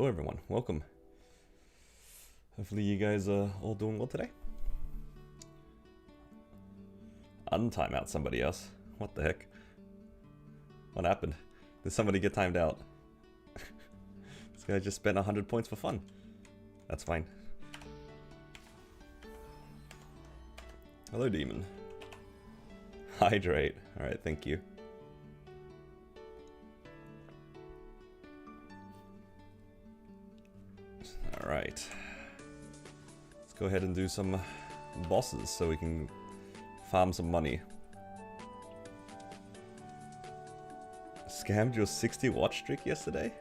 everyone, welcome. Hopefully you guys are all doing well today. Untime out somebody else. What the heck? What happened? Did somebody get timed out? This guy just spent 100 points for fun. That's fine. Hello, demon. Hydrate. Alright, thank you. Alright. Let's go ahead and do some bosses so we can farm some money. Scammed your 60 watch streak yesterday?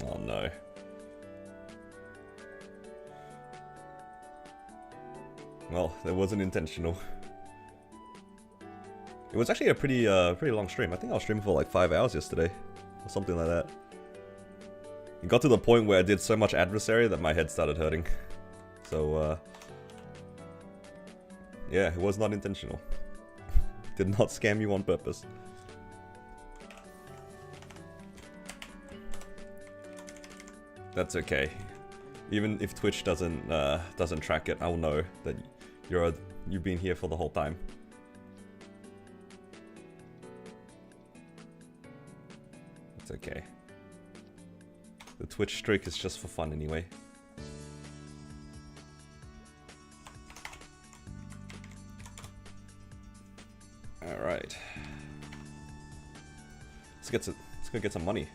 Oh no. Well, that wasn't intentional. It was actually a pretty long stream. I think I was streaming for like 5 hours yesterday, or something like that. It got to the point where I did so much adversary that my head started hurting. So, yeah, it was not intentional. Did not scam you on purpose. That's okay. Even if Twitch doesn't track it, I'll know that you've been here for the whole time. It's okay. The Twitch streak is just for fun anyway. Alright. Let's go get some money.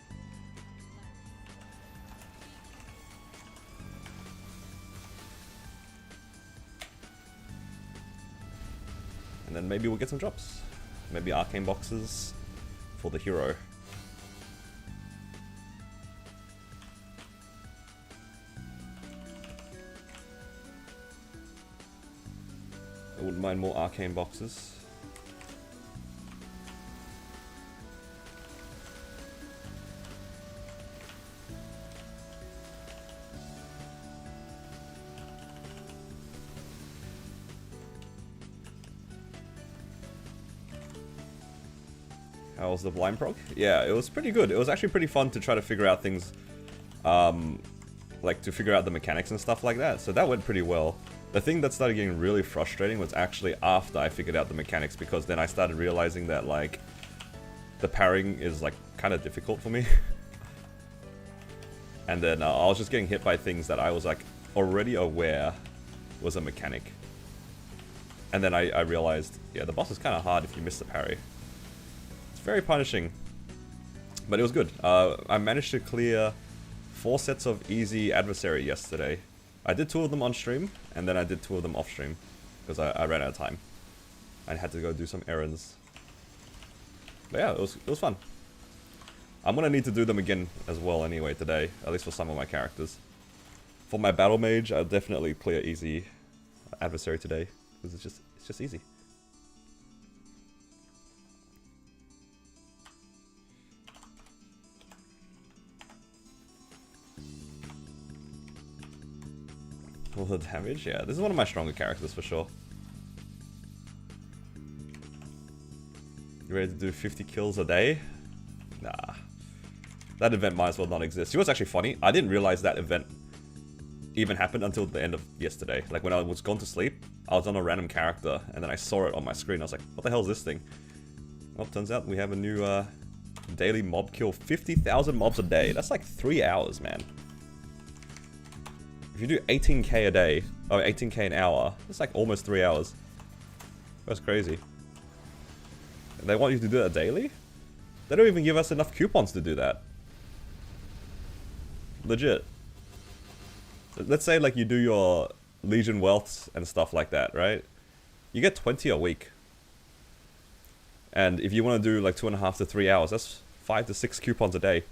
And then maybe we'll get some drops. Maybe arcane boxes for the hero. I wouldn't mind more arcane boxes. How was the blind prog? Yeah, it was pretty good. It was actually pretty fun to try to figure out things, like to figure out the mechanics and stuff like that. So that went pretty well. The thing that started getting really frustrating was actually after I figured out the mechanics, because then I started realizing that like the parrying is like kind of difficult for me. And then I was just getting hit by things that I was like already aware was a mechanic. And then I realized, yeah, the boss is kind of hard if you miss the parry. It's very punishing, but it was good. I managed to clear 4 sets of easy adversary yesterday. I did 2 of them on stream, and then I did 2 of them off stream, because I ran out of time. I had to go do some errands. But yeah, it was fun. I'm gonna need to do them again as well anyway today, at least for some of my characters. For my battle mage, I'll definitely clear easy adversary today, because it's just easy. All the damage? Yeah, this is one of my stronger characters for sure. You ready to do 50 kills a day? Nah. That event might as well not exist. It was actually funny. I didn't realize that event even happened until the end of yesterday. Like when I was gone to sleep, I was on a random character and then I saw it on my screen. I was like, what the hell is this thing? Well, turns out we have a new daily mob kill. 50,000 mobs a day. That's like 3 hours, man. If you do 18k a day, or 18k an hour, it's like almost 3 hours. That's crazy. And they want you to do that daily? They don't even give us enough coupons to do that. Legit. Let's say like you do your Legion wealths and stuff like that, right? You get 20 a week. And if you want to do like 2.5 to 3 hours, that's 5 to 6 coupons a day.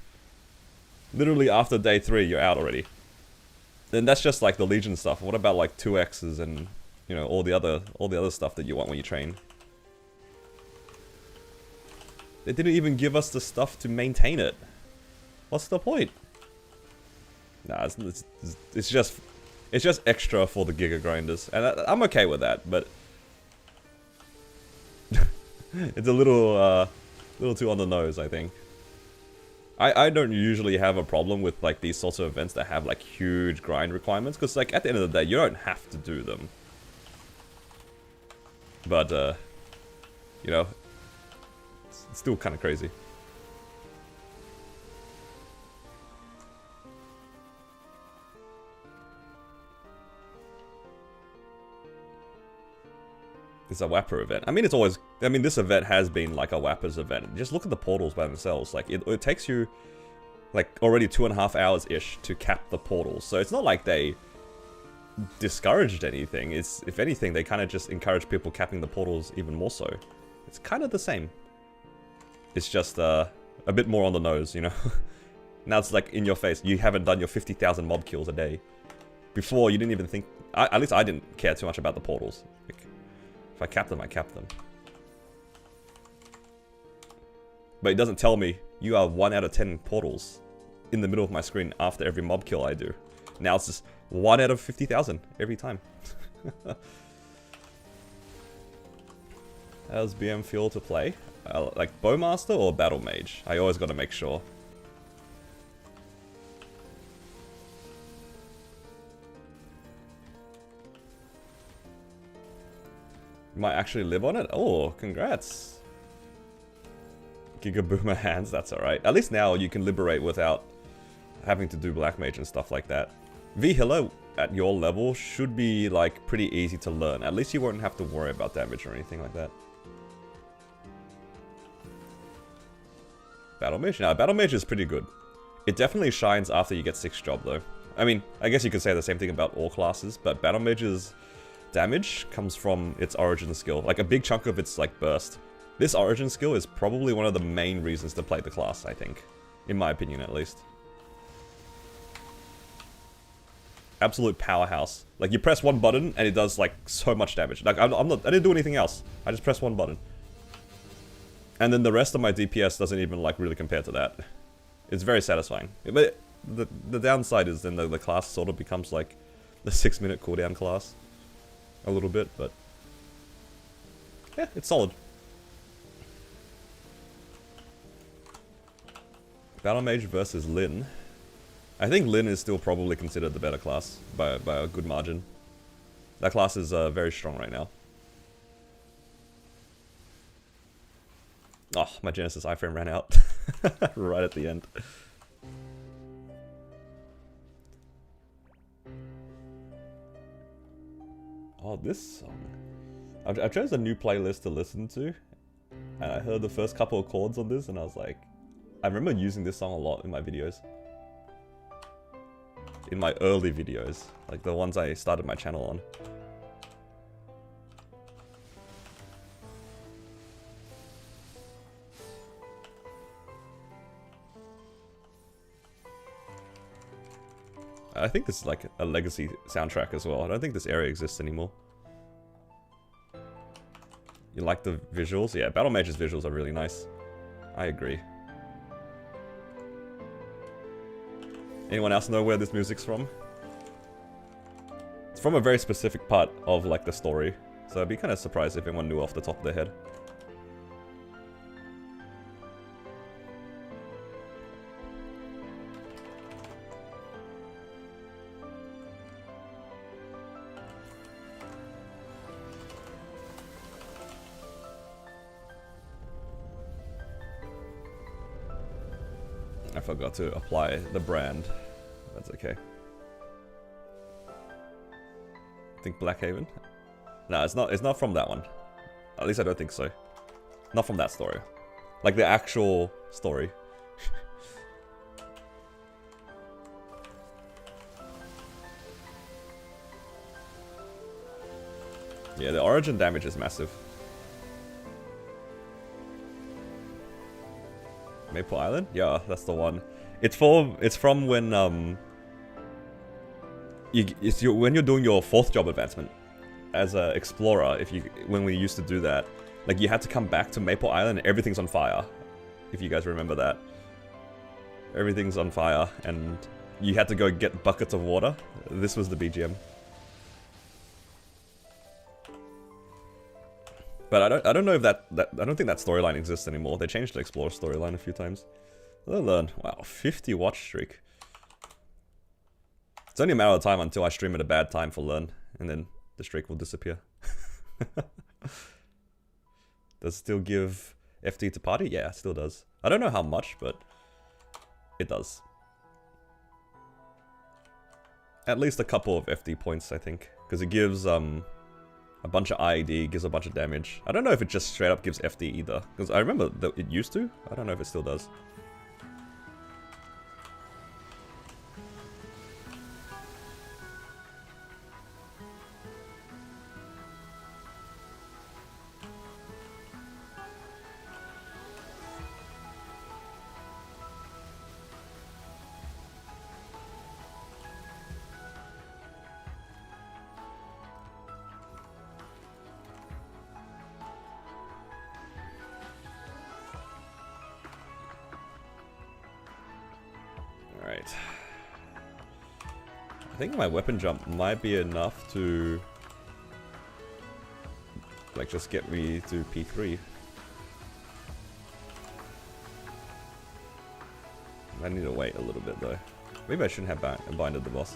Literally after day 3, you're out already. Then that's just like the Legion stuff. What about like 2x's and, you know, all the other stuff that you want when you train? They didn't even give us the stuff to maintain it. What's the point? Nah, it's just extra for the Giga grinders, and I'm okay with that. But it's a little too on the nose, I think. I don't usually have a problem with like these sorts of events that have like huge grind requirements, because like at the end of the day you don't have to do them. But you know, it's still kind of crazy. It's a Wapper event. I mean, it's always... I mean, this event has been like a Wapper's event. Just look at the portals by themselves. Like, it takes you, like, already 2.5 hours-ish to cap the portals. So it's not like they discouraged anything. It's, if anything, they kind of just encourage people capping the portals even more so. It's kind of the same. It's just a bit more on the nose, you know? Now it's like in your face. You haven't done your 50,000 mob kills a day. Before, you didn't even think... at least I didn't care too much about the portals. Like, if I cap them, I cap them. But it doesn't tell me you are 1 out of 10 portals in the middle of my screen after every mob kill I do. Now it's just 1 out of 50,000 every time. How's BM feel to play? Like Bowmaster or Battle Mage? I always gotta make sure. You might actually live on it? Oh, congrats. Giga Boomer hands, that's alright. At least now you can liberate without having to do Black Mage and stuff like that. V Hilo at your level should be like pretty easy to learn. At least you won't have to worry about damage or anything like that. Battle Mage? No, Battle Mage is pretty good. It definitely shines after you get 6th job though. I mean, I guess you could say the same thing about all classes, but Battle Mage's damage comes from its origin skill. Like a big chunk of its like burst. This origin skill is probably one of the main reasons to play the class, I think. In my opinion, at least. Absolute powerhouse. Like you press one button and it does like so much damage. Like I didn't do anything else. I just pressed one button. And then the rest of my DPS doesn't even like really compare to that. It's very satisfying. But the downside is then the class sort of becomes like the 6-minute cooldown class. A little bit, but yeah, it's solid. Battle Mage versus Lyn. I think Lyn is still probably considered the better class by a good margin. That class is very strong right now. Oh, my Genesis iframe ran out right at the end. Oh, this song. I chose a new playlist to listen to, and I heard the first couple of chords on this, and I was like, I remember using this song a lot in my videos. In my early videos, like the ones I started my channel on. I think this is like a legacy soundtrack as well. I don't think this area exists anymore. You like the visuals? Yeah, Battle Mage's visuals are really nice. I agree. Anyone else know where this music's from? It's from a very specific part of like the story. So I'd be kind of surprised if anyone knew off the top of their head. I forgot to apply the brand. That's okay. I think Blackhaven? No, it's not from that one. At least I don't think so. Not from that story. Like the actual story. Yeah, the origin damage is massive. Maple Island? Yeah, that's the one. It's from when when you're doing your 4th job advancement as an explorer. When we used to do that, like you had to come back to Maple Island and everything's on fire. If you guys remember that, everything's on fire and you had to go get buckets of water. This was the BGM. But I don't know if I don't think that storyline exists anymore. They changed the Explorer storyline a few times. Learn. Wow, 50 watch streak. It's only a matter of time until I stream at a bad time for learn, and then the streak will disappear. Does it still give FD to party? Yeah, it still does. I don't know how much, but it does. At least a couple of FD points, I think. Because it gives a bunch of IED, gives a bunch of damage. I don't know if it just straight up gives FD either. Because I remember that it used to. I don't know if it still does. Alright. I think my weapon jump might be enough to like just get me to P3. I need to wait a little bit though. Maybe I shouldn't have binded the boss.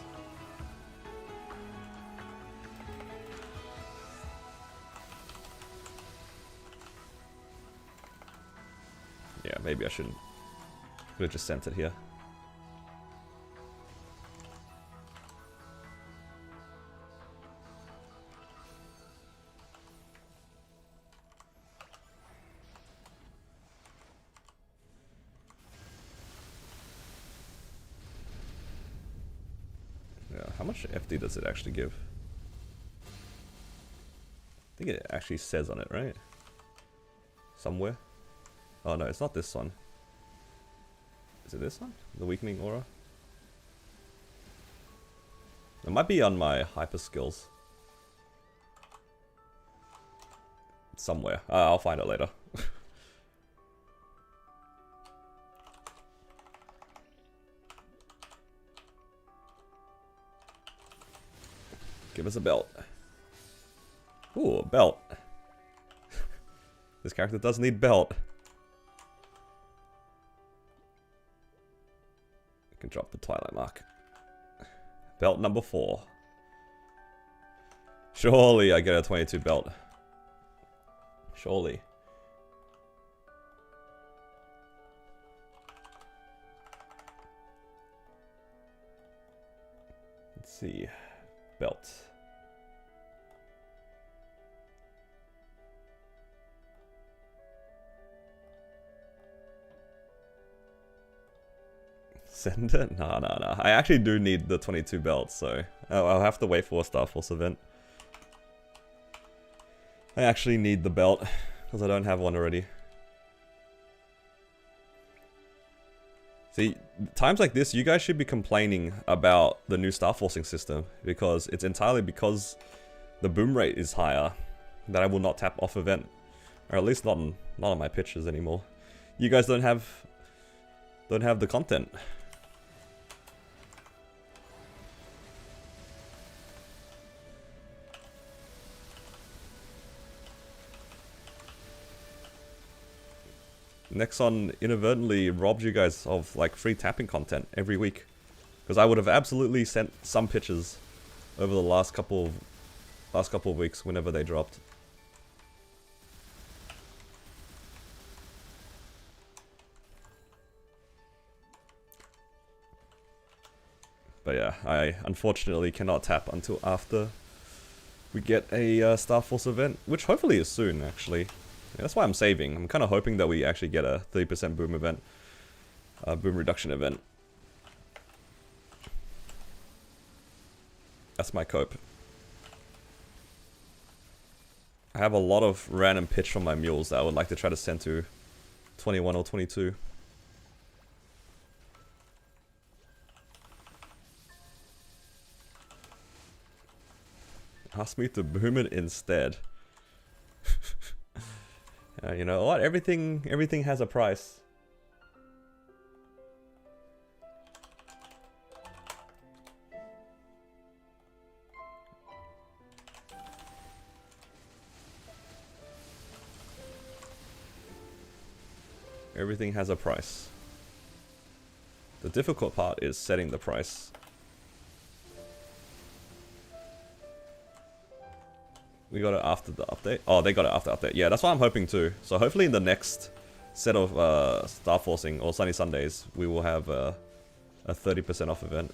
Yeah, maybe I shouldn't. Could have just sent it here. How much FD does it actually give? I think it actually says on it, right? Somewhere. Oh no, it's not this one. Is it this one? The weakening aura? It might be on my hyper skills. Somewhere. I'll find it later. Give us a belt. Ooh, a belt. This character does need belt. I can drop the Twilight Mark. Belt number 4. Surely I get a 22 belt. Surely. Let's see. Belt. Send it? Nah. I actually do need the 22 belts, so I'll have to wait for a Star Force event. I actually need the belt, because I don't have one already. See, times like this, you guys should be complaining about the new Star Forcing system, because it's entirely because the boom rate is higher that I will not tap off event. Or at least not on my pitches anymore. You guys don't have the content. Nexon inadvertently robbed you guys of like free tapping content every week, because I would have absolutely sent some pitches over the last couple of weeks whenever they dropped. But yeah, I unfortunately cannot tap until after we get a Star Force event, which hopefully is soon actually. Yeah, that's why I'm saving. I'm kind of hoping that we actually get a 30% boom event. Boom reduction event. That's my cope. I have a lot of random pitch from my mules that I would like to try to send to 21 or 22. Ask me to boom it instead. You know what? Everything has a price. Everything has a price. The difficult part is setting the price. We got it after the update. Oh, they got it after update. Yeah, that's what I'm hoping too. So hopefully in the next set of Star Forcing or Sunny Sundays, we will have a 30% off event.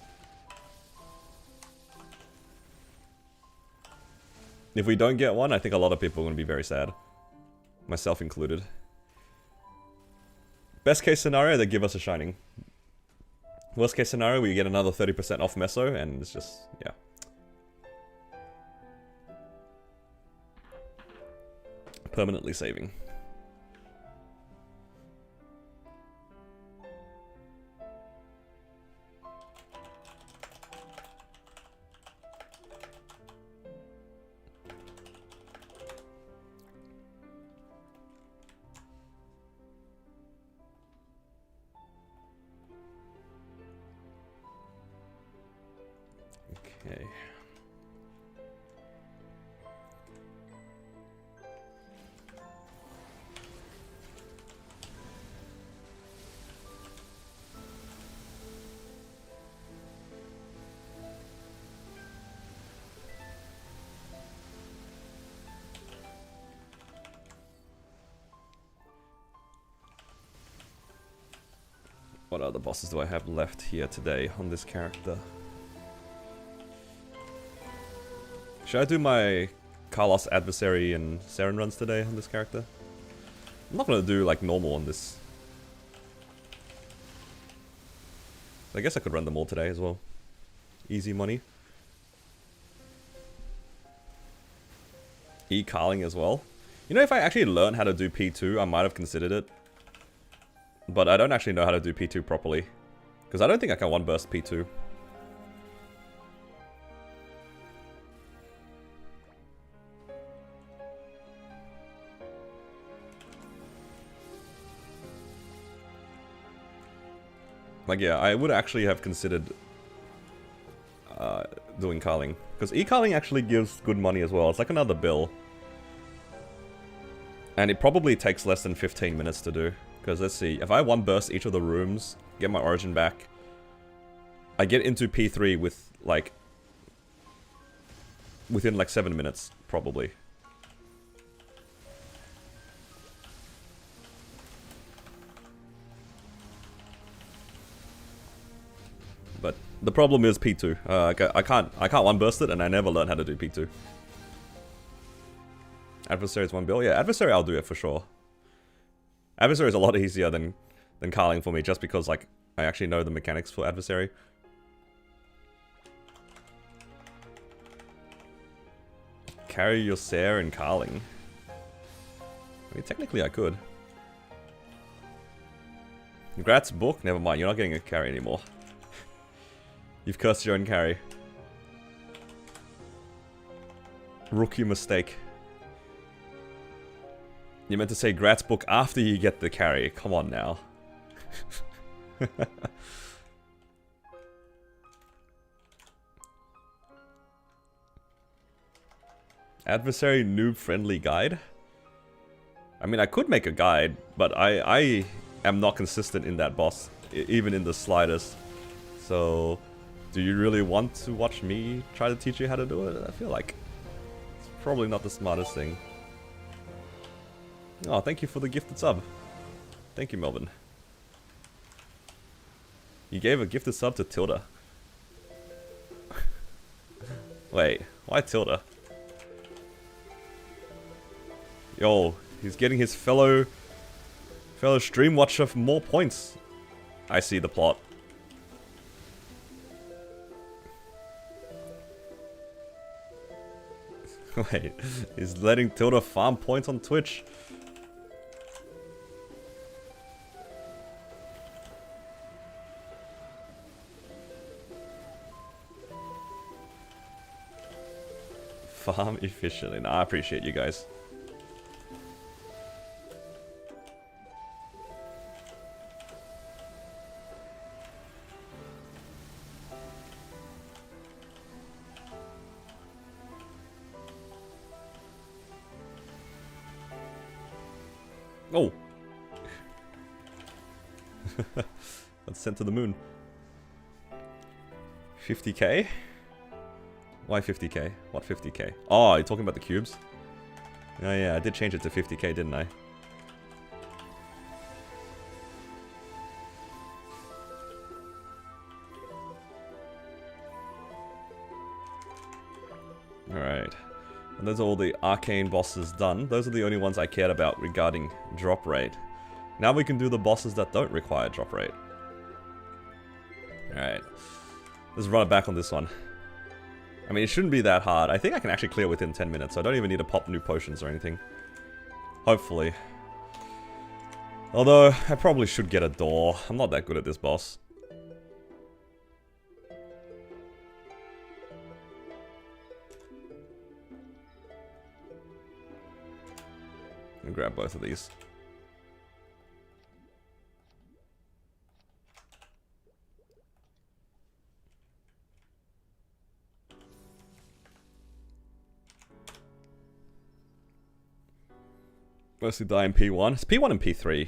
If we don't get one, I think a lot of people are going to be very sad. Myself included. Best case scenario, they give us a Shining. Worst case scenario, we get another 30% off Meso, and it's just, yeah. Permanently saving. Okay. What other bosses do I have left here today on this character? Should I do my Carlos Adversary and Seren runs today on this character? I'm not gonna do like normal on this. I guess I could run them all today as well. Easy money. E-Carling as well. You know, if I actually learned how to do P2, I might have considered it. But I don't actually know how to do P2 properly. Because I don't think I can one-burst P2. Like, yeah, I would actually have considered doing Carling. Because E-Carling actually gives good money as well. It's like another bill. And it probably takes less than 15 minutes to do. Because let's see, if I one-burst each of the rooms, get my origin back, I get into P3 with, like, within, like, 7 minutes, probably. But the problem is P2. I can't one-burst it, and I never learned how to do P2. Adversary is one bill? Yeah, Adversary I'll do it for sure. Adversary is a lot easier than Carling for me, just because, like, I actually know the mechanics for Adversary. Carry your Sare and Carling. I mean, technically I could. Congrats, book. Never mind, you're not getting a carry anymore. You've cursed your own carry. Rookie mistake. You meant to say Grats book after you get the carry. Come on now. Adversary noob friendly guide? I mean, I could make a guide, but I am not consistent in that boss, even in the slightest. So, do you really want to watch me try to teach you how to do it? I feel like it's probably not the smartest thing. Oh, thank you for the gifted sub. Thank you, Melvin. You gave a gifted sub to Tilda. Wait, why Tilda? Yo, he's getting his fellow stream watcher for more points. I see the plot. Wait, he's letting Tilda farm points on Twitch. Farm efficiently. Nah, I appreciate you guys. Oh! That's sent to the moon. 50k? Why 50k? What 50k? Oh, you're talking about the cubes? Oh yeah, I did change it to 50k, didn't I? Alright. And those are all the Arcane bosses done. Those are the only ones I cared about regarding drop rate. Now we can do the bosses that don't require drop rate. Alright. Let's run it back on this one. I mean, it shouldn't be that hard. I think I can actually clear within 10 minutes, so I don't even need to pop new potions or anything. Hopefully. Although, I probably should get a door. I'm not that good at this boss. Let me grab both of these. Mostly die in P1. It's P1 and P3.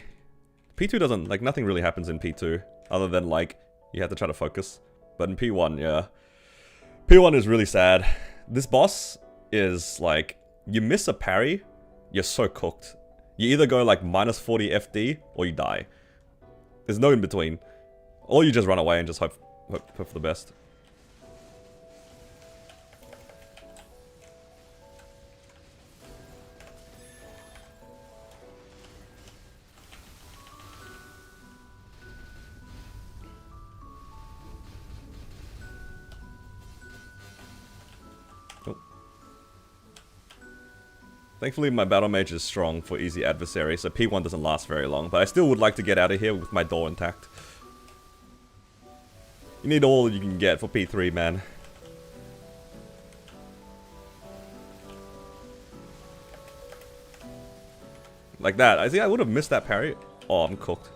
P2 doesn't, like, nothing really happens in P2. Other than, like, you have to try to focus. But in P1, yeah. P1 is really sad. This boss is, like, you miss a parry, you're so cooked. You either go, like, minus 40 FD, or you die. There's no in between. Or you just run away and just hope for the best. Thankfully, my battle mage is strong for easy adversary, so P1 doesn't last very long, but I still would like to get out of here with my door intact. You need all you can get for P3, man. Like that. I think I would have missed that parry. Oh, I'm cooked.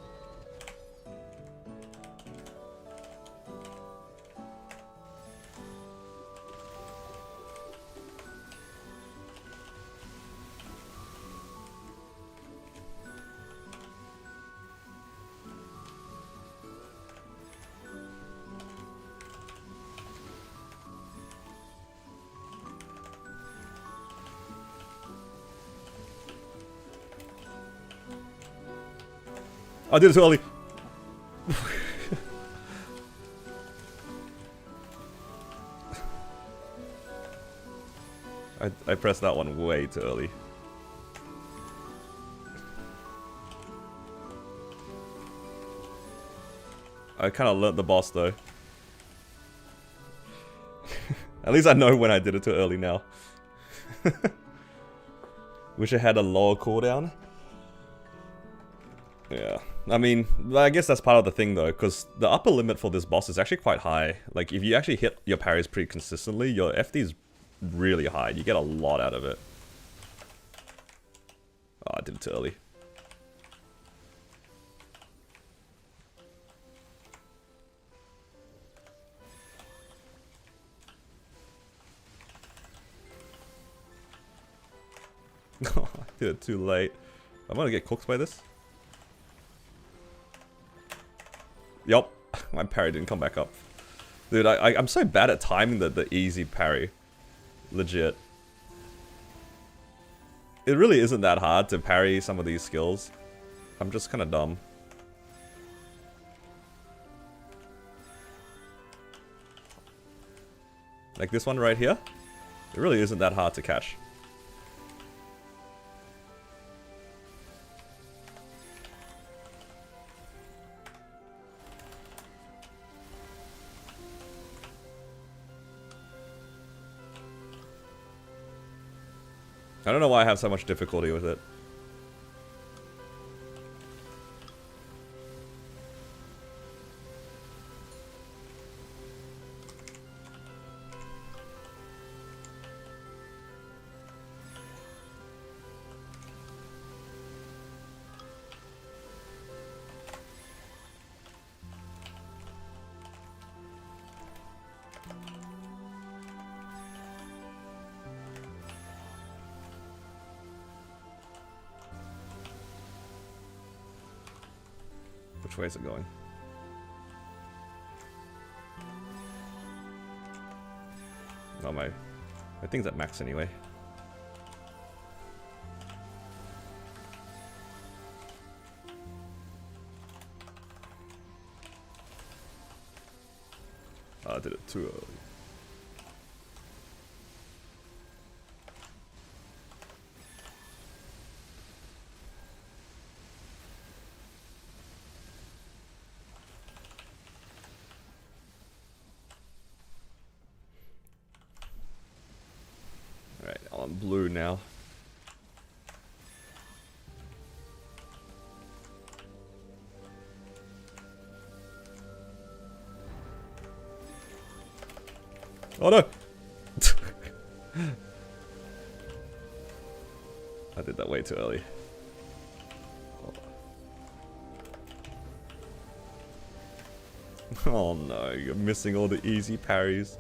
I did it too early. I pressed that one way too early. I kind of learnt the boss though. At least I know when I did it too early now. Wish I had a lower cooldown. Yeah. I mean, I guess that's part of the thing though, because the upper limit for this boss is actually quite high. Like, if you actually hit your parries pretty consistently, your FD is really high. You get a lot out of it. Oh, I did it too early. I did it too late. I'm gonna get cooked by this. Yup, my parry didn't come back up. Dude, I'm so bad at timing the easy parry. Legit. It really isn't that hard to parry some of these skills. I'm just kind of dumb. Like this one right here. It really isn't that hard to catch. I don't know why I have so much difficulty with it. Which way is it going? Oh, my thing's at max anyway. Oh, I did it too early. Alright, I'm on blue now. Oh no! I did that way too early. Oh no, you're missing all the easy parries.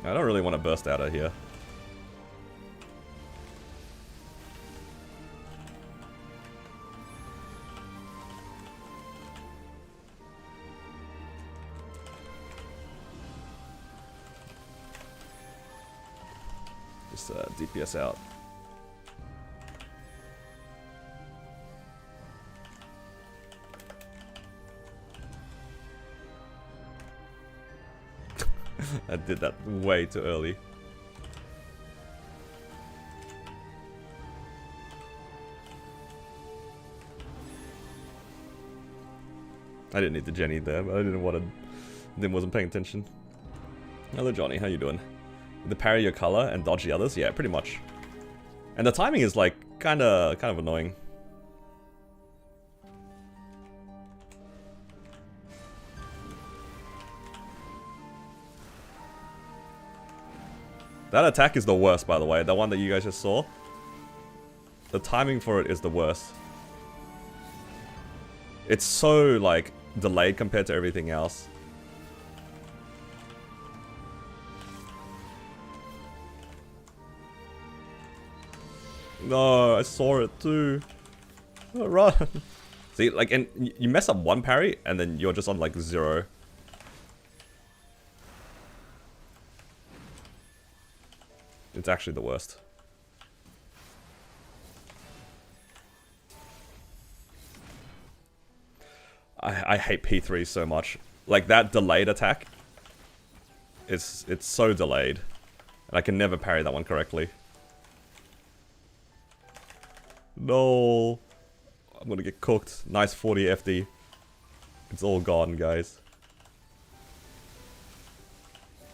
I don't really want to burst out of here. Just DPS out. I did that way too early. I didn't need the Jenny there, but I wasn't paying attention. Hello Johnny, how you doing? The parry your color and dodge the others? Yeah, pretty much. And the timing is like kind of annoying. That attack is the worst, by the way. The one that you guys just saw. The timing for it is the worst. It's so, like, delayed compared to everything else. No, I saw it too. Oh, run. See, like, and you mess up one parry, and then you're just on, like, 0. It's actually the worst. I hate P3 so much. Like, that delayed attack, it's so delayed. And I can never parry that one correctly. No. I'm gonna get cooked. Nice 40 FD. It's all gone, guys.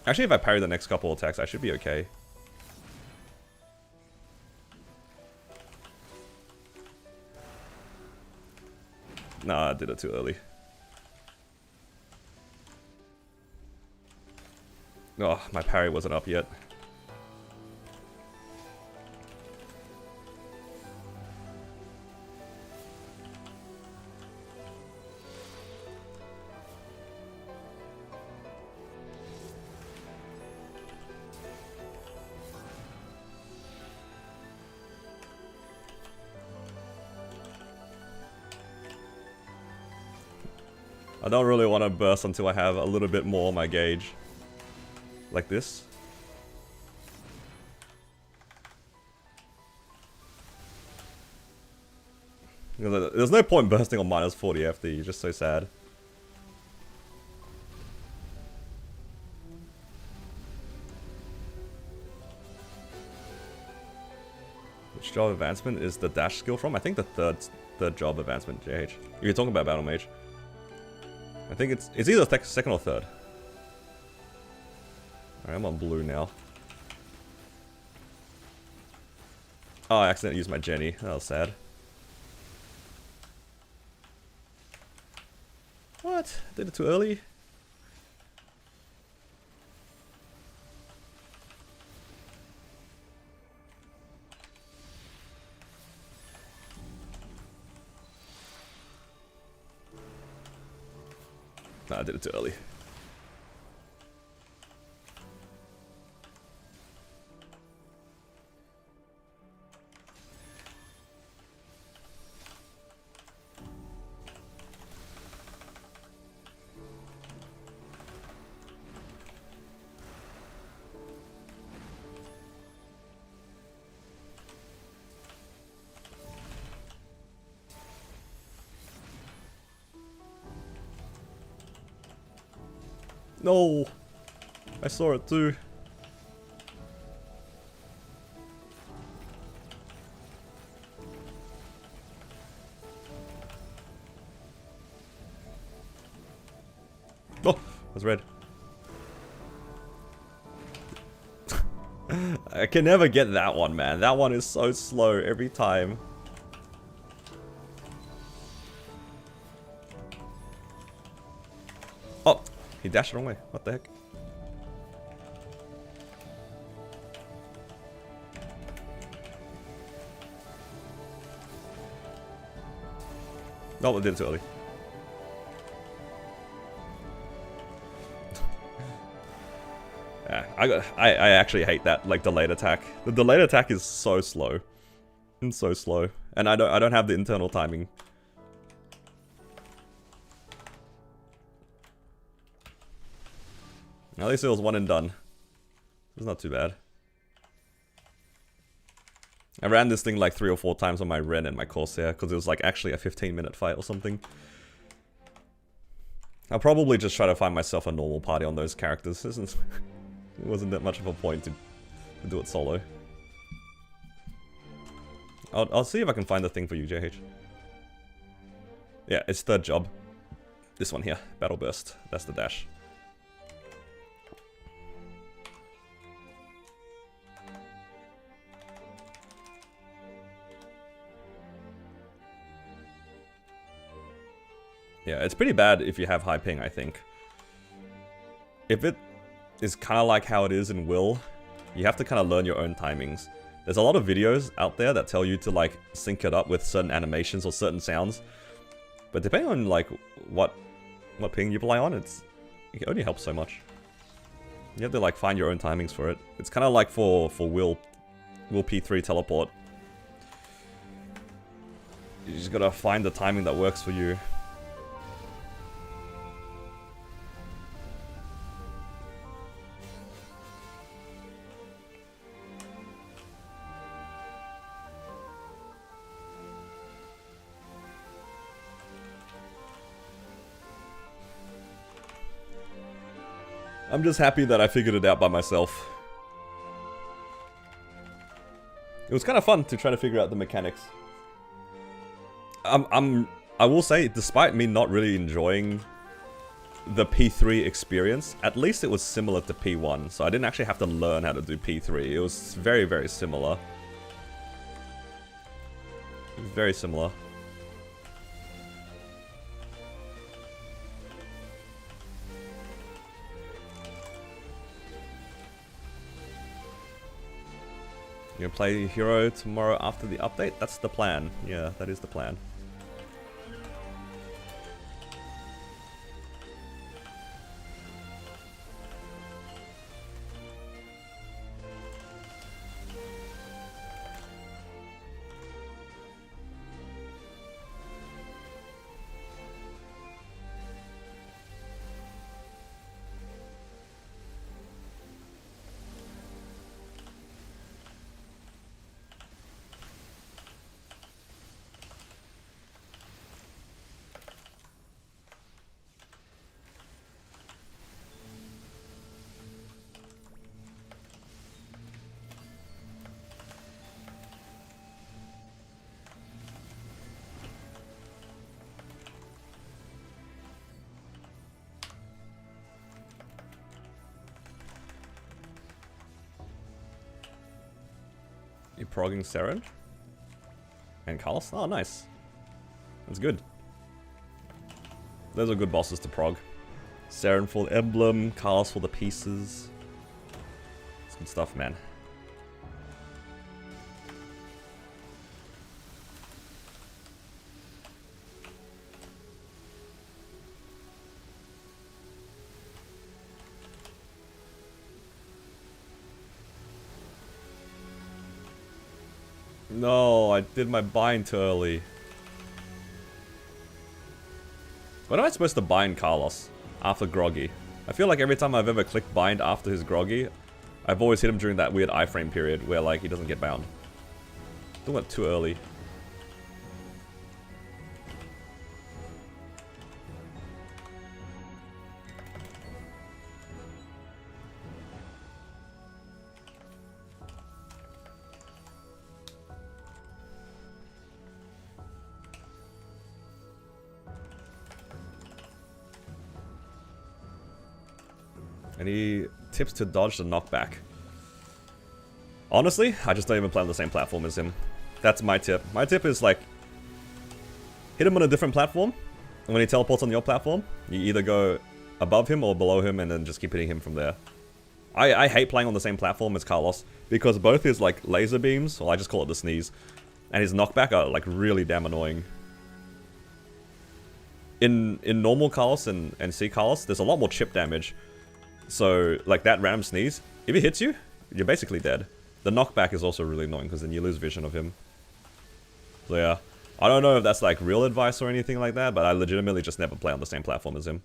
Actually, if I parry the next couple attacks, I should be okay. Nah, I did it too early. Oh, my parry wasn't up yet. I don't really want to burst until I have a little bit more on my gauge. Like this. There's no point bursting on minus 40 FD, you're just so sad. Which job advancement is the dash skill from? I think the third job advancement, JH. If you're talking about Battle Mage. I think it's either second or third. Alright, I'm on blue now. Oh, I accidentally used my Jenny. That was sad. What? Did it too early? Nah, I did it too early. No! I saw it too. Oh! It was red. I can never get that one, man. That one is so slow every time. Oh! He dashed the wrong way. What the heck? No, I did it too early. Yeah, I actually hate that, like, delayed attack. The delayed attack is so slow. It's so slow. And I don't have the internal timing. At least it was one and done. It's not too bad. I ran this thing like 3 or 4 times on my Ren and my Corsair, because it was like actually a 15-minute fight or something. I'll probably just try to find myself a normal party on those characters. It wasn't that much of a point to do it solo. I'll see if I can find the thing for you, JH. Yeah, it's third job. This one here, Battle Burst. That's the dash. Yeah, it's pretty bad if you have high ping, I think. If it is kind of like how it is in Will, you have to kind of learn your own timings. There's a lot of videos out there that tell you to like sync it up with certain animations or certain sounds. But depending on like what ping you rely on, it only helps so much. You have to like find your own timings for it. It's kind of like for Will P3 teleport. You just gotta find the timing that works for you. I'm just happy that I figured it out by myself. It was kind of fun to try to figure out the mechanics. I will say, despite me not really enjoying the P3 experience, at least it was similar to P1, so I didn't actually have to learn how to do P3. It was very, very similar. It was very similar. You're gonna play Hero tomorrow after the update? That's the plan. Yeah, that is the plan. You're progging Seren? And Carlos? Oh, nice. That's good. Those are good bosses to prog. Seren for the emblem, Carlos for the pieces. It's good stuff, man. No, I did my bind too early. When am I supposed to bind Carlos? After Groggy? I feel like every time I've ever clicked bind after his Groggy, I've always hit him during that weird iframe period where like he doesn't get bound. Doing it too early. Any tips to dodge the knockback? Honestly, I just don't even play on the same platform as him. That's my tip. My tip is like, hit him on a different platform, and when he teleports on your platform, you either go above him or below him and then just keep hitting him from there. I hate playing on the same platform as Carlos, because both his like laser beams, or I just call it the sneeze, and his knockback are like really damn annoying. In normal Carlos and C Carlos, there's a lot more chip damage. So like that random sneeze, if it hits you, you're basically dead. The knockback is also really annoying because then you lose vision of him. So yeah, I don't know if that's like real advice or anything like that, but I legitimately just never play on the same platform as him.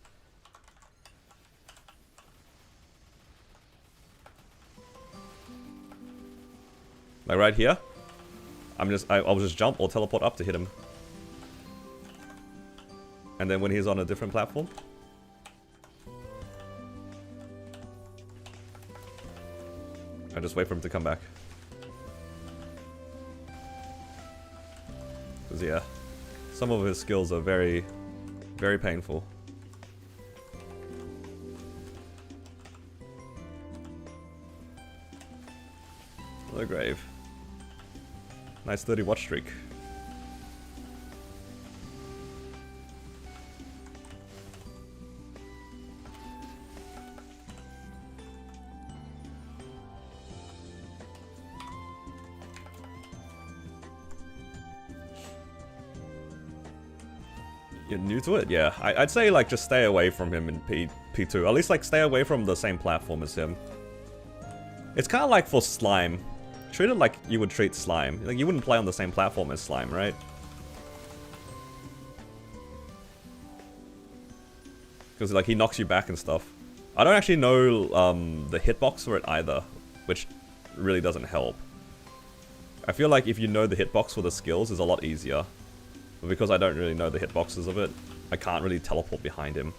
Like right here, I'll just jump or teleport up to hit him. And then when he's on a different platform, I just wait for him to come back. Because yeah, some of his skills are very, very painful. Hello, Grave. Nice 30 watch streak. You're new to it? Yeah, I'd say like just stay away from him in P2. At least like stay away from the same platform as him. It's kind of like for Slime. Treat it like you would treat Slime. Like you wouldn't play on the same platform as Slime, right? Because like he knocks you back and stuff. I don't actually know the hitbox for it either, which really doesn't help. I feel like if you know the hitbox for the skills, is a lot easier. But because I don't really know the hitboxes of it, I can't really teleport behind him.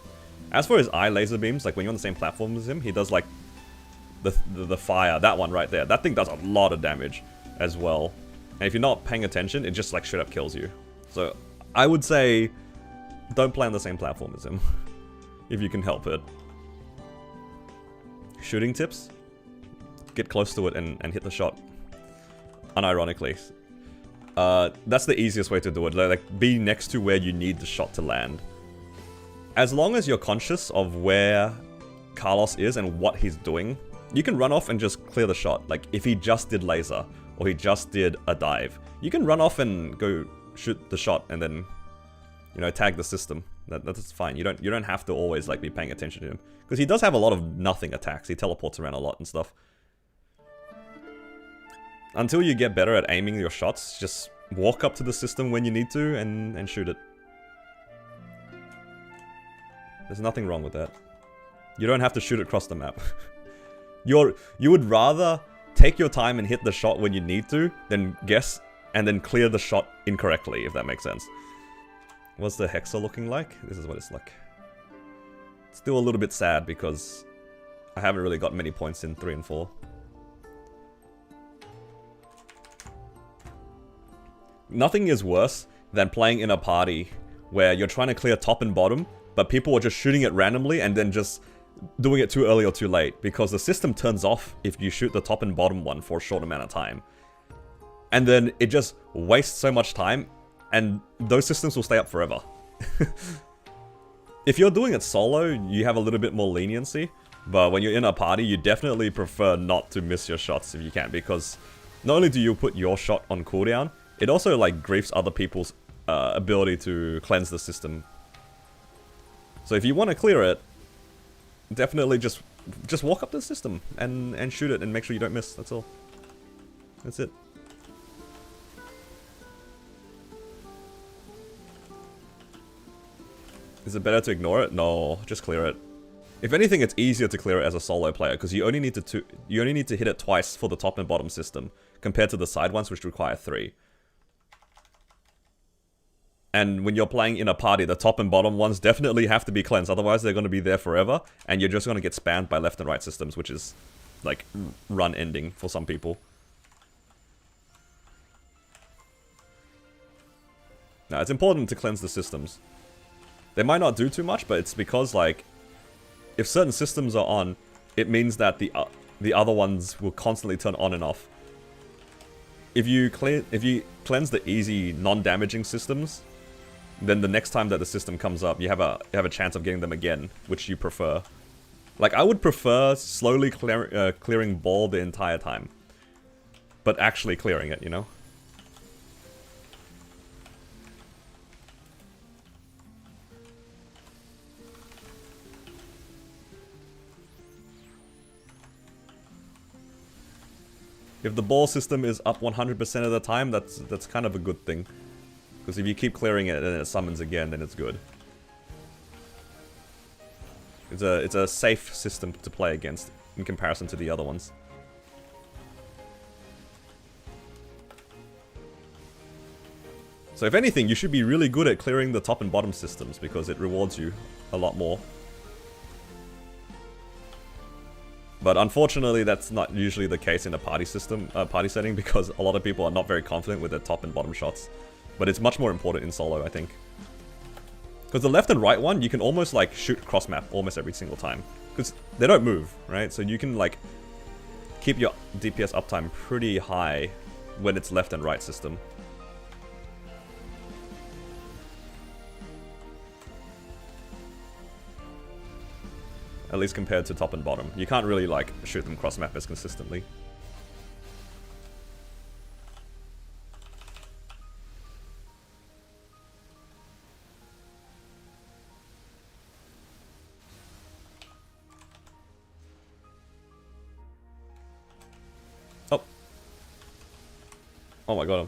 As for his eye laser beams, like when you're on the same platform as him, he does like the fire, that one right there. That thing does a lot of damage as well. And if you're not paying attention, it just like straight up kills you. So I would say don't play on the same platform as him if you can help it. Shooting tips? Get close to it and hit the shot. Unironically. That's the easiest way to do it. Like, be next to where you need the shot to land. As long as you're conscious of where Carlos is and what he's doing, you can run off and just clear the shot. Like, if he just did laser, or he just did a dive, you can run off and go shoot the shot and then, you know, tag the system. That's fine. You don't have to always, like, be paying attention to him. Because he does have a lot of nothing attacks. He teleports around a lot and stuff. Until you get better at aiming your shots, just walk up to the system when you need to and shoot it. There's nothing wrong with that. You don't have to shoot it across the map. You would rather take your time and hit the shot when you need to than guess and then clear the shot incorrectly, if that makes sense. What's the Hexa looking like? This is what it's like. Still a little bit sad because I haven't really got many points in 3 and 4. Nothing is worse than playing in a party where you're trying to clear top and bottom, but people are just shooting it randomly and then just doing it too early or too late, because the system turns off if you shoot the top and bottom one for a short amount of time. And then it just wastes so much time, and those systems will stay up forever. If you're doing it solo, you have a little bit more leniency, but when you're in a party, you definitely prefer not to miss your shots if you can, because not only do you put your shot on cooldown, it also like griefs other people's ability to cleanse the system. So if you want to clear it, definitely just walk up the system and shoot it and make sure you don't miss. That's all. That's it. Is it better to ignore it? No, just clear it. If anything, it's easier to clear it as a solo player because you only need to hit it twice for the top and bottom system compared to the side ones, which require 3. And when you're playing in a party, the top and bottom ones definitely have to be cleansed, otherwise they're going to be there forever, and you're just going to get spammed by left and right systems, which is, like, run ending for some people. Now, it's important to cleanse the systems. They might not do too much, but it's because, like, if certain systems are on, it means that the other ones will constantly turn on and off. If you cleanse the easy, non-damaging systems, then the next time that the system comes up, you have a chance of getting them again, which you prefer. Like, I would prefer slowly clearing ball the entire time, but actually clearing it, you know? If the ball system is up 100% of the time, that's kind of a good thing. Because if you keep clearing it and it summons again, then it's good. It's a safe system to play against in comparison to the other ones. So if anything, you should be really good at clearing the top and bottom systems because it rewards you a lot more. But unfortunately, that's not usually the case in a party setting because a lot of people are not very confident with their top and bottom shots. But it's much more important in solo, I think. Because the left and right one, you can almost like shoot cross map almost every single time. Because they don't move, right? So you can like keep your DPS uptime pretty high when it's left and right system. At least compared to top and bottom. You can't really like shoot them cross map as consistently. Oh. Oh my god.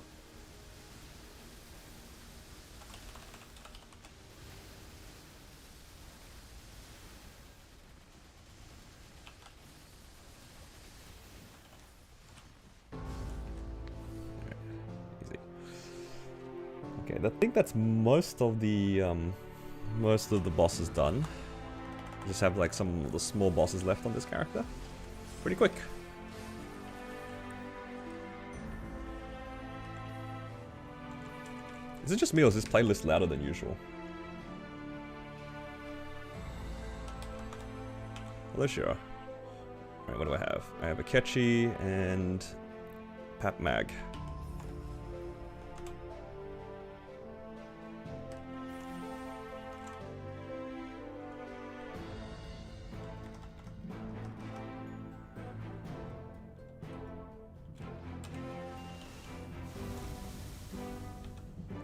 Okay, I think that's most of the bosses done. Just have like some of the small bosses left on this character. Pretty quick. Is it just me or is this playlist louder than usual? Hello, sure. Alright, what do I have? I have a Akechi and Pap Mag.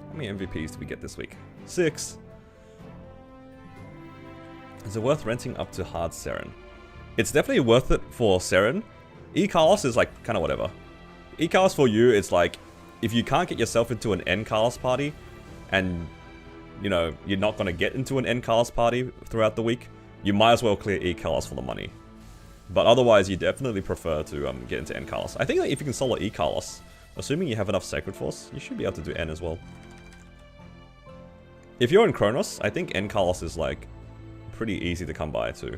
How many MVPs did we get this week? 6. Is it worth renting up to hard Seren? It's definitely worth it for Seren. E-Carlos is like kind of whatever. E-Carlos for you, it's like if you can't get yourself into an N-Carlos party and you know you're not going to get into an N-Carlos party throughout the week, you might as well clear E-Carlos for the money. But otherwise, you definitely prefer to get into N-Carlos. I think that if you can solo E-Carlos, assuming you have enough Sacred Force, you should be able to do N as well. If you're in Kronos, I think N-Carlos is like pretty easy to come by too.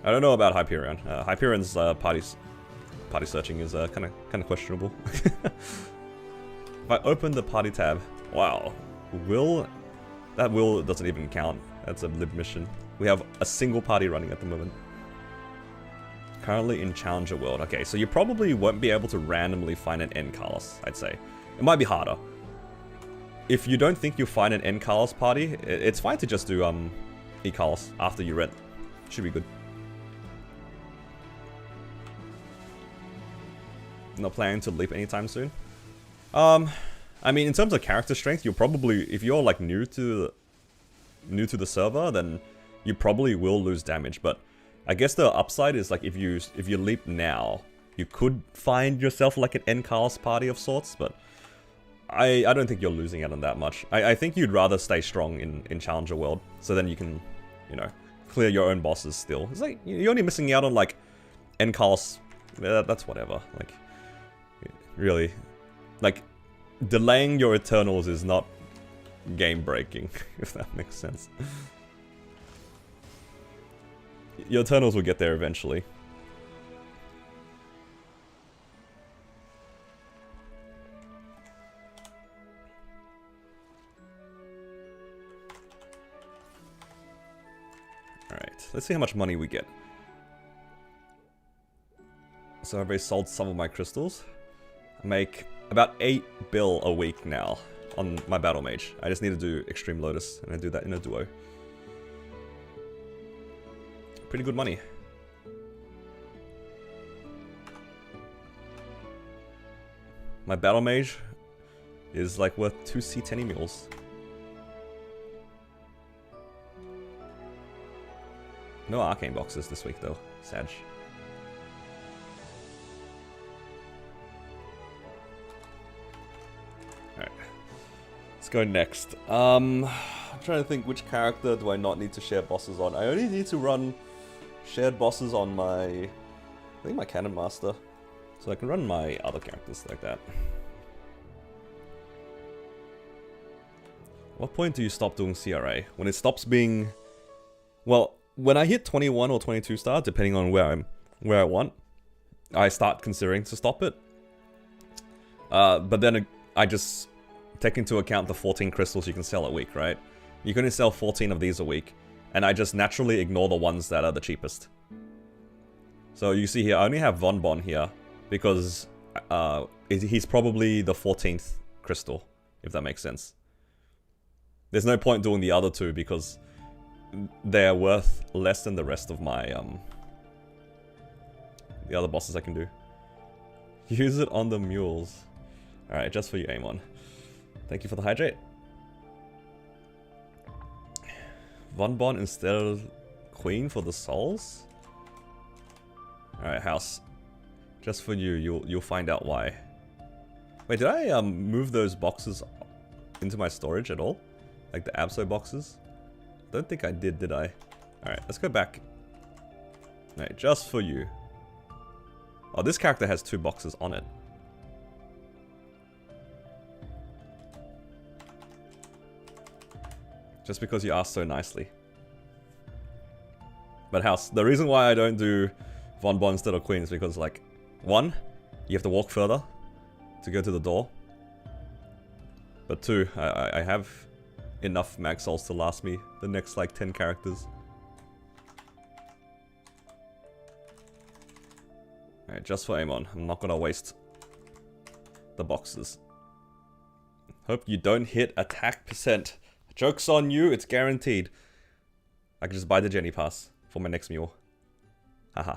I don't know about Hyperion. Hyperion's party searching is kind of questionable. If I open the party tab, wow, that will doesn't even count. That's a lib mission. We have a single party running at the moment. Currently in Challenger World. Okay, so you probably won't be able to randomly find an N-Carlos, I'd say. It might be harder. If you don't think you'll find an N-Carlos party, it's fine to just do E-Carlos after you rent. Should be good. Not planning to leap anytime soon. I mean, in terms of character strength, you'll probably, if you're like new to the server, then you probably will lose damage. But I guess the upside is like if you leap now, you could find yourself like an N-Carlos party of sorts, but I don't think you're losing out on that much. I think you'd rather stay strong in Challenger World, so then you can, you know, clear your own bosses still. It's like, you're only missing out on like N-Carlos, that's whatever. Like, really, like, delaying your Eternals is not game-breaking, if that makes sense. Your Eternals will get there eventually. Alright. Let's see how much money we get. So I've already sold some of my crystals. I make about 8 bill a week now on my Battle Mage. I just need to do Extreme Lotus, and I do that in a duo. Pretty good money. My Battle Mage is like worth 2 C10 mules. No Arcane boxes this week though. Sag. Alright. Let's go next. I'm trying to think which character do I not need to share bosses on. I only need to run shared bosses on my... I think my Cannon Master. So I can run my other characters like that. What point do you stop doing CRA? When it stops being... Well, when I hit 21 or 22 star, depending on where I want, I start considering to stop it. But then I just take into account the 14 crystals you can sell a week, right? You can only sell 14 of these a week, and I just naturally ignore the ones that are the cheapest. So you see here, I only have Von Bon here, because he's probably the 14th crystal, if that makes sense. There's no point doing the other two, because they're worth less than the rest of my, the other bosses I can do. Use it on the mules. Alright, just for you, Amon. Thank you for the hydrate. Von Bon instead of Queen for the souls? Alright, House. Just for you, you'll find out why. Wait, did I move those boxes into my storage at all? Like the Abso boxes? Don't think I did I? Alright, let's go back. Alright, just for you. Oh, this character has 2 boxes on it. Just because you asked so nicely. But House, the reason why I don't do Von Bon instead of Queen is because, like, 1, you have to walk further to go to the door. But 2, I have enough mag souls to last me the next, like, 10 characters. Alright, just for Amon. I'm not gonna waste the boxes. Hope you don't hit attack percent. Joke's on you, it's guaranteed. I can just buy the Jenny Pass for my next mule. Haha.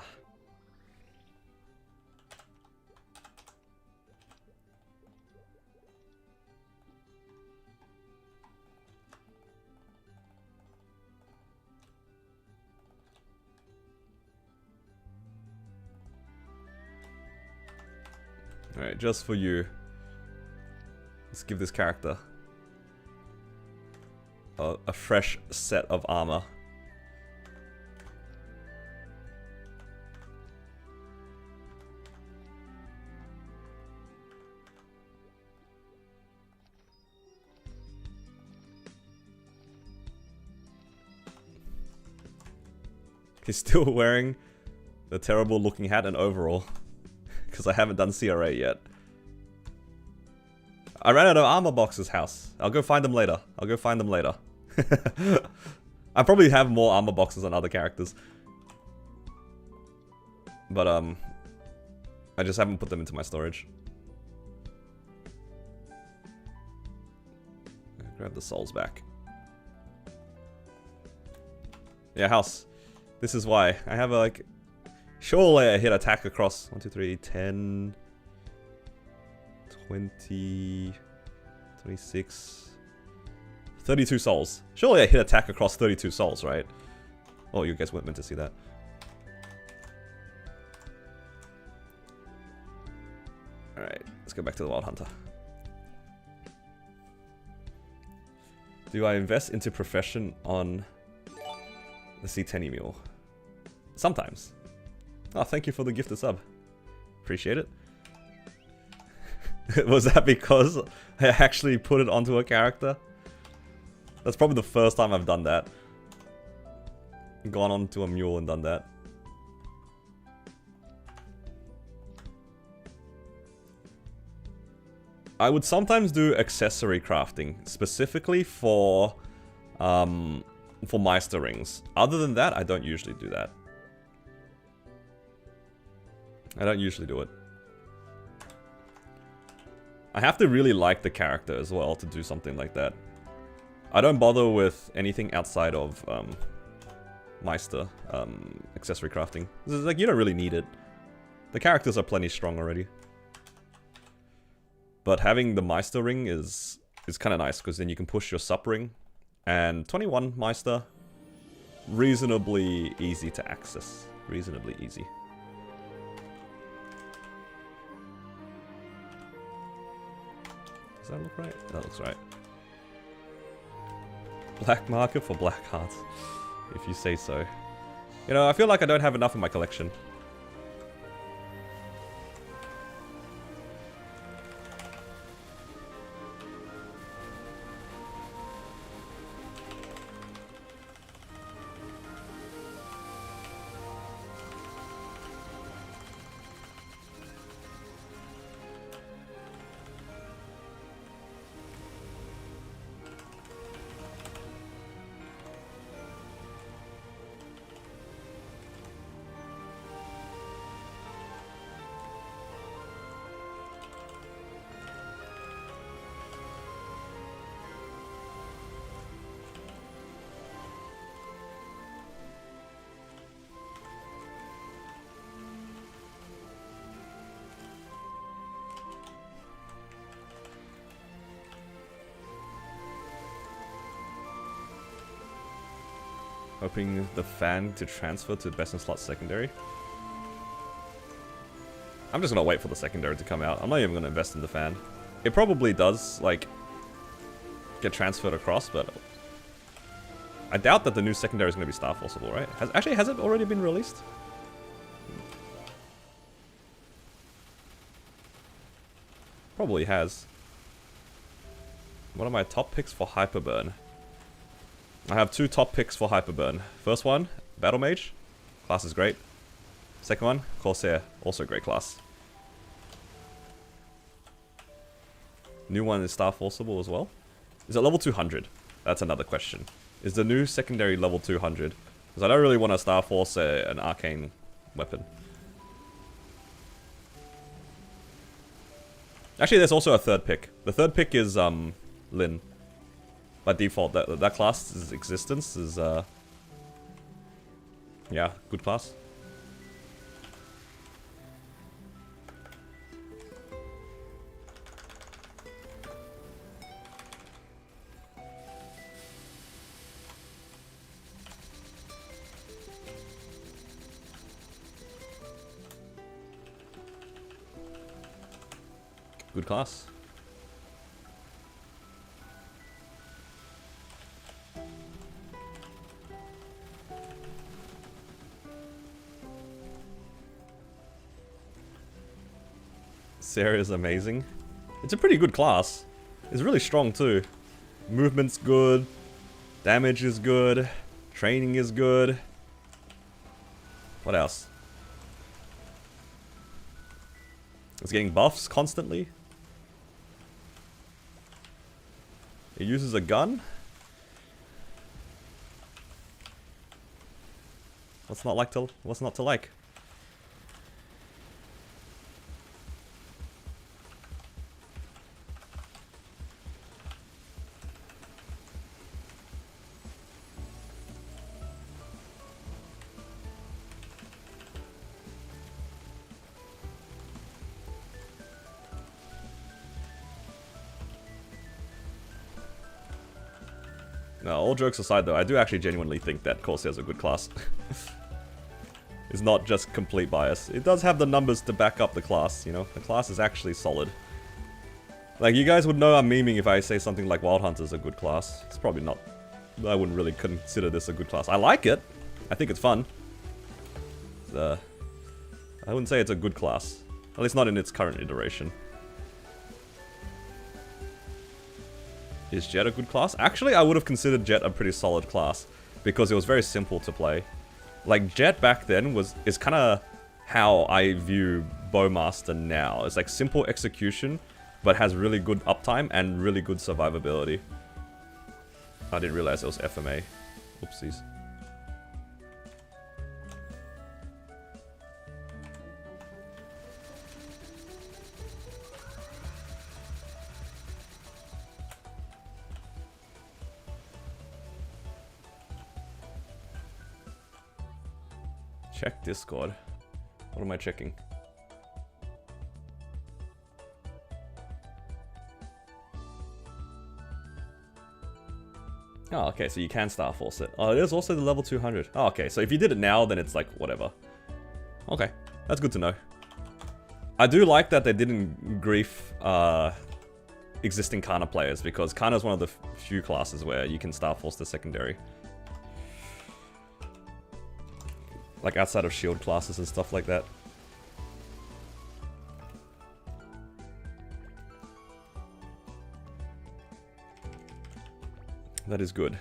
Alright, just for you. Let's give this character a fresh set of armor. He's still wearing the terrible looking hat and overall. Because I haven't done CRA yet. I ran out of armor boxes, House. I'll go find them later. I probably have more armor boxes on other characters. But, I just haven't put them into my storage. Grab the souls back. Yeah, House. This is why. I have, like... Surely I hit attack across 1, 2, 3, 10... 20... 26... 32 souls. Surely I hit attack across 32 souls, right? Oh, you guys weren't meant to see that. Alright, let's go back to the Wild Hunter. Do I invest into profession on the C10 mule? Sometimes. Oh, thank you for the gifted sub. Appreciate it. Was that because I actually put it onto a character? That's probably the first time I've done that. Gone onto a mule and done that. I would sometimes do accessory crafting, specifically for for Meister rings. Other than that, I don't usually do that. I don't usually do it. I have to really like the character as well to do something like that. I don't bother with anything outside of Meister accessory crafting. Like, you don't really need it. The characters are plenty strong already. But having the Meister ring is kind of nice, because then you can push your sup ring. And 21 Meister, reasonably easy to access. Reasonably easy. Does that look right? That looks right. Black market for black hearts, if you say so. You know, I feel like I don't have enough in my collection. Hoping the fan to transfer to best in slot secondary. I'm just gonna wait for the secondary to come out. I'm not even gonna invest in the fan. It probably does, like, get transferred across, but I doubt that the new secondary is gonna be Star Forceable, right? Has it already been released? Probably has. What are my top picks for Hyperburn? I have 2 top picks for Hyperburn. First one, Battle Mage. Class is great. Second one, Corsair. Also great class. New one is Star Forceable as well. Is it level 200? That's another question. Is the new secondary level 200? Because I don't really want to Star Force an Arcane weapon. Actually, there's also a third pick. The third pick is Lin. By default, that class's existence is, yeah, good class. Good class. Sarah is amazing. It's a pretty good class. It's really strong too. Movement's good. Damage is good. Training is good. What else? It's getting buffs constantly. It uses a gun. What's not to like? No, all jokes aside though, I do actually genuinely think that Corsair is a good class. It's not just complete bias. It does have the numbers to back up the class, you know? The class is actually solid. Like, you guys would know I'm memeing if I say something like Wild Hunter's a good class. It's probably not. I wouldn't really consider this a good class. I like it. I think it's fun. I wouldn't say it's a good class. At least not in its current iteration. Is Jet a good class? Actually, I would have considered Jet a pretty solid class, because it was very simple to play. Like, Jet back then is kind of how I view Bowmaster now. It's like simple execution, but has really good uptime and really good survivability. I didn't realize it was FMA. Oopsies. Check Discord. What am I checking? Oh, okay, so you can Star Force it. Oh, it is also the level 200. Oh, okay, so if you did it now, then it's like, whatever. Okay, that's good to know. I do like that they didn't grief existing Kana players, because Kana is one of the few classes where you can Star Force the secondary. Like outside of shield classes and stuff like that. That is good.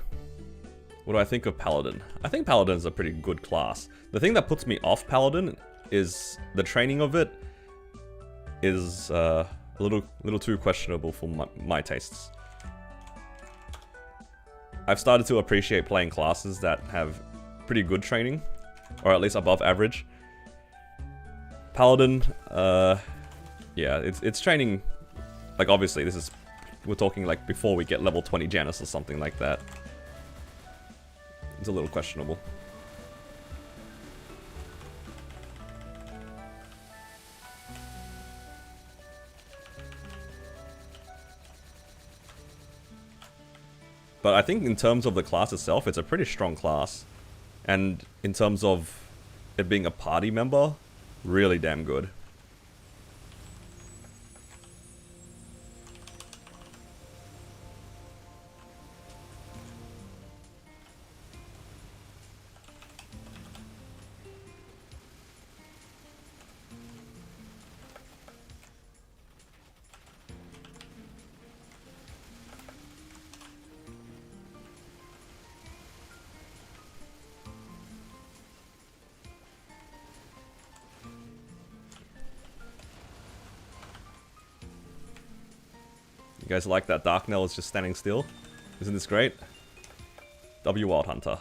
What do I think of Paladin? I think Paladin is a pretty good class. The thing that puts me off Paladin is the training of it is a little too questionable for my tastes. I've started to appreciate playing classes that have pretty good training, or at least above average. Paladin, yeah, it's training, like obviously this is, we're talking like before we get level 20 Janus or something like that. It's a little questionable. But I think in terms of the class itself, it's a pretty strong class. And in terms of it being a party member, really damn good. You guys like that Darknell is just standing still? Isn't this great? W Wild Hunter.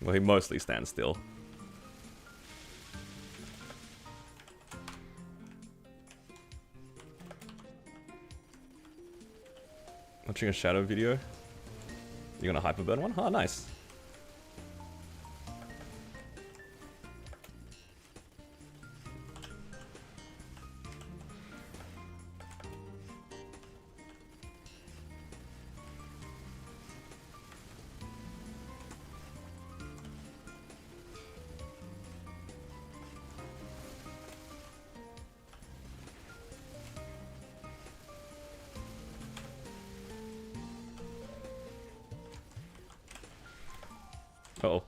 Well, he mostly stands still. Watching a shadow video. You gonna hyperburn one? Oh, nice. Uh-oh.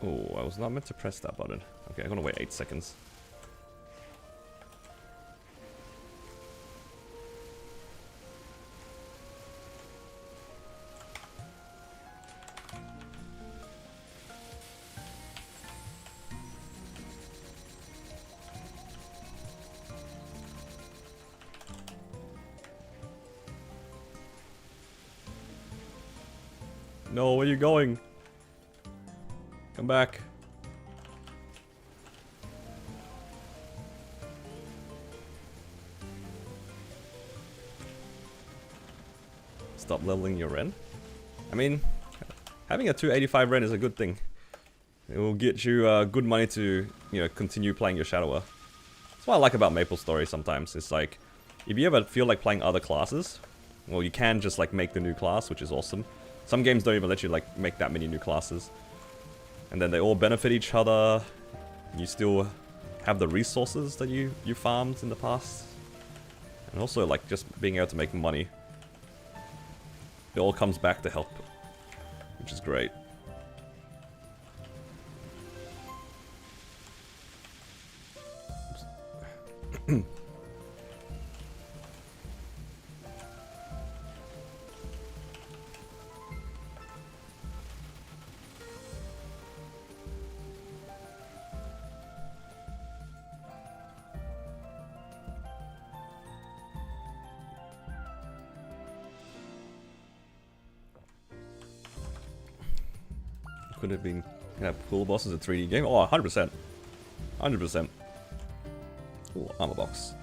Oh, I was not meant to press that button. Okay, I'm gonna wait 8 seconds. No, where are you going? Come back. Stop leveling your Ren. I mean, having a 285 Ren is a good thing. It will get you good money to, you know, continue playing your Shadower. That's what I like about Maple Story sometimes. It's like, if you ever feel like playing other classes, well, you can just like make the new class, which is awesome. Some games don't even let you like make that many new classes. And then they all benefit each other. You still have the resources that you farmed in the past. And also like just being able to make money. It all comes back to help, which is great. Could have been pool boss is a 3D game. Oh, 100%. 100%. Ooh, armor box.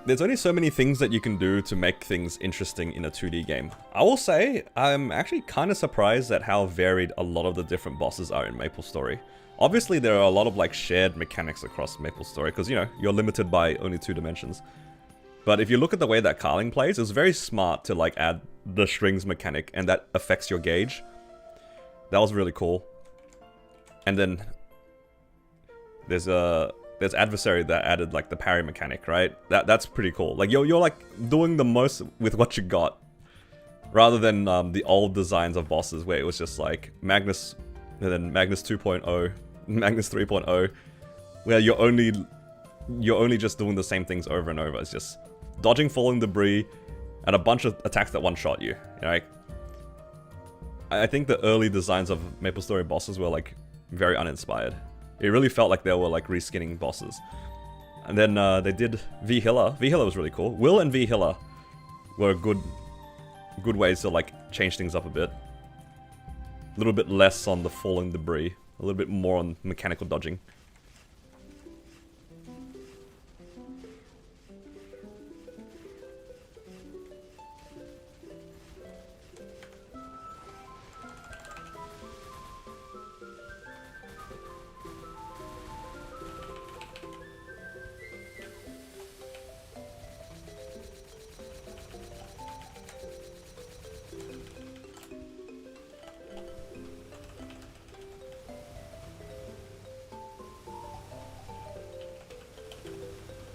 There's only so many things that you can do to make things interesting in a 2D game. I will say, I'm actually kind of surprised at how varied a lot of the different bosses are in MapleStory. Obviously, there are a lot of like shared mechanics across MapleStory, because, you know, you're limited by only 2 dimensions. But if you look at the way that Carling plays, it's very smart to like add the strings mechanic, and that affects your gauge. That was really cool. And then there's Adversary that added like the parry mechanic, right? That's pretty cool. Like you're like doing the most with what you got, rather than the old designs of bosses where it was just like Magnus, and then Magnus 2.0, Magnus 3.0, where you're only just doing the same things over and over. It's just dodging falling debris and a bunch of attacks that one-shot you. You know, like, I think the early designs of MapleStory bosses were like very uninspired. It really felt like they were like reskinning bosses. And then they did V-Hiller. V-Hiller was really cool. Will and V-Hiller were good ways to like change things up a bit. A little bit less on the falling debris, a little bit more on mechanical dodging.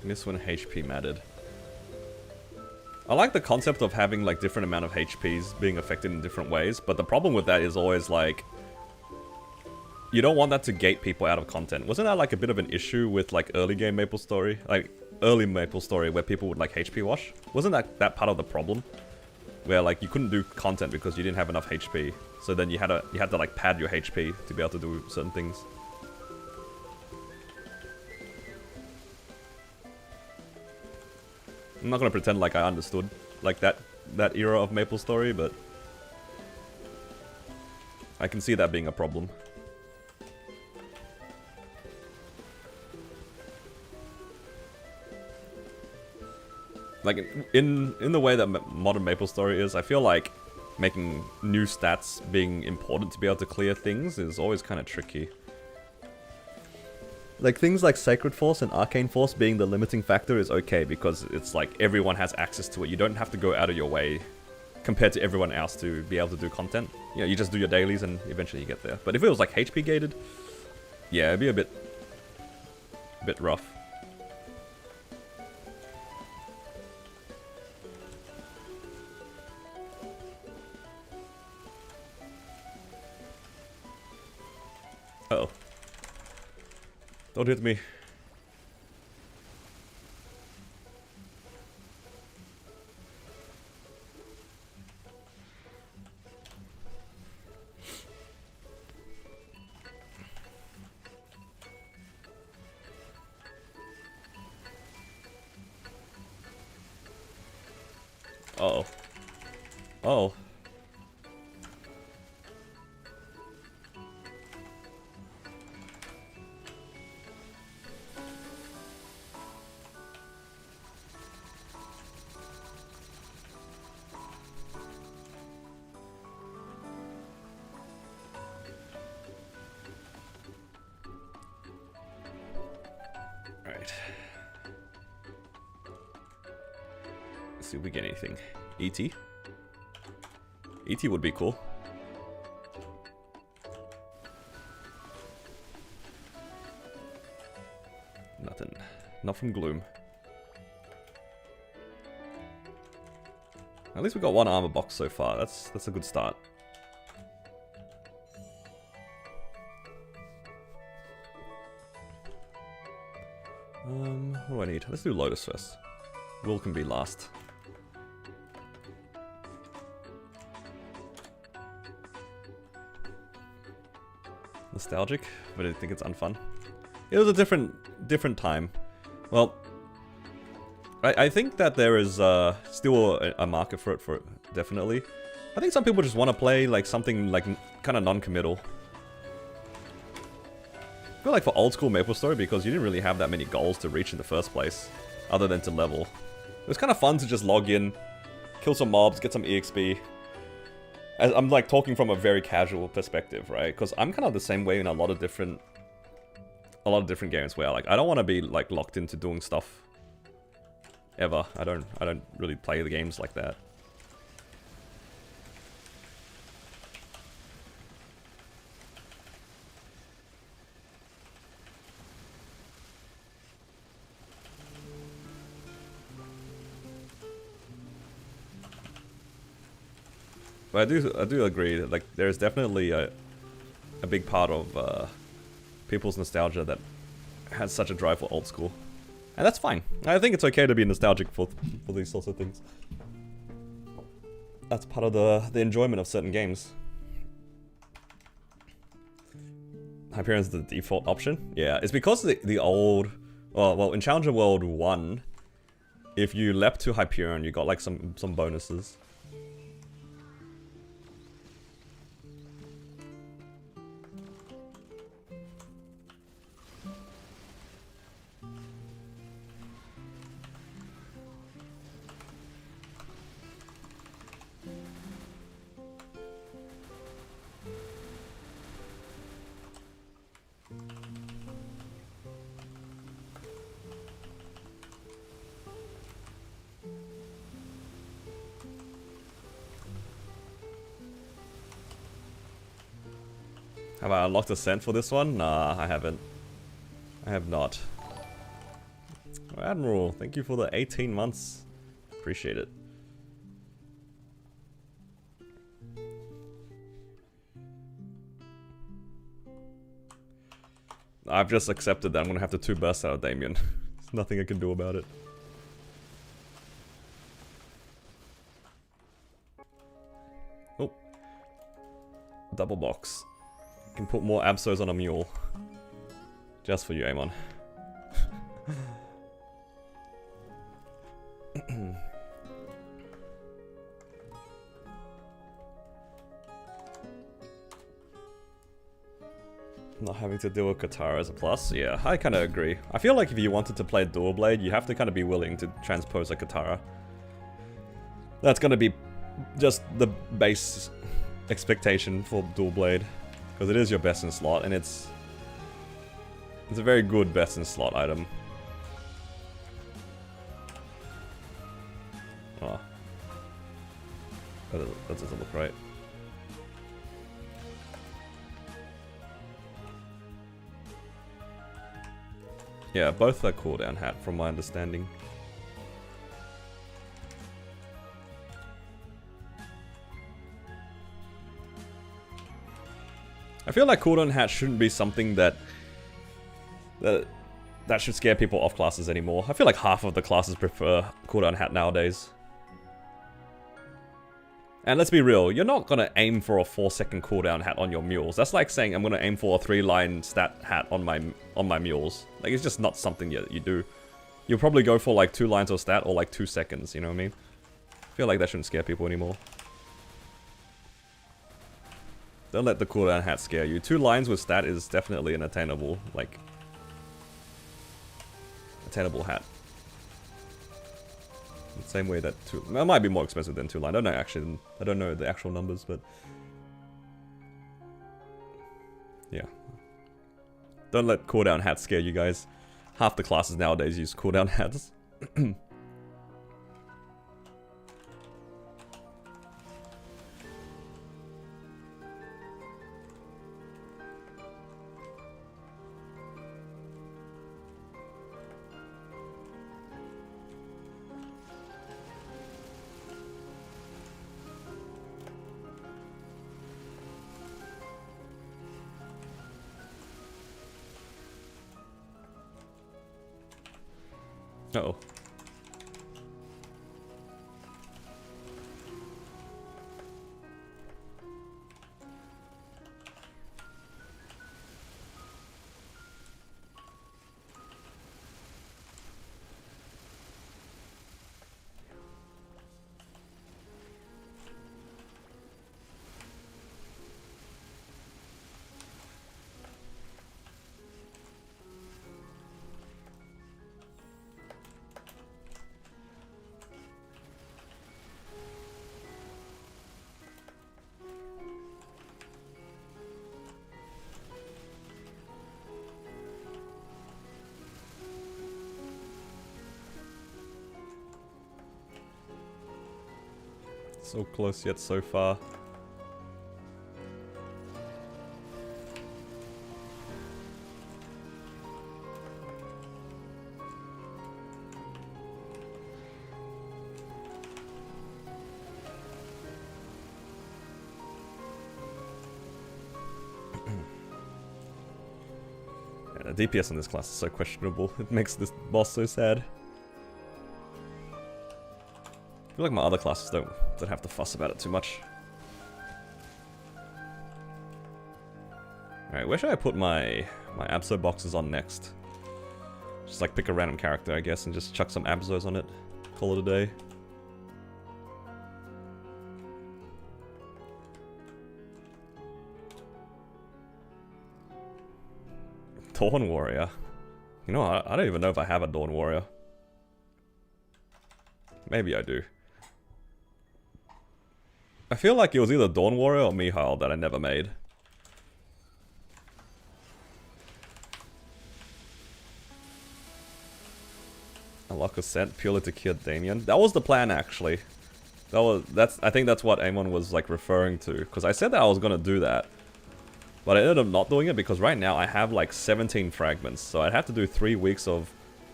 This when HP mattered. I like the concept of having like different amount of HPs being affected in different ways, but the problem with that is always like, you don't want that to gate people out of content. Wasn't that like a bit of an issue with like early game MapleStory? Like early MapleStory where people would like HP wash? Wasn't that part of the problem? Where like you couldn't do content because you didn't have enough HP. So then you had to like pad your HP to be able to do certain things. I'm not gonna pretend like I understood like that era of MapleStory, but I can see that being a problem. Like in the way that modern MapleStory is, I feel like making new stats being important to be able to clear things is always kind of tricky. Like things like Sacred Force and Arcane Force being the limiting factor is okay because it's like everyone has access to it. You don't have to go out of your way compared to everyone else to be able to do content. You know, you just do your dailies and eventually you get there. But if it was like HP gated, yeah, it'd be a bit rough. Uh-oh. Don't hit me. Uh-oh. Oh. See if we get anything. ET? ET would be cool. Nothing. Not from Gloom. At least we got one armor box so far. That's a good start. What do I need? Let's do Lotus first. Will can be last. Nostalgic, but I think it's unfun. It was a different time. Well, I think that there is still a market for it, definitely. I think some people just want to play like something like kind of non-committal. I feel like for old school MapleStory, because you didn't really have that many goals to reach in the first place, other than to level. It was kind of fun to just log in, kill some mobs, get some EXP. I'm like talking from a very casual perspective, right? Because I'm kind of the same way in a lot of different games where like I don't want to be like locked into doing stuff ever. I don't really play the games like that. But I do agree that like there's definitely a big part of people's nostalgia that has such a drive for old school, and that's fine. I think it's okay to be nostalgic for these sorts of things. That's part of the enjoyment of certain games. Hyperion is the default option. Yeah, it's because the old, well, in Challenger World 1, if you leapt to Hyperion, you got like some bonuses. Have I unlocked Ascent for this one? Nah, I haven't. I have not. Oh, Admiral, thank you for the 18 months. Appreciate it. I've just accepted that I'm gonna have to 2 bursts out of Damien. There's nothing I can do about it. Oh. Double box. Can put more Absols on a mule. Just for you, Amon. Not having to deal with Katara as a plus? Yeah, I kind of agree. I feel like if you wanted to play Dual Blade, you have to kind of be willing to transpose a Katara. That's gonna be just the base expectation for Dual Blade. Because it is your best in slot, and it's a very good best in slot item. Oh. That doesn't look right. Yeah, both are cooldown hat from my understanding. I feel like cooldown hat shouldn't be something that should scare people off classes anymore. I feel like half of the classes prefer cooldown hat nowadays. And let's be real, you're not gonna aim for a 4-second cooldown hat on your mules. That's like saying I'm gonna aim for a 3-line stat hat on my mules. Like, it's just not something you do. You'll probably go for like 2 lines of stat or like 2 seconds, you know what I mean? I feel like that shouldn't scare people anymore. Don't let the cooldown hat scare you. 2 lines with stat is definitely an attainable, like, attainable hat. The same way that it might be more expensive than 2 line. I don't know actually. I don't know the actual numbers, but yeah. Don't let cooldown hats scare you guys. Half the classes nowadays use cooldown hats. Uh-oh. So close yet so far. Yeah, the DPS in this class is so questionable. It makes this boss so sad. I feel like my other classes don't have to fuss about it too much. Alright, where should I put my Abso boxes on next? Just like pick a random character, I guess, and just chuck some Absos on it. Call it a day. Dawn Warrior. You know, I don't even know if I have a Dawn Warrior. Maybe I do. I feel like it was either Dawn Warrior or Mihail that I never made. Unlock a scent purely to kill Damien. That was the plan, actually. I think that's what Amon was like referring to, because I said that I was gonna do that, but I ended up not doing it because right now I have like 17 fragments, so I'd have to do 3 weeks of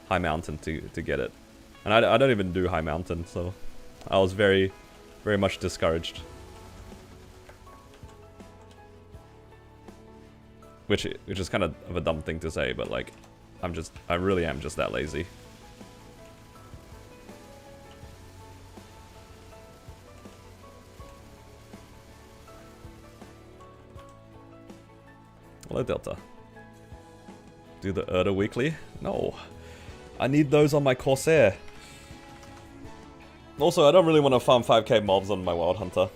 High Mountain to get it, and I don't even do High Mountain, so I was very much discouraged. Which is kind of a dumb thing to say, but like, I really am just that lazy. Hello, Delta. Do the Erda weekly? No. I need those on my Corsair. Also, I don't really want to farm 5k mobs on my Wild Hunter.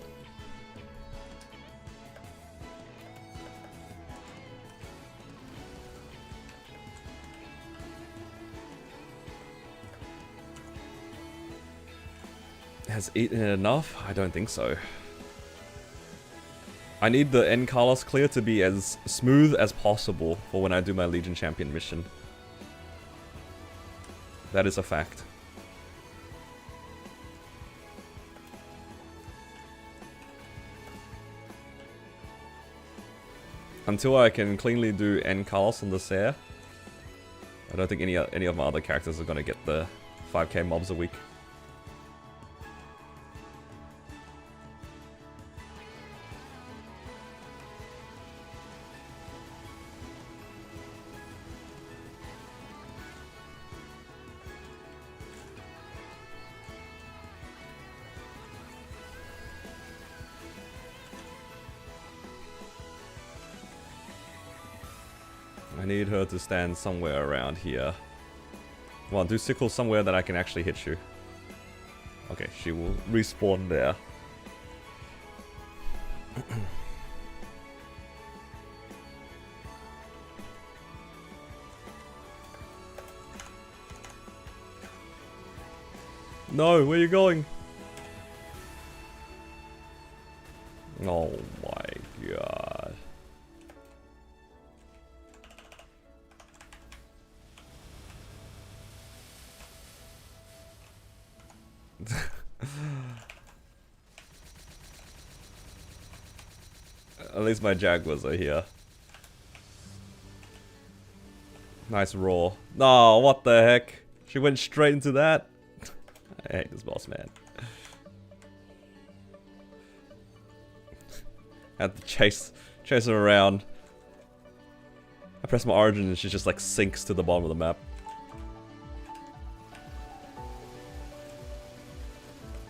Has eaten enough? I don't think so. I need the N Carlos clear to be as smooth as possible for when I do my Legion Champion mission. That is a fact. Until I can cleanly do N Carlos on the Sair, I don't think any of my other characters are gonna get the 5k mobs a week. I need her to stand somewhere around here. Well, do sickle somewhere that I can actually hit you. Okay, she will respawn there. No, where are you going? Oh my god. At least my Jaguars are here. Nice roar. No, what the heck? She went straight into that? I hate this boss, man. I had to chase her around. I press my origin and she just like sinks to the bottom of the map.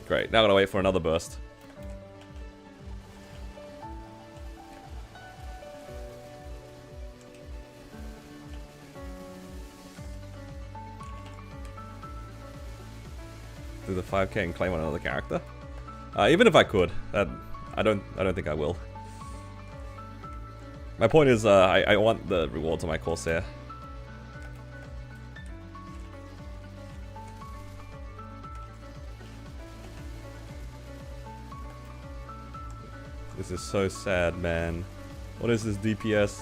Great, now I gotta wait for another burst. Do the 5k and claim on another character? Even if I could, I don't think I will. My point is, I want the rewards on my Corsair. This is so sad, man. What is this DPS?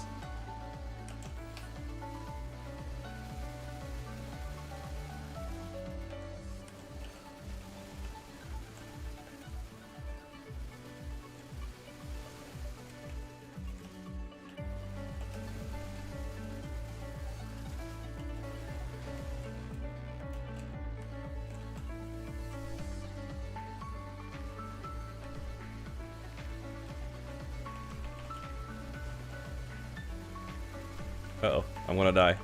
Uh-oh, I'm gonna die.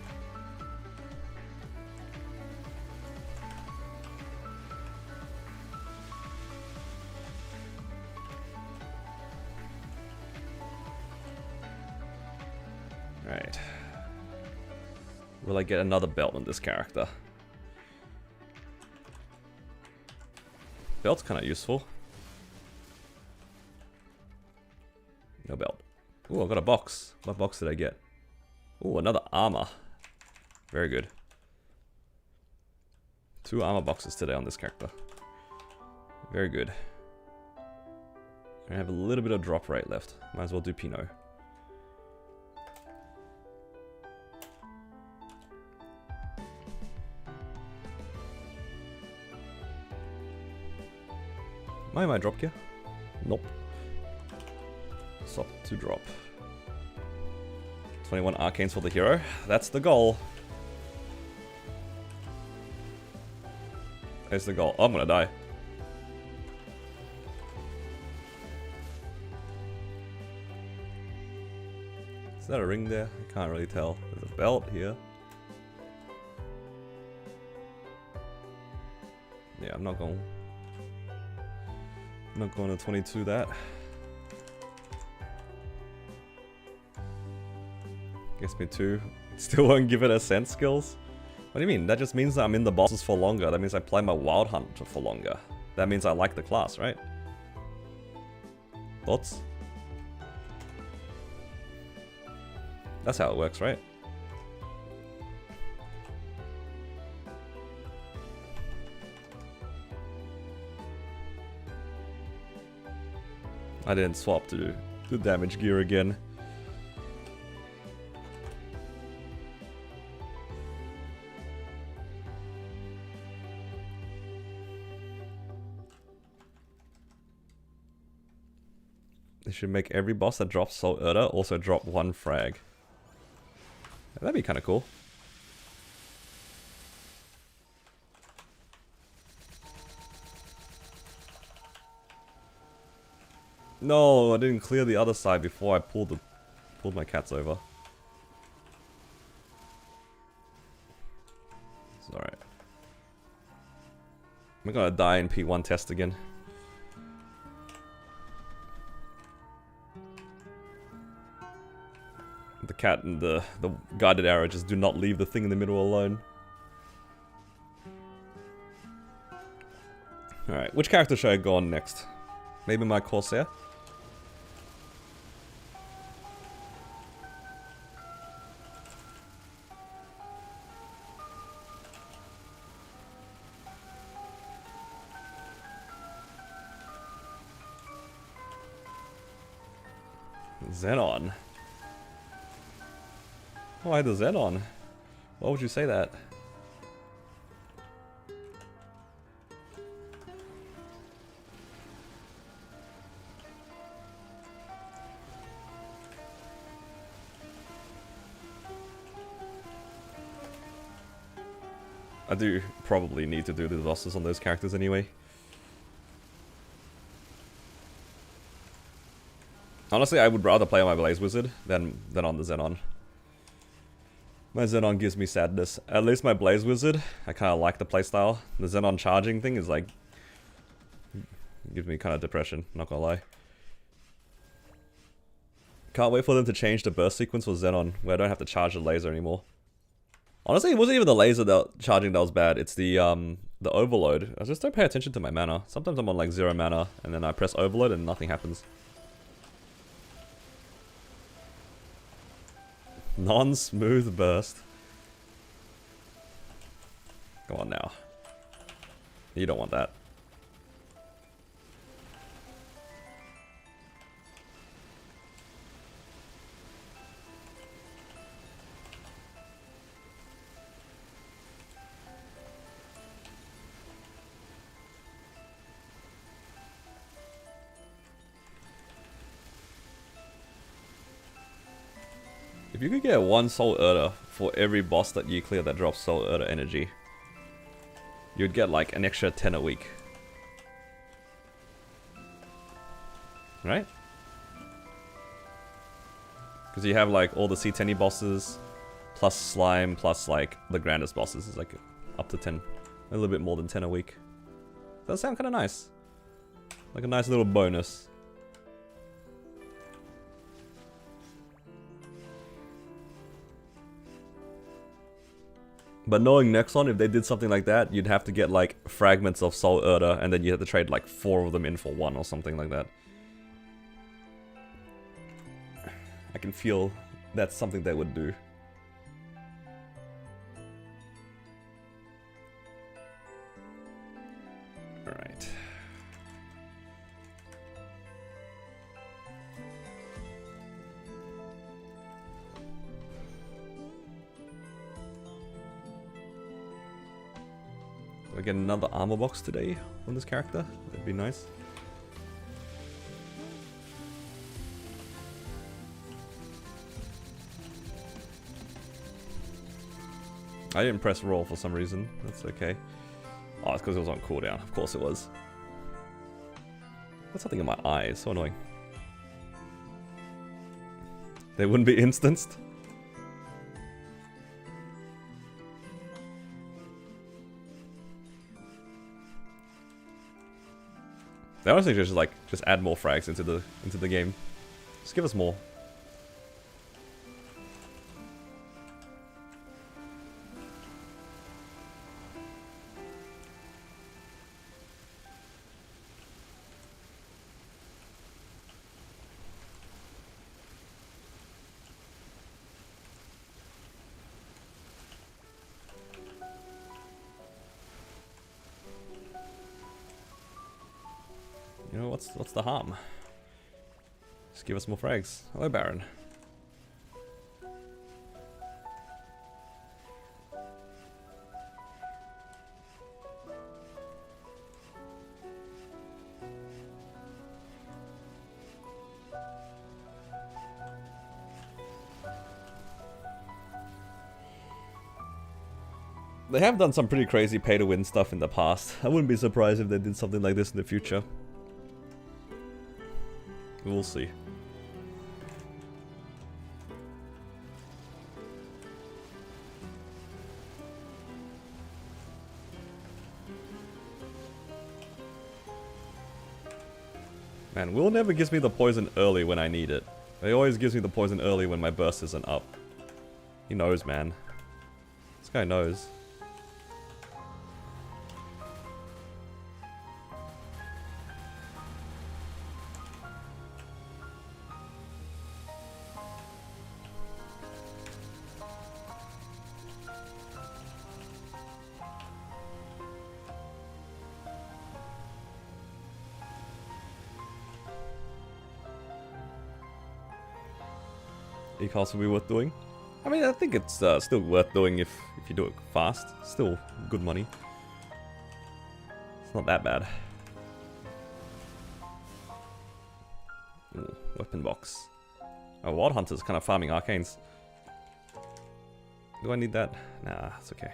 Alright. Will I get another belt on this character? Belt's kinda useful. No belt. Ooh, I got a box. What box did I get? Ooh, another armor. Very good. 2 armor boxes today on this character. Very good. I have a little bit of drop rate left. Might as well do Pinot. Am I drop gear? Nope. Stop to drop. 21 Arcanes for the hero. That's the goal. There's the goal. Oh, I'm gonna die. Is that a ring there? I can't really tell. There's a belt here. Yeah, I'm not going to 22 that. Guess me too. Still won't give it ascent skills? What do you mean? That just means that I'm in the bosses for longer. That means I play my wild hunt for longer. That means I like the class, right? Thoughts? That's how it works, right? I didn't swap to the damage gear again. They should make every boss that drops Soul Erda also drop 1 frag. That'd be kind of cool. No, I didn't clear the other side before I pulled my cats over. It's alright. I'm gonna die in P1 test again. The cat and the guided arrow just do not leave the thing in the middle alone. Alright, which character should I go on next? Maybe my Corsair? Xenon. Why the Xenon? Why would you say that? I do probably need to do the bosses on those characters anyway. Honestly, I would rather play on my Blaze Wizard than on the Xenon. My Xenon gives me sadness. At least my Blaze Wizard, I kind of like the playstyle. The Xenon charging thing is like gives me kind of depression, not gonna lie. Can't wait for them to change the burst sequence for Xenon, where I don't have to charge the laser anymore. Honestly, it wasn't even the laser charging that was bad, it's the overload. I just don't pay attention to my mana. Sometimes I'm on like 0 mana, and then I press overload and nothing happens. Non-smooth burst. Come on now. You don't want that. If you could get 1 Soul Erda for every boss that you clear that drops Soul Erda energy, you'd get like an extra 10 a week. Right? Because you have like all the C10 bosses, plus slime, plus like the grandest bosses. It's like up to 10, a little bit more than 10 a week. Does sound kind of nice. Like a nice little bonus. But knowing Nexon, if they did something like that, you'd have to get like fragments of Soul Erda, and then you have to trade like 4 of them in for 1 or something like that. I can feel that's something they would do. Alright. Do I get another armor box today on this character? That'd be nice. I didn't press roll for some reason. That's okay. Oh, it's because it was on cooldown. Of course it was. What's something in my eye? It's so annoying. They wouldn't be instanced? They honestly just add more frags into the game. Just give us more. You know, what's the harm? Just give us more frags. Hello, Baron. They have done some pretty crazy pay-to-win stuff in the past. I wouldn't be surprised if they did something like this in the future. We'll see. Man, Will never gives me the poison early when I need it. He always gives me the poison early when my burst isn't up. He knows, man. This guy knows. E-cast will be worth doing. I mean, I think it's still worth doing if you do it fast. Still good money. It's not that bad. Ooh, weapon box. Oh, Wild Hunter's kind of farming arcanes. Do I need that? Nah, it's okay.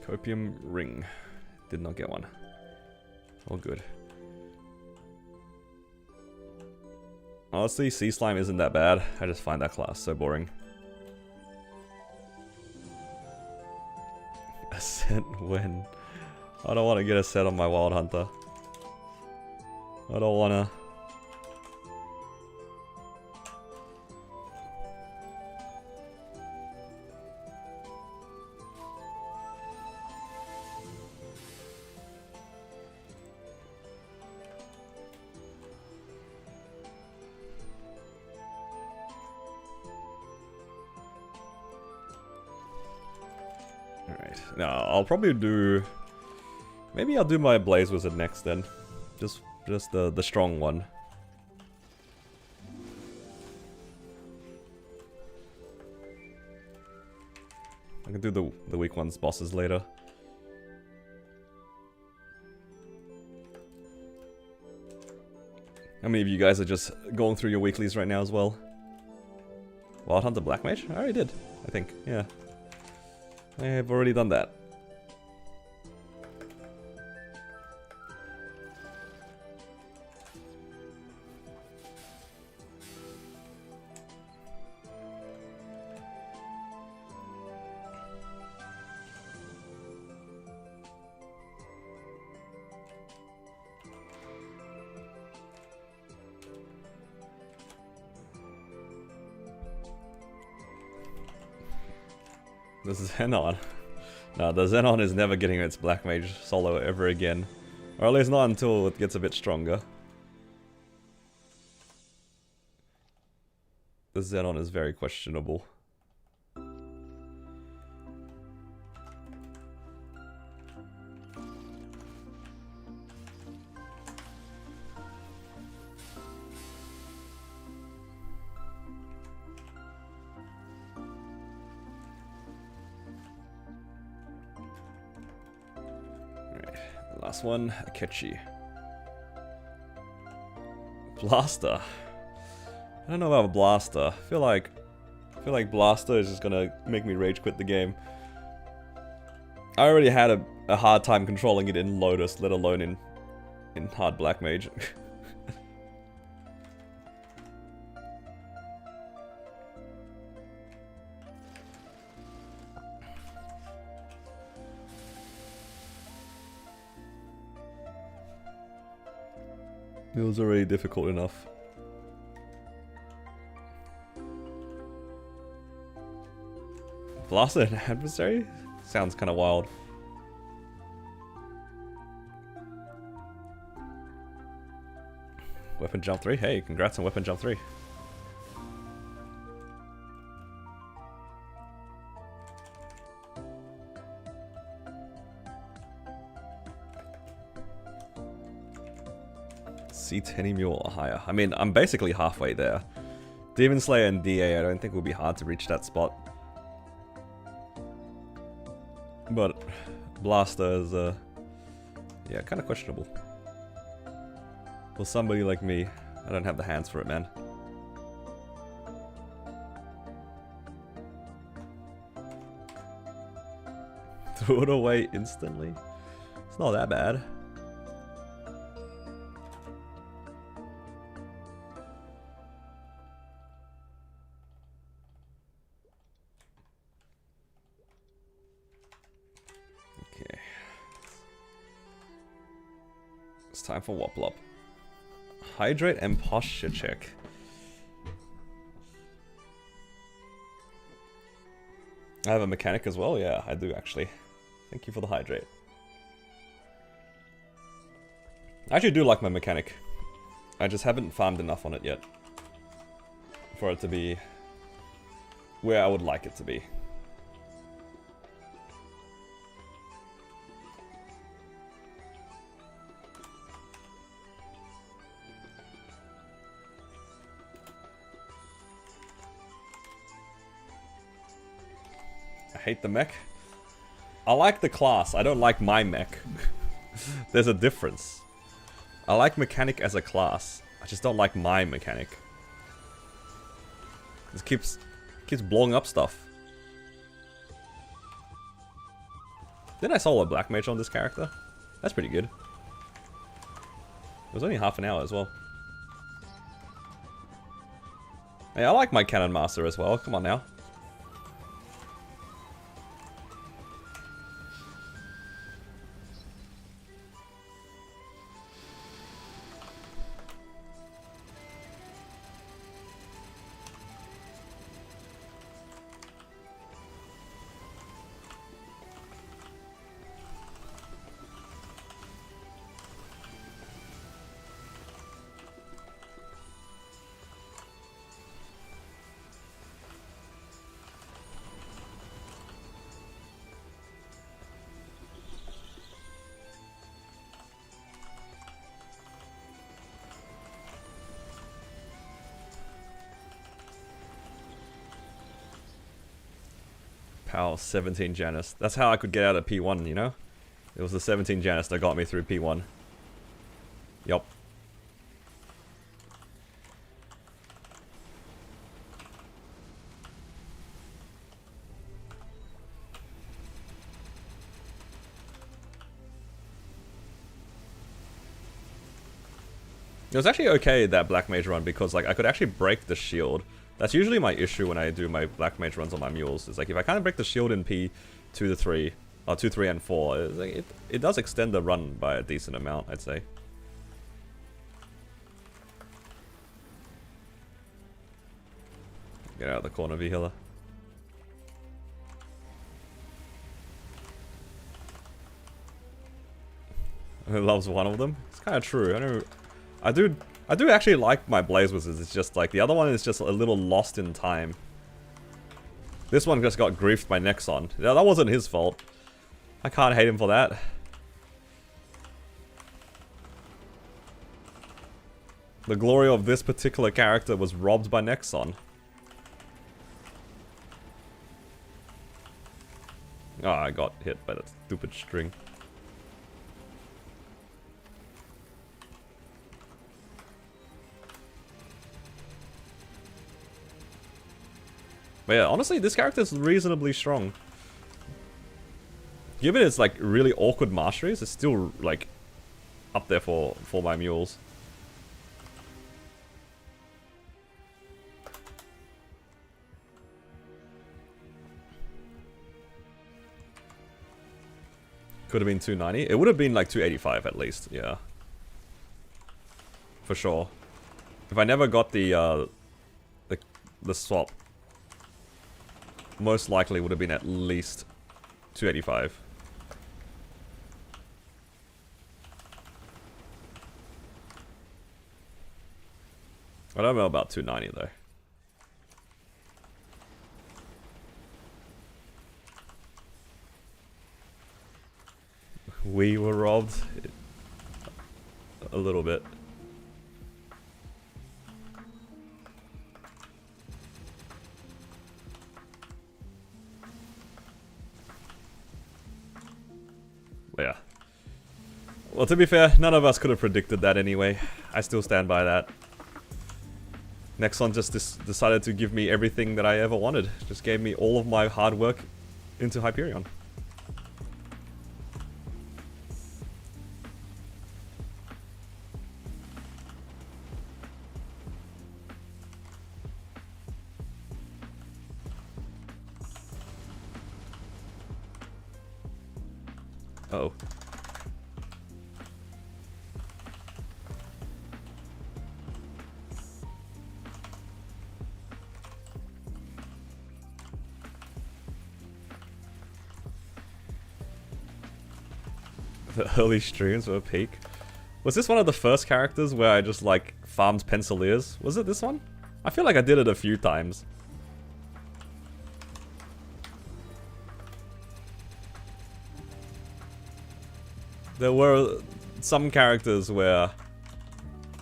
Copium ring. Did not get one. All good. Honestly, sea slime isn't that bad. I just find that class so boring. Ascent when? I don't want to get a set on my Wild Hunter. I don't want to. Alright, now I'll probably do... Maybe I'll do my Blaze Wizard next then. Just the strong one. I can do the weak ones bosses later. How many of you guys are just going through your weeklies right now as well? Wild Hunter Black Mage? I already did, I think, yeah. I have already done that. The Xenon. No, the Xenon is never getting its Black Mage solo ever again. Or at least not until it gets a bit stronger. The Xenon is very questionable. Last one, Akechi. Blaster. I don't know about a Blaster. I feel like Blaster is just gonna make me rage quit the game. I already had a hard time controlling it in Lotus, let alone in hard Black Mage. It was already difficult enough. Blaster an adversary? Sounds kind of wild. Weapon Jump 3? Hey, congrats on Weapon Jump 3. C10 Mule or higher. I mean, I'm basically halfway there. Demon Slayer and DA, I don't think will be hard to reach that spot. But Blaster is, yeah, kind of questionable. For somebody like me, I don't have the hands for it, man. Throw it away instantly? It's not that bad. Time for Woplop. Hydrate and posture check. I have a mechanic as well? Yeah, I do actually. Thank you for the hydrate. I actually do like my mechanic. I just haven't farmed enough on it yet for it to be where I would like it to be. I hate the mech. I like the class, I don't like my mech. There's a difference. I like mechanic as a class, I just don't like my mechanic. It keeps blowing up stuff. Didn't I solo a Black Mage on this character? That's pretty good. It was only half an hour as well. Hey, I like my Cannon Master as well. Come on now. Power 17 Janus. That's how I could get out of P1, you know? It was the 17 Janus that got me through P1. Yup. It was actually okay, that Black Mage run, because like I could actually break the shield. That's usually my issue when I do my Black Mage runs on my mules. It's like if I can't break the shield in P2 to 3, or 2, 3, and 4, like it does extend the run by a decent amount, I'd say. Get out of the corner, V-Healer. Who loves one of them? It's kind of true. I do actually like my Blaze Wizards. It's just like the other one is just a little lost in time. This one just got griefed by Nexon. Yeah, that wasn't his fault. I can't hate him for that. The glory of this particular character was robbed by Nexon. Oh, I got hit by that stupid string. But yeah, honestly, this character is reasonably strong. Given its like really awkward masteries, it's still like up there for my mules. Could have been 290. It would have been like 285 at least, yeah. For sure. If I never got the swap, most likely would have been at least 285. I don't know about 290 though. We were robbed a little bit. But yeah. Well, to be fair, none of us could have predicted that anyway. I still stand by that. Nexon just decided to give me everything that I ever wanted. Just gave me all of my hard work into Hyperion. Uh-oh. The early streams were peak. Was this one of the first characters where I just like farmed Penciliers? Was it this one? I feel like I did it a few times. There were some characters where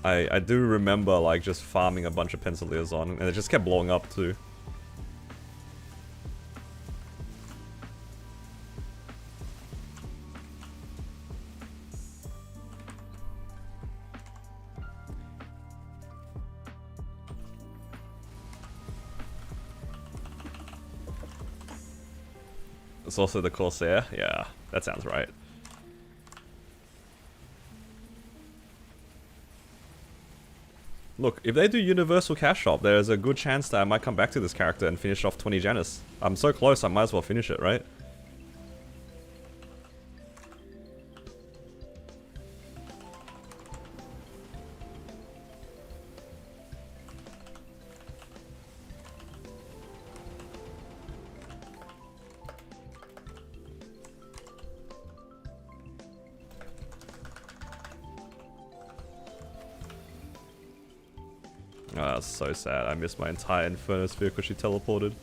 I do remember like just farming a bunch of Penciliers on, and it just kept blowing up too. It's also the Corsair, yeah. That sounds right. Look, if they do Universal Cash Shop, there's a good chance that I might come back to this character and finish off 20 Janus. I'm so close, I might as well finish it, right? Oh, that's so sad. I missed my entire Inferno Sphere because she teleported.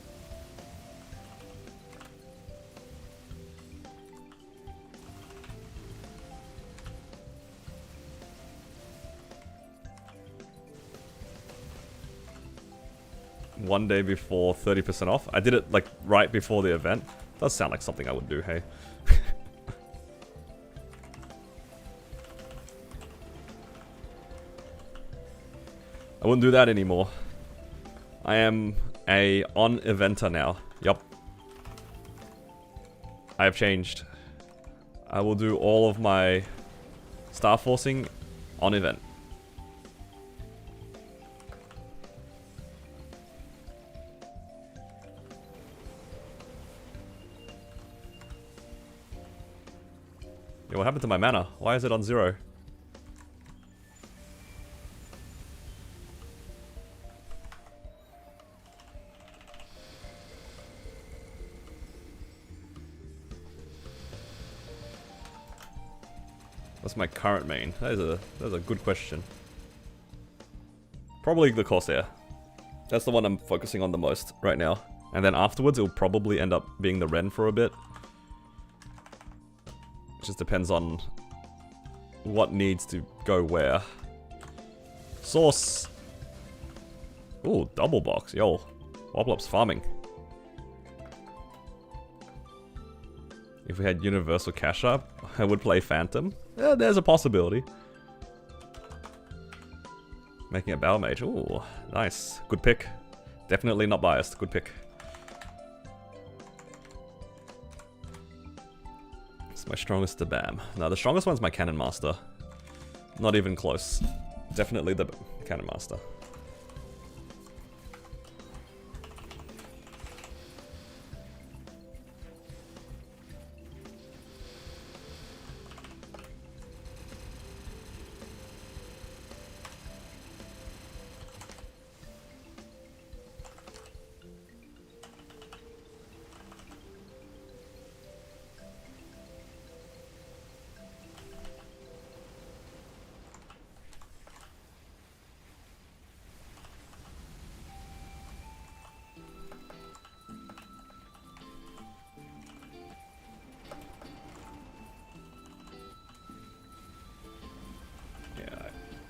One day before 30% off. I did it like right before the event. Does sound like something I would do, hey. I wouldn't do that anymore. I am a on-eventer now. Yup. I have changed. I will do all of my star forcing on event. Yo, what happened to my mana? Why is it on 0? What's my current main? That is a good question. Probably the Corsair. That's the one I'm focusing on the most right now. And then afterwards, it'll probably end up being the Ren for a bit. It just depends on what needs to go where. Source. Ooh, double box. Yo, Woblop's farming. If we had Universal Cash Up, I would play Phantom. Yeah, there's a possibility. Making a Battle Mage. Ooh, nice. Good pick. Definitely not biased. Good pick. It's my strongest to BAM. No, the strongest one's my Cannon Master. Not even close. Definitely the Cannon Master.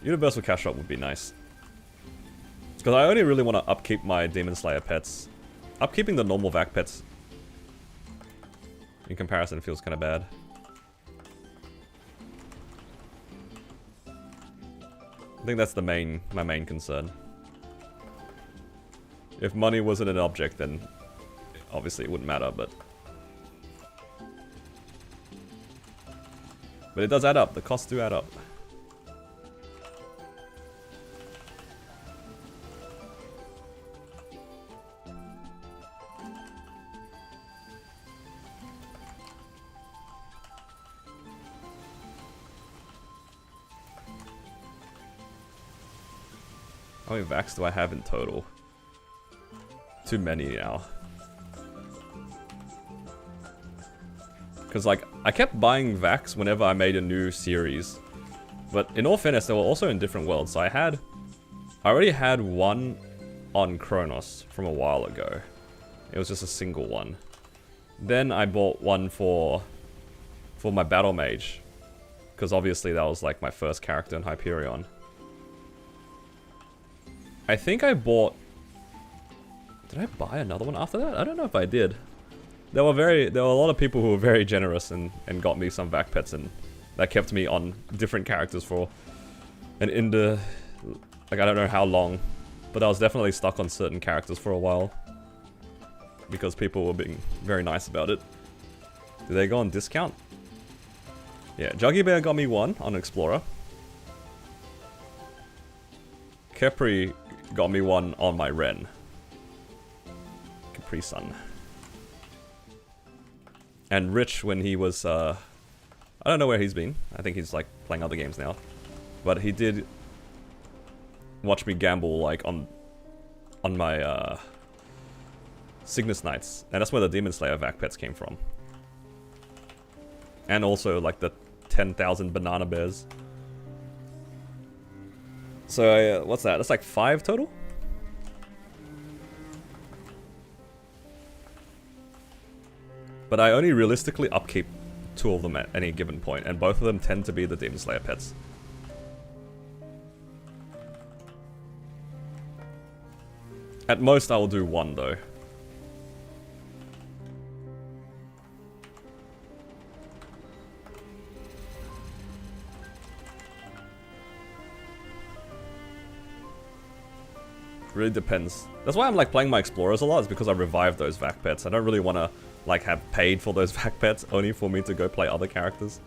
Universal Cash Drop would be nice. Because I only really want to upkeep my Demon Slayer pets. Upkeeping the normal Vac pets, in comparison, feels kind of bad. I think that's my main concern. If money wasn't an object, then obviously it wouldn't matter, but it does add up. The costs do add up. How many Vacs do I have in total? Too many now. Because, like, I kept buying Vacs whenever I made a new series. But in all fairness, they were also in different worlds. So I already had one on Kronos from a while ago. It was just a single one. Then I bought one for my Battle Mage. Because obviously that was, like, my first character in Hyperion. I think I bought... Did I buy another one after that? I don't know if I did. There were a lot of people who were very generous and got me some Vac pets, and that kept me on different characters for like I don't know how long, but I was definitely stuck on certain characters for a while because people were being very nice about it. Do they go on discount? Yeah, Juggy Bear got me 1 on Explorer. Capri got me 1 on my Ren. Capri Sun. And Rich, when he was, I don't know where he's been. I think he's like playing other games now. But he did watch me gamble like on my Cygnus Knights. And that's where the Demon Slayer vac pets came from. And also like the 10,000 banana bears. So what's that? That's like 5 total? But I only realistically upkeep 2 of them at any given point, and both of them tend to be the Demon Slayer pets. At most I will do 1 though. Really depends. That's why I'm like playing my Explorers a lot, is because I revive those vac pets. I don't really want to like have paid for those vac pets only for me to go play other characters.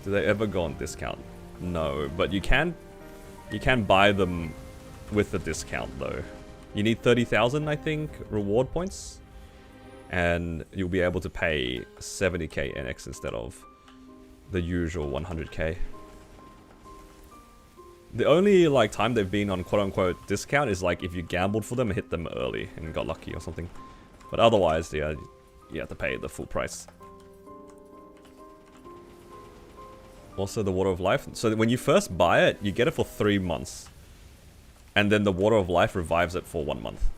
Do they ever go on discount? No, but you can buy them with the discount though. You need 30,000 I think reward points, and you'll be able to pay 70k NX instead of the usual 100k. The only like time they've been on quote-unquote discount is like if you gambled for them and hit them early and got lucky or something. But otherwise, yeah, you have to pay the full price. Also the Water of Life. So when you first buy it, you get it for 3 months. And then the Water of Life revives it for 1 month.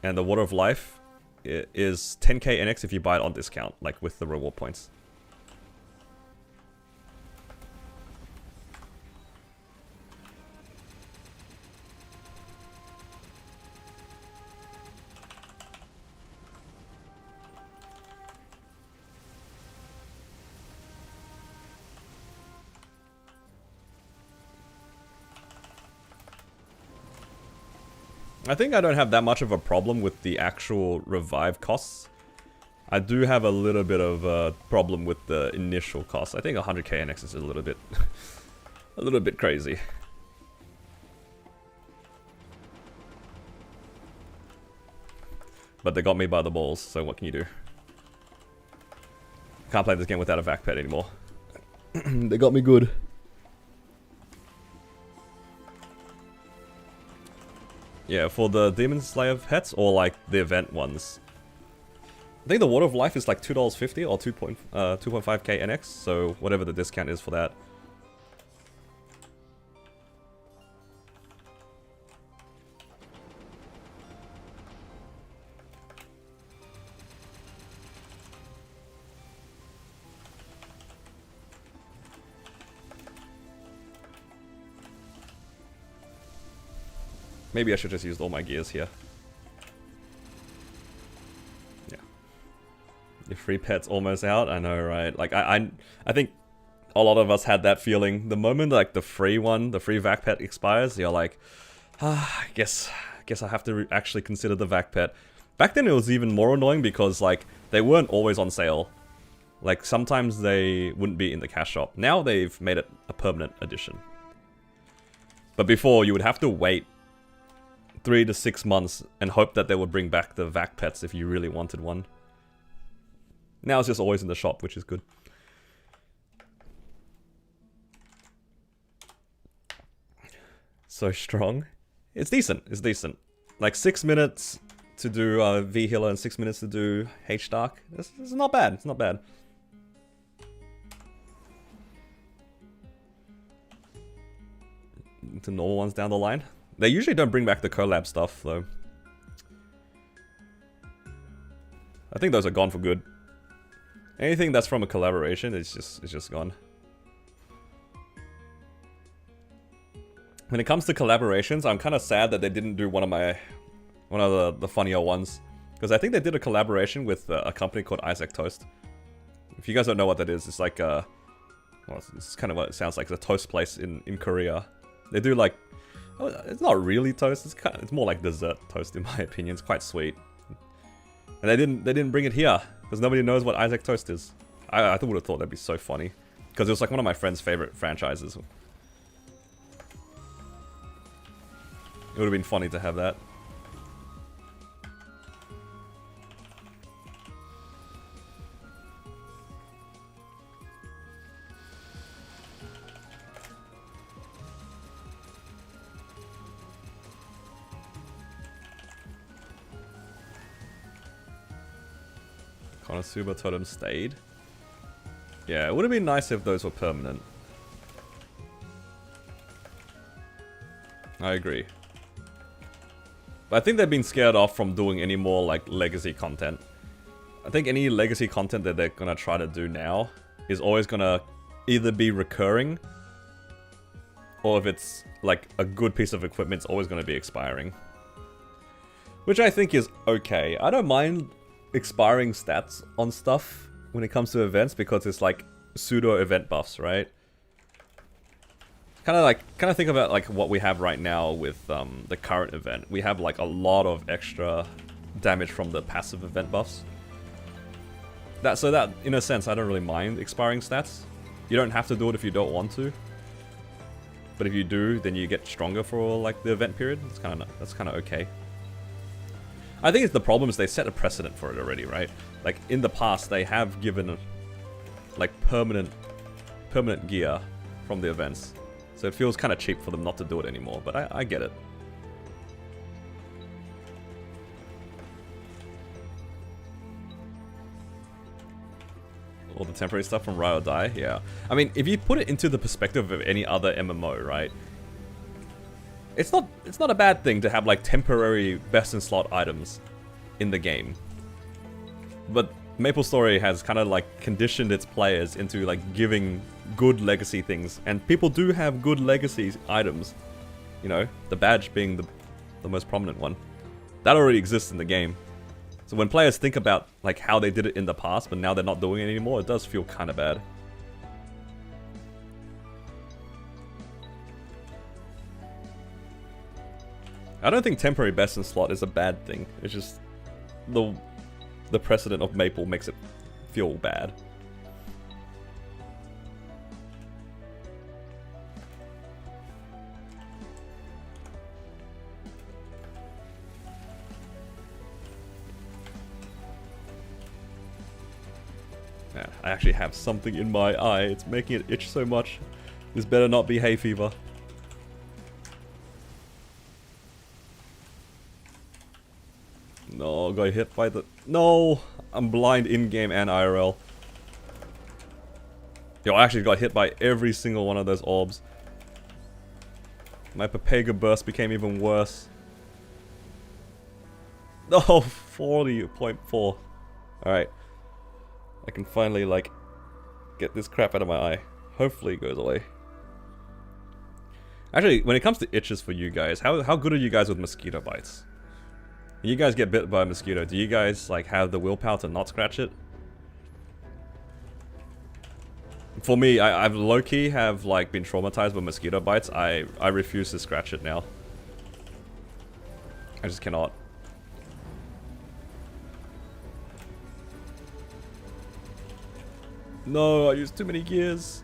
And the Water of Life is 10k NX if you buy it on discount, like with the reward points. I think I don't have that much of a problem with the actual revive costs. I do have a little bit of a problem with the initial cost. I think 100k NX is a little bit, a little bit crazy. But they got me by the balls, so what can you do? Can't play this game without a vac pet anymore. They got me good. Yeah, for the Demon Slayer pets, or like the event ones. I think the Water of Life is like $2.50 or 2.5k NX, so whatever the discount is for that. Maybe I should just use all my gears here. Yeah. Your free pet's almost out, I know, right? Like, I think a lot of us had that feeling. The moment, like, the free vac pet expires, you're like, I guess I have to actually consider the vac pet. Back then it was even more annoying because, like, they weren't always on sale. Like, sometimes they wouldn't be in the cash shop. Now they've made it a permanent edition. But before, you would have to wait 3 to 6 months and hope that they would bring back the vac pets if you really wanted one. Now it's just always in the shop, which is good. So strong. It's decent, it's decent. Like 6 minutes to do V Healer and 6 minutes to do H Dark. It's not bad, it's not bad. To normal ones down the line. They usually don't bring back the collab stuff, though. I think those are gone for good. Anything that's from a collaboration is just gone. When it comes to collaborations, I'm kind of sad that they didn't do one of the funnier ones, because I think they did a collaboration with a company called Isaac Toast. If you guys don't know what that is, it's like well, it's kind of what it sounds like. It's a toast place in Korea. They do like, it's not really toast. It's more like dessert toast in my opinion. It's quite sweet, and they didn't bring it here. Because nobody knows what Isaac Toast is. I would have thought that'd be so funny. Because it was like one of my friend's favorite franchises. It would have been funny to have that. Konosuba Totem stayed. Yeah, it would have been nice if those were permanent. I agree. But I think they've been scared off from doing any more like legacy content. I think any legacy content that they're gonna try to do now is always gonna either be recurring, or if it's like a good piece of equipment, it's always gonna be expiring. Which I think is okay. I don't mind expiring stats on stuff when it comes to events because it's like pseudo event buffs, right? Kind of think about like what we have right now with the current event. We have like a lot of extra damage from the passive event buffs. So that in a sense I don't really mind expiring stats. You don't have to do it if you don't want to. But if you do, then you get stronger for like the event period. That's kind of okay. I think it's the problem is they set a precedent for it already, right? Like in the past, they have given like permanent gear from the events, so it feels kind of cheap for them not to do it anymore. But I get it. All the temporary stuff from Ride or Die, yeah. I mean, if you put it into the perspective of any other MMO, right? It's not a bad thing to have like temporary best in slot items in the game. But MapleStory has kind of like conditioned its players into like giving good legacy things, and people do have good legacy items. You know, the badge being the most prominent one. That already exists in the game. So when players think about like how they did it in the past, but now they're not doing it anymore, it does feel kind of bad. I don't think temporary best in slot is a bad thing. It's just the precedent of Maple makes it feel bad. Yeah, I actually have something in my eye. It's making it itch so much. This better not be hay fever. No, got hit by the... No! I'm blind in-game and IRL. Yo, I actually got hit by every single one of those orbs. My Pepega burst became even worse. No, 40.4. Alright. I can finally, like, get this crap out of my eye. Hopefully it goes away. Actually, when it comes to itches for you guys, how good are you guys with mosquito bites? You guys get bit by a mosquito, do you guys like have the willpower to not scratch it? For me, I've low-key have like been traumatized with mosquito bites. I refuse to scratch it now. I just cannot. No, I used too many gears.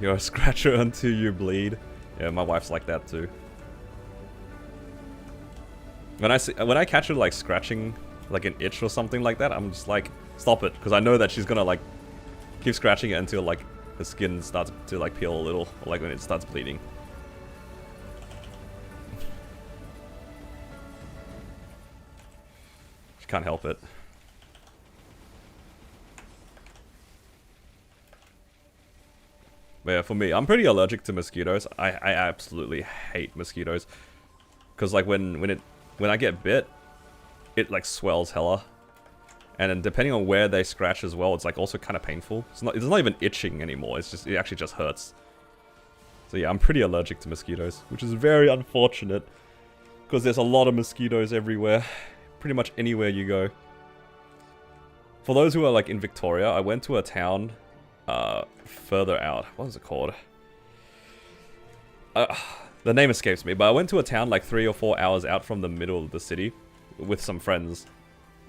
You're a scratcher until you bleed. Yeah, my wife's like that too. When I catch her like scratching like an itch or something like that, I'm just like, stop it, because I know that she's gonna like keep scratching it until like the skin starts to like peel a little, or like when it starts bleeding. She can't help it. But yeah, for me, I'm pretty allergic to mosquitoes. I absolutely hate mosquitoes, because like when I get bit, it like swells hella, and then depending on where they scratch as well, it's like also kind of painful. It's not even itching anymore. It actually just hurts. So yeah, I'm pretty allergic to mosquitoes, which is very unfortunate, because there's a lot of mosquitoes everywhere, pretty much anywhere you go. For those who are like in Victoria, I went to a town further out. What is it called? The name escapes me, but I went to a town like 3 or 4 hours out from the middle of the city with some friends.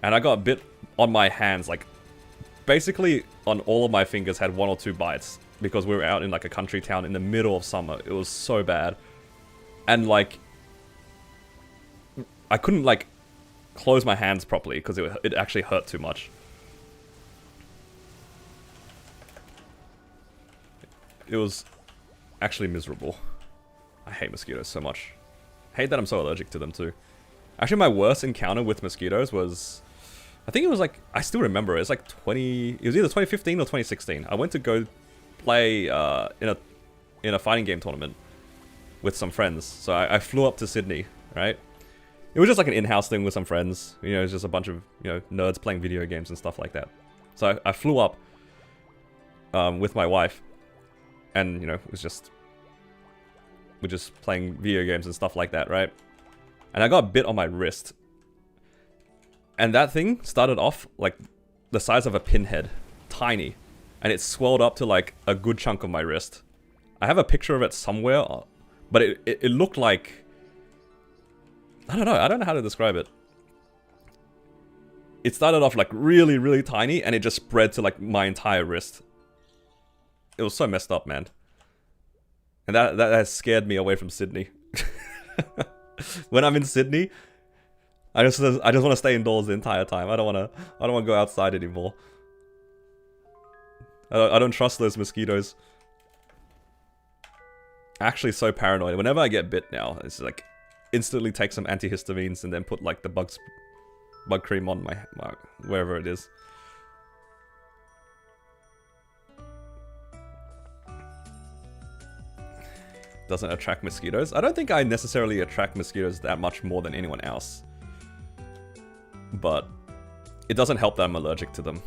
And I got bit on my hands, like basically on all of my fingers had 1 or 2 bites because we were out in like a country town in the middle of summer. It was so bad. And like, I couldn't like close my hands properly because it actually hurt too much. It was actually miserable. I hate mosquitoes so much. I hate that I'm so allergic to them too. Actually, my worst encounter with mosquitoes was, I think it was like, I still remember it. It's like it was either 2015 or 2016. I went to go play in a fighting game tournament with some friends. So I flew up to Sydney, right? It was just like an in-house thing with some friends. You know, it was just a bunch of, you know, nerds playing video games and stuff like that. So I flew up with my wife. And, you know, it was just... we're just playing video games and stuff like that, right? And I got bit on my wrist. And that thing started off like the size of a pinhead. Tiny. And it swelled up to like a good chunk of my wrist. I have a picture of it somewhere. But it looked like... I don't know how to describe it. It started off like really, really tiny. And it just spread to like my entire wrist. It was so messed up, man. And that has scared me away from Sydney. When I'm in Sydney, I just want to stay indoors the entire time. I don't want to go outside anymore. I don't trust those mosquitoes. Actually, so paranoid. Whenever I get bit now, it's like instantly take some antihistamines and then put like the bug cream on my wherever it is. Doesn't attract mosquitoes. I don't think I necessarily attract mosquitoes that much more than anyone else. But it doesn't help that I'm allergic to them.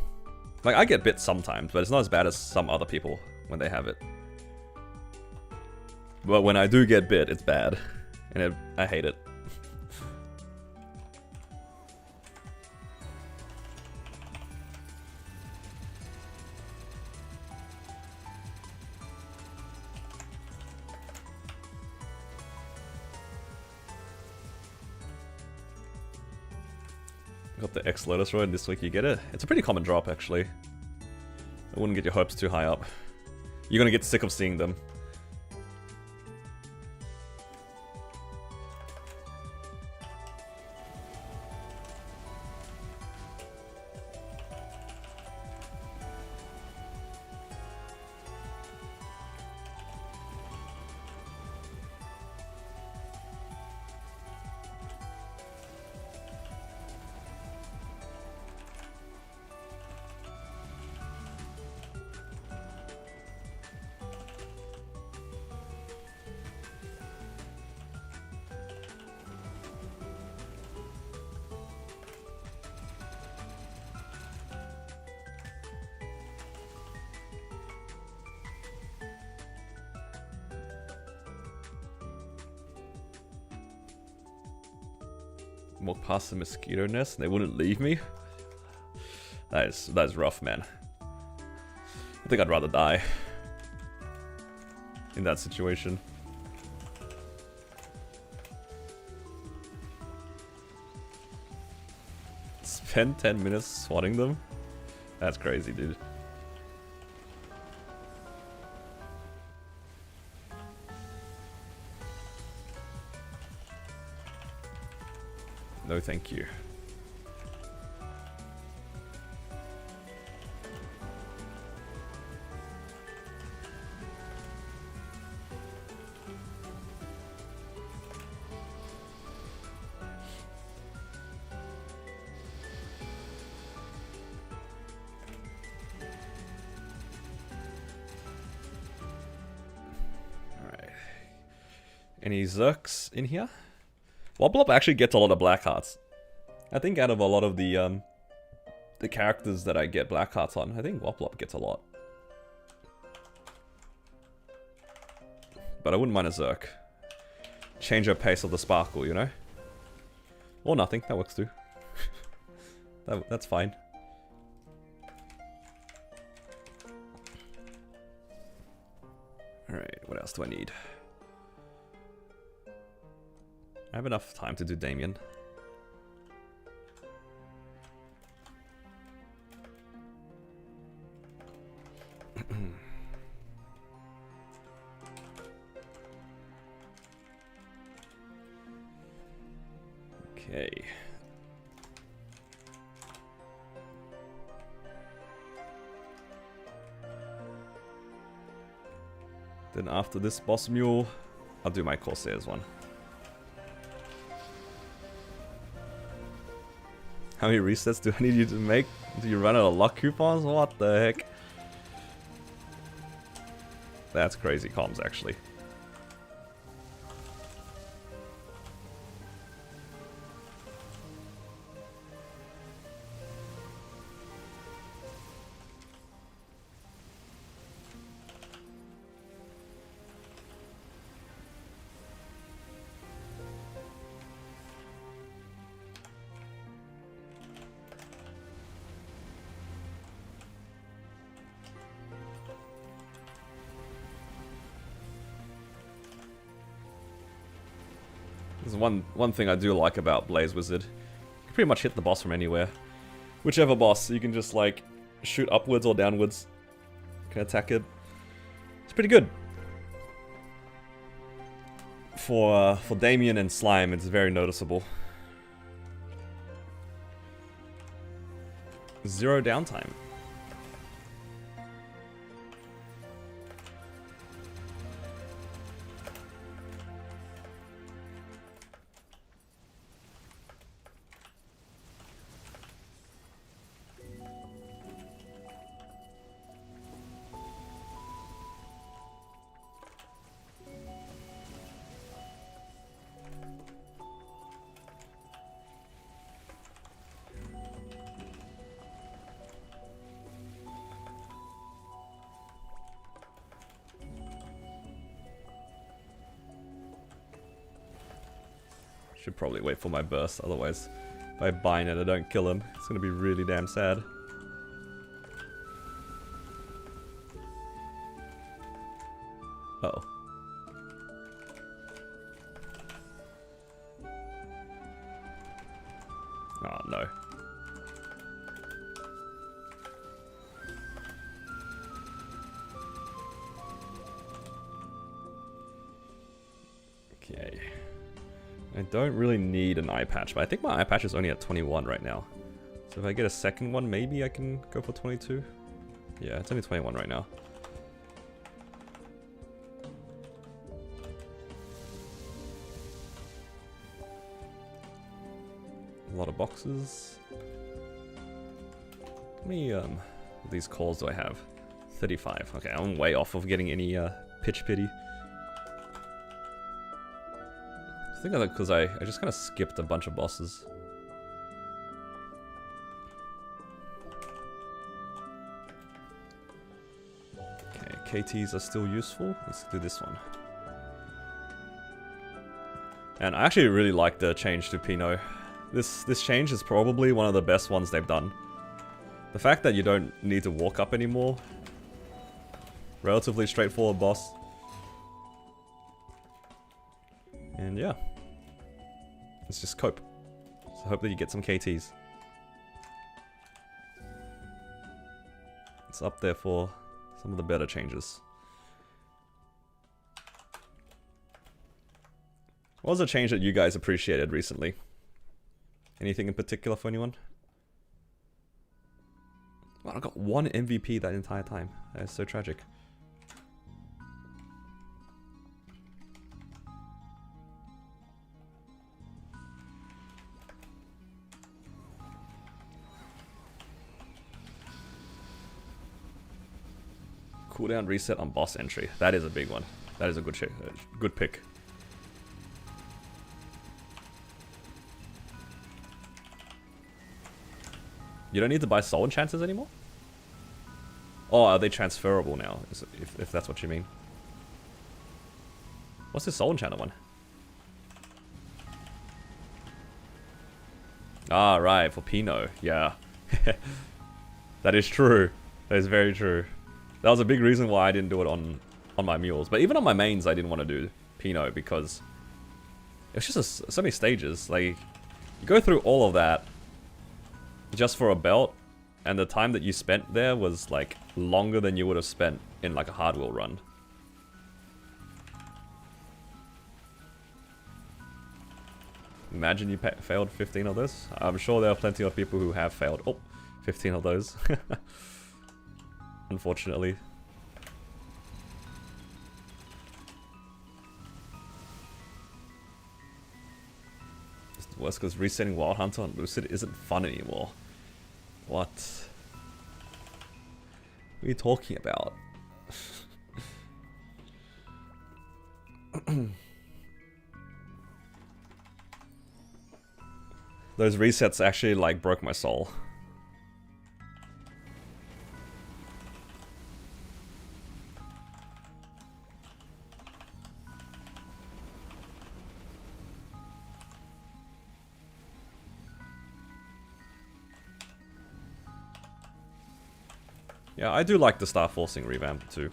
Like, I get bit sometimes, but it's not as bad as some other people when they have it. But when I do get bit, it's bad. And I hate it. Got the X-Lotus Road this week, you get it? It's a pretty common drop, actually. I wouldn't get your hopes too high up. You're gonna get sick of seeing them. Walk past the mosquito nest and they wouldn't leave me. That is rough, man. I think I'd rather die in that situation. Spend 10 minutes swatting them? That's crazy, dude. No, thank you. All right. Any Zerks in here? Woblop actually gets a lot of black hearts. I think out of a lot of the characters that I get black hearts on, I think Woblop gets a lot. But I wouldn't mind a Zerk. Change the pace of the sparkle, you know? Or nothing, that works too. That's fine. Alright, what else do I need? I have enough time to do Damien. Okay. Then after this boss mule, I'll do my Corsairs one. How many resets do I need you to make? Do you run out of luck coupons? What the heck? That's crazy comms, actually. There's one thing I do like about Blaze Wizard. You can pretty much hit the boss from anywhere. Whichever boss, you can just like shoot upwards or downwards. You can attack it. It's pretty good. For Damien and Slime, it's very noticeable. 0 downtime. Should probably wait for my burst, otherwise if I bind and I don't kill him, it's gonna be really damn sad. Uh-oh. Oh no. Okay. I don't really need an eye patch, but I think my eye patch is only at 21 right now. So if I get a second one, maybe I can go for 22. Yeah, it's only 21 right now. A lot of boxes. How many of these calls do I have? 35. Okay, I'm way off of getting any pitch pity. I think because I just kind of skipped a bunch of bosses. Okay, KTs are still useful. Let's do this one. And I actually really like the change to Pinot. This change is probably one of the best ones they've done. The fact that you don't need to walk up anymore. Relatively straightforward boss. And yeah. Let's just cope. So hope that you get some KTs. It's up there for some of the better changes. What was a change that you guys appreciated recently? Anything in particular for anyone? Wow, I got 1 MVP that entire time. That is so tragic. Cooldown reset on boss entry. That is a big one. That is a good pick. You don't need to buy soul enchanters anymore? Oh, are they transferable now? If that's what you mean. What's this soul enchanter one? Ah, right, for Pinot. Yeah. That is true. That is very true. That was a big reason why I didn't do it on on my mules. But even on my mains, I didn't want to do Pinot because it's just so many stages. Like, you go through all of that just for a belt, and the time that you spent there was like longer than you would have spent in like a hard wheel run. Imagine you failed 15 of those. I'm sure there are plenty of people who have failed. Oh, 15 of those. Unfortunately. It's worse because resetting Wild Hunter on Lucid isn't fun anymore. What? What are you talking about? Those resets actually like broke my soul. Yeah, I do like the Star Forcing revamp too.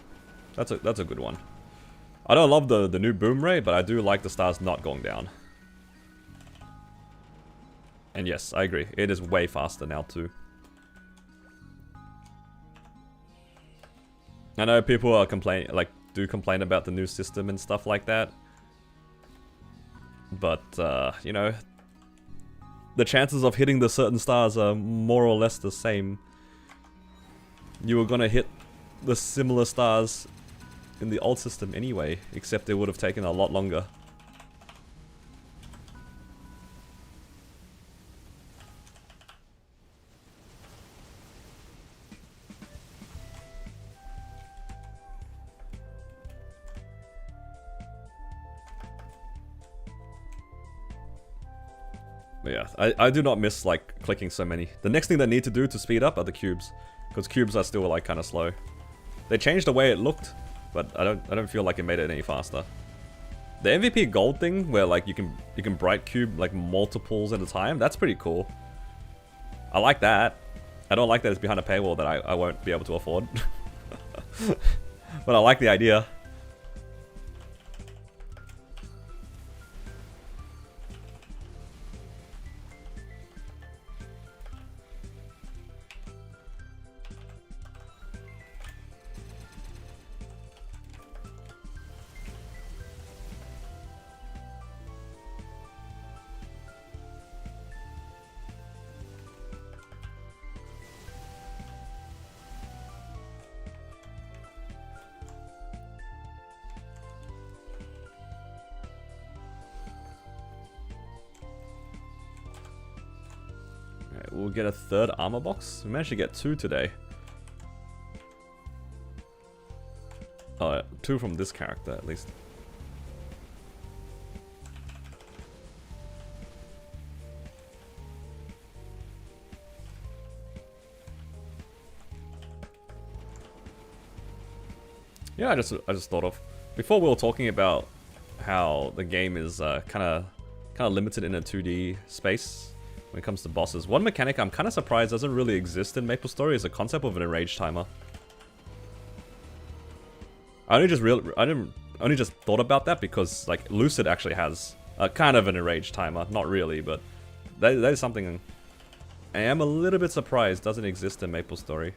That's a good one. I don't love the new boom rate, but I do like the stars not going down. And yes, I agree. It is way faster now too. I know people are do complain about the new system and stuff like that. But you know, the chances of hitting the certain stars are more or less the same. You were gonna hit the similar stars in the old system anyway, except it would have taken a lot longer. But yeah, I do not miss like clicking so many. The next thing they need to do to speed up are the cubes, because cubes are still like kind of slow. They changed the way it looked, but I don't feel like it made it any faster. The MVP gold thing, where like you can bright cube like multiples at a time, that's pretty cool. I like that. I don't like that it's behind a paywall that I won't be able to afford. But I like the idea. We'll get a third armor box. We managed to get 2 today. 2 from this character at least. Yeah, I just thought of, before we were talking about how the game is kind of limited in a 2D space when it comes to bosses. One mechanic I'm kind of surprised doesn't really exist in MapleStory is the concept of an enrage timer. I only just thought about that because like Lucid actually has a kind of an enrage timer, not really, but that is something I am a little bit surprised doesn't exist in MapleStory.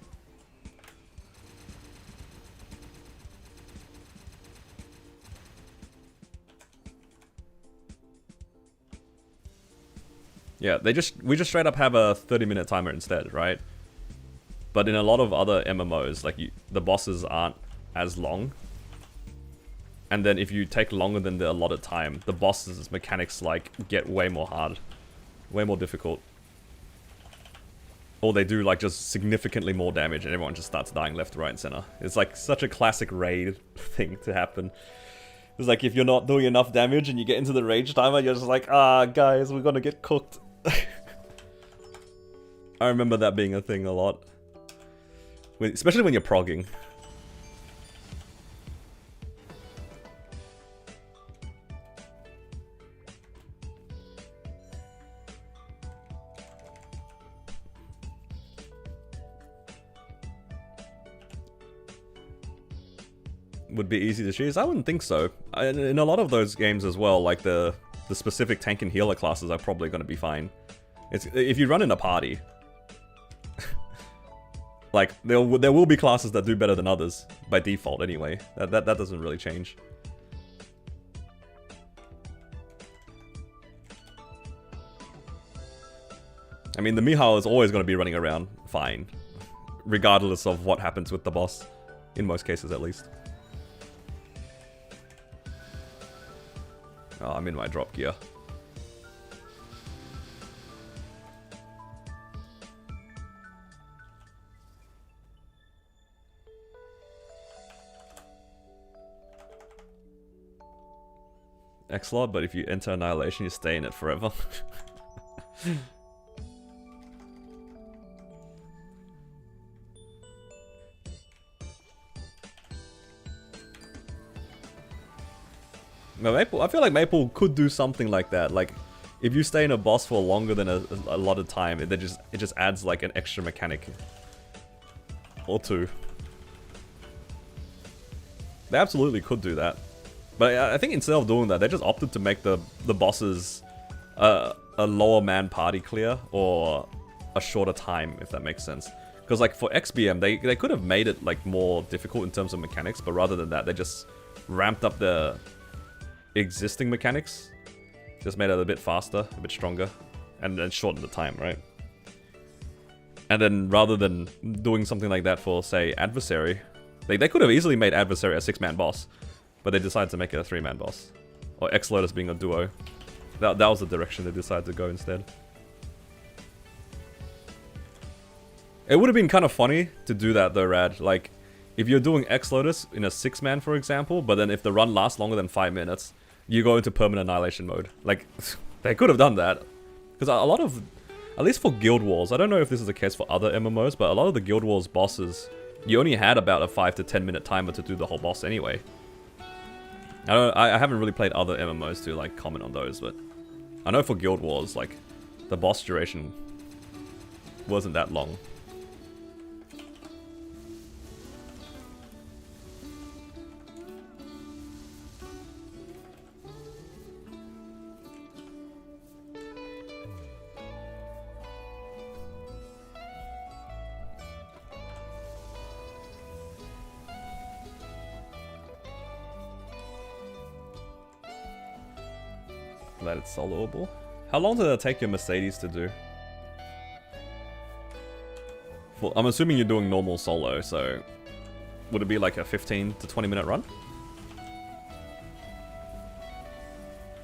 Yeah, we just straight up have a 30-minute timer instead, right? But in a lot of other MMOs, like the bosses aren't as long. And then if you take longer than the allotted time, the bosses' mechanics like get way more hard, way more difficult. Or they do like just significantly more damage and everyone just starts dying left, right, and center. It's like such a classic raid thing to happen. It's like if you're not doing enough damage and you get into the rage timer, you're just like, ah, guys, we're gonna get cooked. I remember that being a thing a lot. Especially when you're progging. would be easy to choose? I wouldn't think so. In a lot of those games as well, like the specific tank and healer classes are probably going to be fine. If you run in a party, like there will be classes that do better than others by default anyway. That doesn't really change. I mean, the Mihao is always going to be running around fine, regardless of what happens with the boss, in most cases at least. Oh, I'm in my drop gear. X-Lord, but if you enter Annihilation, you stay in it forever. Maple, I feel like Maple could do something like that. Like, if you stay in a boss for longer than a lot of time, it just adds like an extra mechanic or two. They absolutely could do that, but I think instead of doing that, they just opted to make the bosses a lower man party clear or a shorter time, if that makes sense. Because like for XBM, they could have made it like more difficult in terms of mechanics, but rather than that, they just ramped up the existing mechanics, just made it a bit faster, a bit stronger, and then shortened the time, right? And then rather than doing something like that for, say, Adversary, they could have easily made Adversary a 6-man boss, but they decided to make it a 3-man boss. Or X-Lotus being a duo. That was the direction they decided to go instead. It would have been kind of funny to do that though, Rad. Like, if you're doing X-Lotus in a 6-man, for example, but then if the run lasts longer than 5 minutes, you go into permanent annihilation mode. Like, they could have done that. Because a lot of, at least for Guild Wars, I don't know if this is the case for other MMOs, but a lot of the Guild Wars bosses, you only had about a 5 to 10 minute timer to do the whole boss anyway. I haven't really played other MMOs to like comment on those, but I know for Guild Wars, like, the boss duration wasn't that long. That it's soloable. How long did it take your Mercedes to do? Well, I'm assuming you're doing normal solo, so would it be like a 15 to 20 minute run?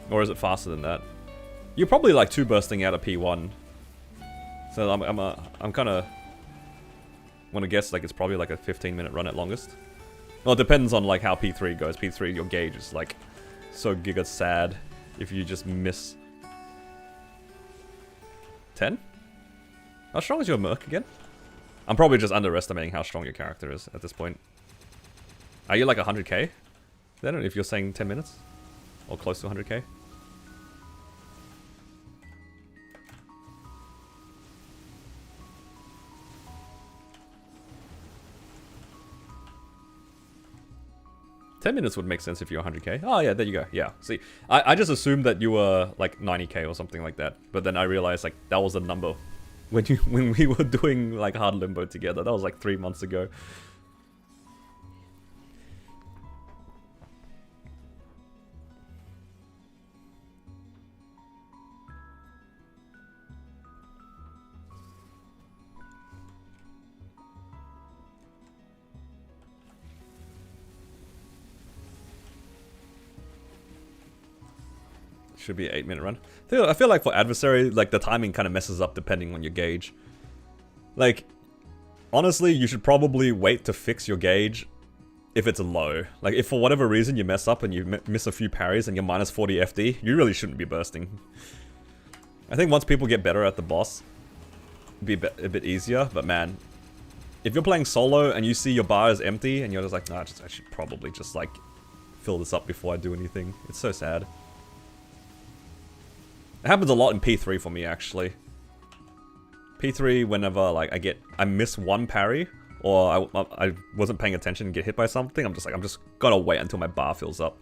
Or is it faster than that? You're probably like 2 bursting out of P1. So I'm kind of want to guess like it's probably like a 15-minute run at longest. Well, it depends on like how P3 goes. P3, your gauge is like so giga sad if you just miss 10? How strong is your Merc again? I'm probably just underestimating how strong your character is at this point. Are you like 100k? Then if you're saying 10 minutes? Or close to 100k? Minutes would make sense if you're 100k. Oh yeah, there you go. Yeah, see, I just assumed that you were like 90k or something like that, but then I realized like that was a number when we were doing like hard limbo together. That was like 3 months ago. Should be an 8-minute run. I feel like for Adversary, like the timing kind of messes up depending on your gauge. Like, honestly, you should probably wait to fix your gauge if it's low. Like, if for whatever reason you mess up and you miss a few parries and you're minus 40 FD, you really shouldn't be bursting. I think once people get better at the boss, it'd be a bit easier, but man, if you're playing solo and you see your bar is empty and you're just like, nah, I should probably just like fill this up before I do anything. It's so sad. It happens a lot in P3 for me, actually. P3, whenever like I miss one parry, or I wasn't paying attention and get hit by something, I'm just gonna wait until my bar fills up.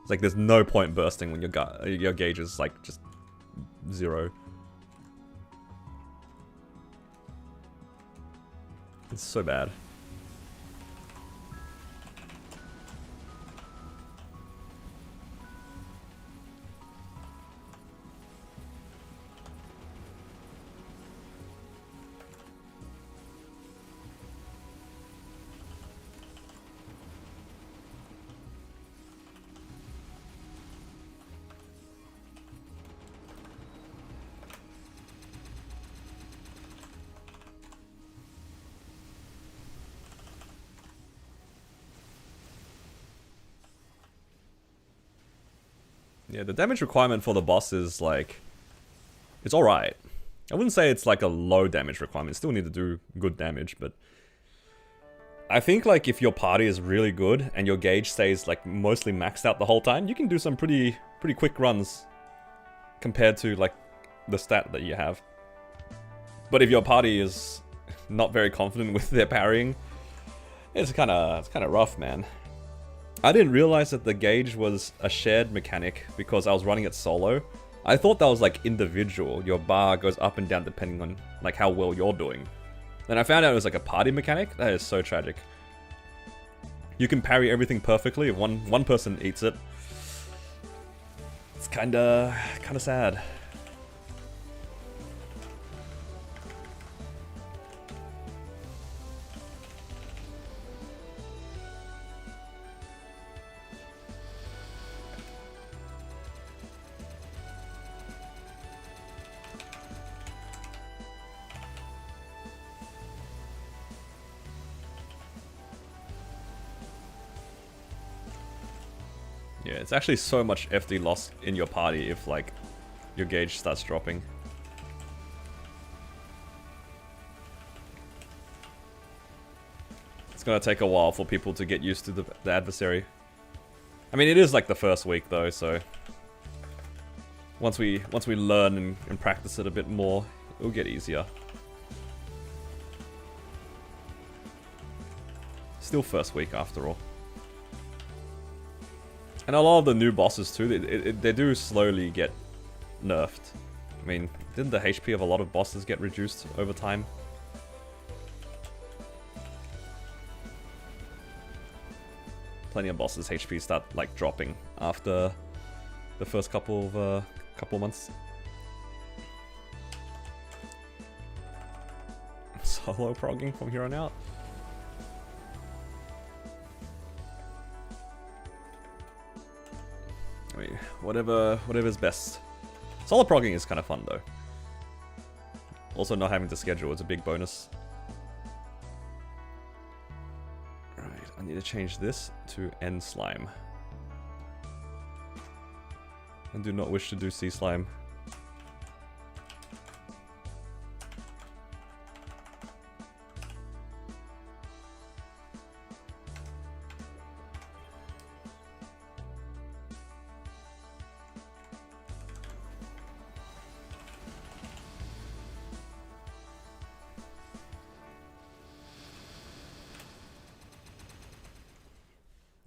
It's like there's no point bursting when your gauge is like just 0. It's so bad. Yeah, the damage requirement for the boss is like, it's alright. I wouldn't say it's like a low damage requirement, still need to do good damage, but I think like if your party is really good and your gauge stays like mostly maxed out the whole time, you can do some pretty quick runs compared to like the stat that you have. But if your party is not very confident with their parrying, it's kind of rough, man. I didn't realize that the gauge was a shared mechanic because I was running it solo. I thought that was like individual. Your bar goes up and down depending on like how well you're doing. Then I found out it was like a party mechanic. That is so tragic. You can parry everything perfectly if one person eats it. It's kinda sad. Yeah, it's actually so much FD loss in your party if, like, your gauge starts dropping. It's gonna take a while for people to get used to the adversary. I mean, it is like the first week, though, so... Once we learn and practice it a bit more, it'll get easier. Still first week, after all. And a lot of the new bosses too, they do slowly get nerfed. I mean, didn't the HP of a lot of bosses get reduced over time? Plenty of bosses' HP start like dropping after the first couple months. Solo progging from here on out. I mean, whatever's best. Solo progging is kind of fun though. Also, not having to schedule is a big bonus. Right, I need to change this to N slime. I do not wish to do C slime.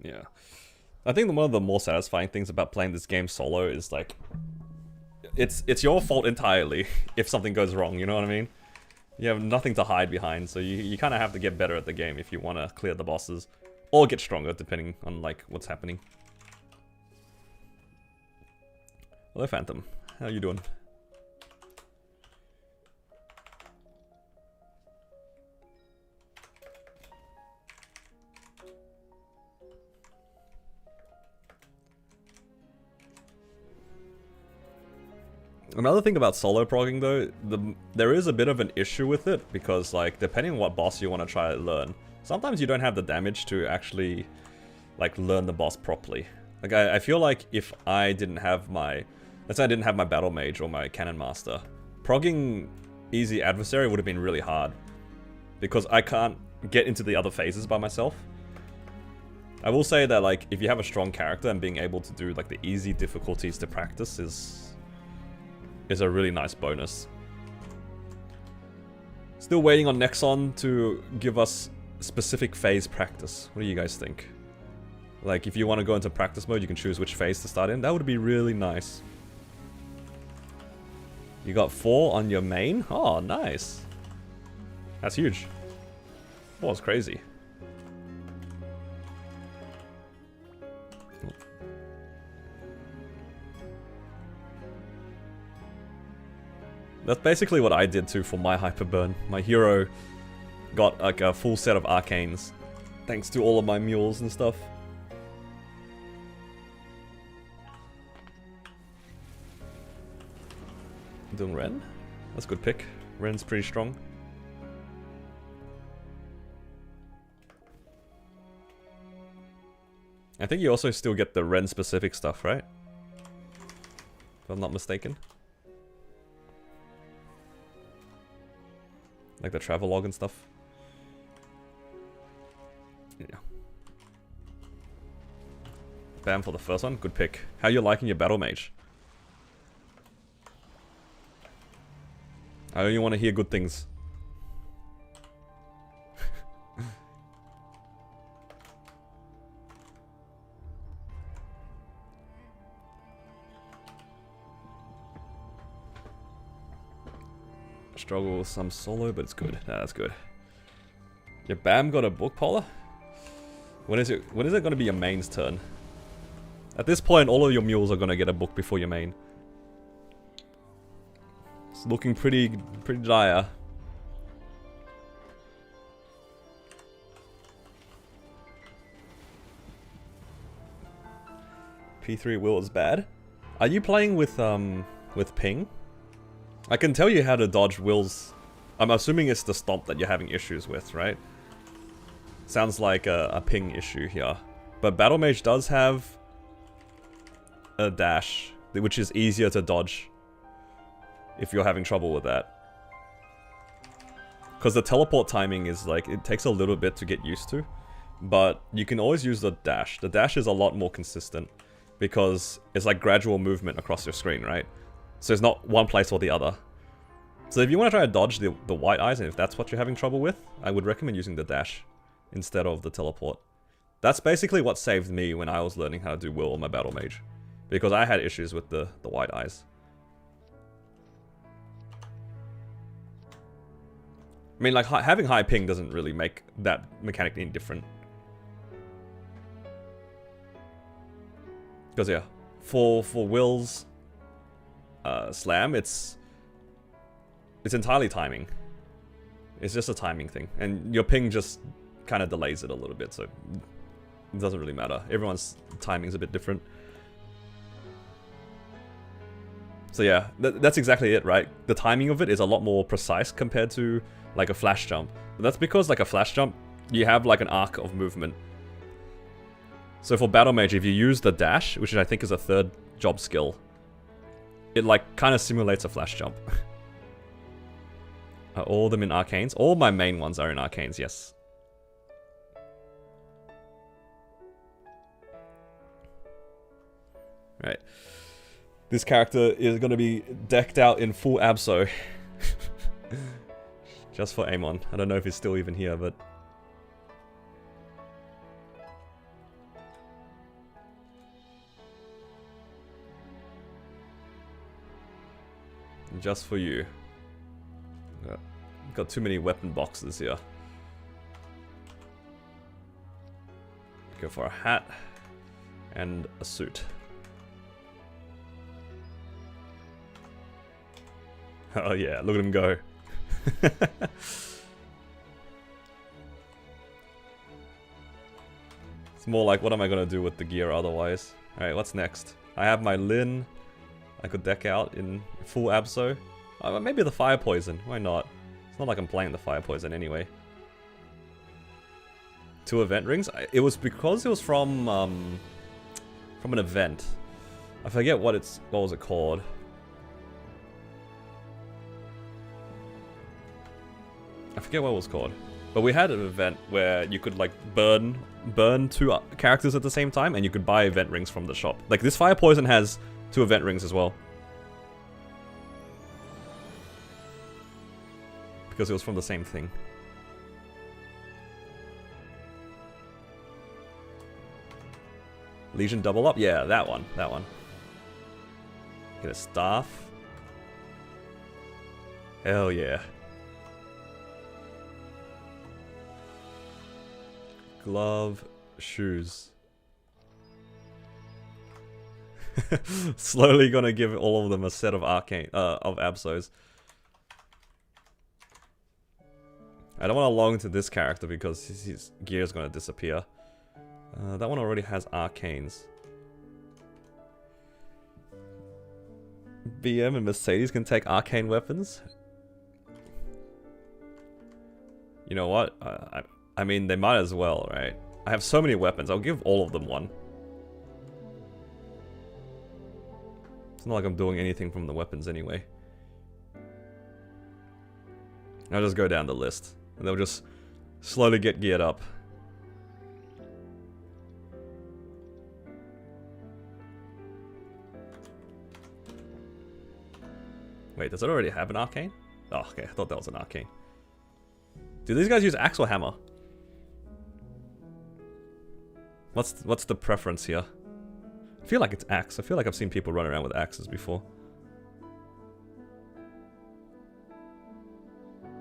Yeah. I think one of the more satisfying things about playing this game solo is like it's your fault entirely if something goes wrong, you know what I mean? You have nothing to hide behind, so you kind of have to get better at the game if you want to clear the bosses or get stronger depending on like what's happening. Hello Phantom, how you doing? Another thing about solo progging though, there is a bit of an issue with it because like depending on what boss you want to try to learn, sometimes you don't have the damage to actually like learn the boss properly. Like I feel like if I didn't have my, let's say I didn't have my battle mage or my cannon master, progging easy adversary would have been really hard because I can't get into the other phases by myself. I will say that like if you have a strong character and being able to do like the easy difficulties to practice is a really nice bonus. Still waiting on Nexon to give us specific phase practice. What do you guys think? Like, if you want to go into practice mode, you can choose which phase to start in. That would be really nice. You got 4 on your main? Oh, nice. That's huge. 4 is crazy. That's basically what I did too for my hyperburn. My hero got like a full set of arcanes thanks to all of my mules and stuff. Doing Ren? That's a good pick. Ren's pretty strong. I think you also still get the Ren specific stuff, right? If I'm not mistaken. Like the travelogue and stuff. Yeah. Bam for the first one. Good pick. How you liking your battle mage? I only want to hear good things. Struggle with some solo, but it's good. Nah, that's good. Your Bam got a book, Paula? When is it going to be your main's turn? At this point, all of your mules are going to get a book before your main. It's looking pretty dire. P3 Will is bad. Are you playing with ping? I can tell you how to dodge Will's. I'm assuming it's the stomp that you're having issues with, right? Sounds like a ping issue here. But Battle Mage does have a dash, which is easier to dodge if you're having trouble with that. Because the teleport timing is like, it takes a little bit to get used to. But you can always use the dash. The dash is a lot more consistent because it's like gradual movement across your screen, right? So it's not one place or the other. So if you want to try to dodge the white eyes, and if that's what you're having trouble with, I would recommend using the dash instead of the teleport. That's basically what saved me when I was learning how to do Will on my Battle Mage. Because I had issues with the white eyes. I mean, like, having high ping doesn't really make that mechanic any different. Because, yeah, for Will's slam, it's entirely timing. It's just a timing thing. And your ping just kind of delays it a little bit, so it doesn't really matter. Everyone's timing's a bit different. So yeah, that's exactly it, right? The timing of it is a lot more precise compared to like a flash jump. But that's because like a flash jump, you have like an arc of movement. So for Battle Mage, if you use the dash, which I think is a third job skill, it like kind of simulates a flash jump. Are all of them in Arcanes? All my main ones are in Arcanes, yes. Right. This character is going to be decked out in full Abso. Just for Amon. I don't know if he's still even here, but... just for you. Got too many weapon boxes here. Go for a hat and a suit. Oh yeah, look at him go. It's more like, what am I gonna do with the gear otherwise? Alright, what's next? I have my Lin. I could deck out in full Abso. Maybe the Fire Poison, why not? It's not like I'm playing the Fire Poison anyway. 2 event rings? It was because it was from an event. I forget what was it called. I forget what it was called. But we had an event where you could like burn 2 characters at the same time, and you could buy event rings from the shop. Like this Fire Poison has 2 event rings as well. Because it was from the same thing. Legion double up? Yeah, that one. That one. Get a staff. Hell yeah. Glove, shoes. Slowly gonna give all of them a set of Arcane, of Absols. I don't want to log into this character because his gear is gonna disappear. That one already has Arcanes. BM and Mercedes can take Arcane weapons? You know what? I mean, they might as well, right? I have so many weapons, I'll give all of them one. It's not like I'm doing anything from the weapons anyway. I'll just go down the list, and they'll just slowly get geared up. Wait, does it already have an Arcane? Oh, okay, I thought that was an Arcane. Do these guys use axe or hammer? What's the preference here? I feel like it's axe. I feel like I've seen people run around with axes before.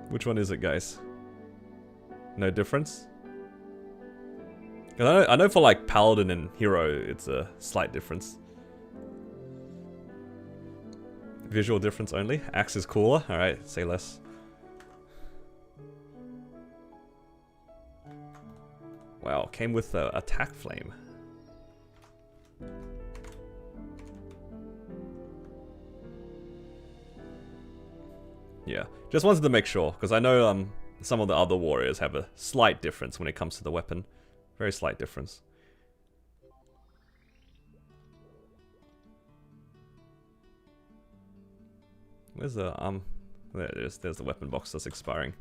Which one is it, guys? No difference? 'Cause I know for like Paladin and Hero, it's a slight difference. Visual difference only. Axe is cooler. Alright, say less. Wow, came with the attack flame. Yeah, just wanted to make sure, because I know some of the other warriors have a slight difference when it comes to the weapon. Very slight difference. Where's the, there it is, there's the weapon box that's expiring.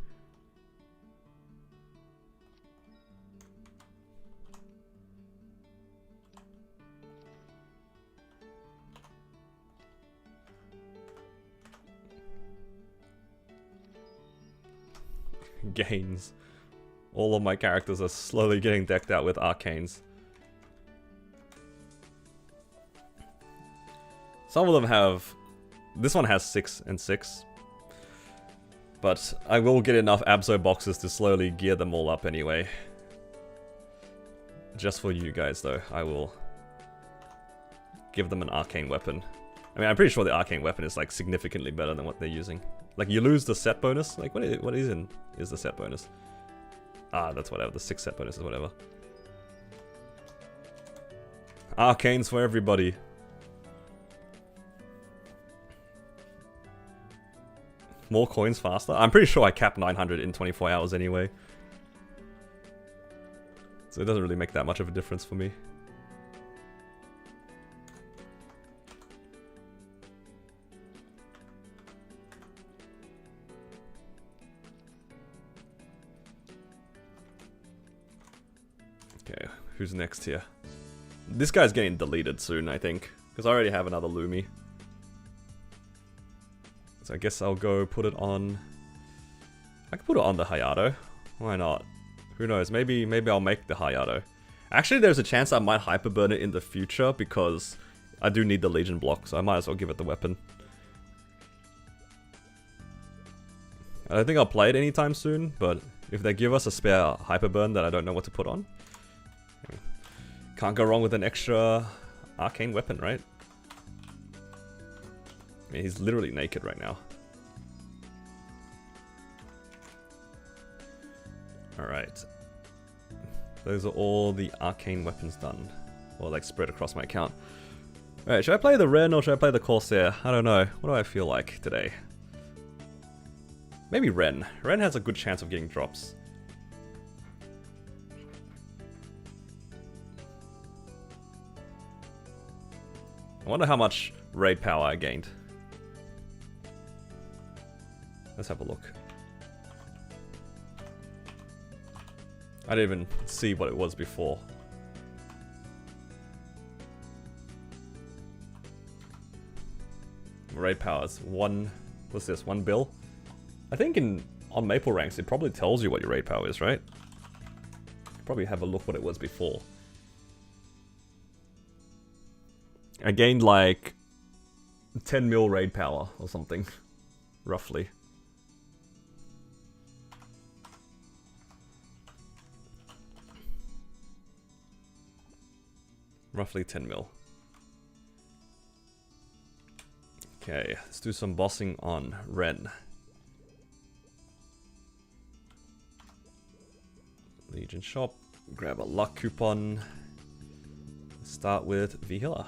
Gains. All of my characters are slowly getting decked out with arcanes. Some of them have... This one has 6 and 6. But I will get enough Abso boxes to slowly gear them all up anyway. Just for you guys though, I will give them an arcane weapon. I mean, I'm pretty sure the arcane weapon is like significantly better than what they're using. Like, you lose the set bonus? Like, what is the set bonus? Ah, that's whatever, the 6 set bonus is whatever. Arcanes for everybody. More coins faster? I'm pretty sure I capped 900 in 24 hours anyway. So it doesn't really make that much of a difference for me. Okay, who's next here? This guy's getting deleted soon, I think. Because I already have another Lumi. So I guess I'll go put it on... I can put it on the Hayato. Why not? Who knows? Maybe I'll make the Hayato. Actually, there's a chance I might hyperburn it in the future because I do need the Legion block, so I might as well give it the weapon. I don't think I'll play it anytime soon, but if they give us a spare hyperburn that I don't know what to put on, can't go wrong with an extra arcane weapon, right? I mean, he's literally naked right now. Alright. Those are all the arcane weapons done. Or like spread across my account. Alright, should I play the Ren or should I play the Corsair? I don't know. What do I feel like today? Maybe Ren. Ren has a good chance of getting drops. I wonder how much raid power I gained. Let's have a look. I didn't even see what it was before. Raid power is 1... What's this? 1 bill? I think on Maple ranks it probably tells you what your raid power is, right? Probably have a look what it was before. I gained like 10 mil raid power or something, roughly. Roughly 10 mil. Okay, let's do some bossing on Ren. Legion shop, grab a luck coupon. Start with V-Healer.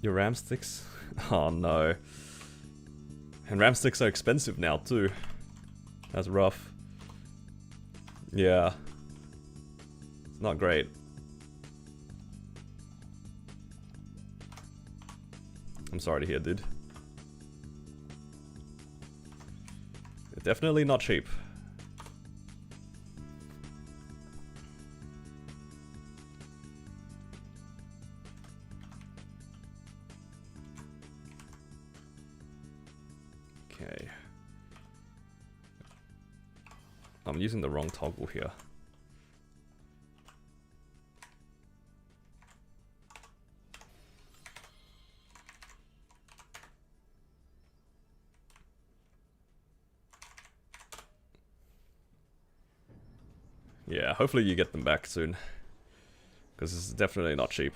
Your ram sticks? Oh no. And ram sticks are expensive now too. That's rough. Yeah. It's not great. I'm sorry to hear, dude. They're definitely not cheap. Okay. I'm using the wrong toggle here. Yeah, hopefully you get them back soon. Because this is definitely not cheap.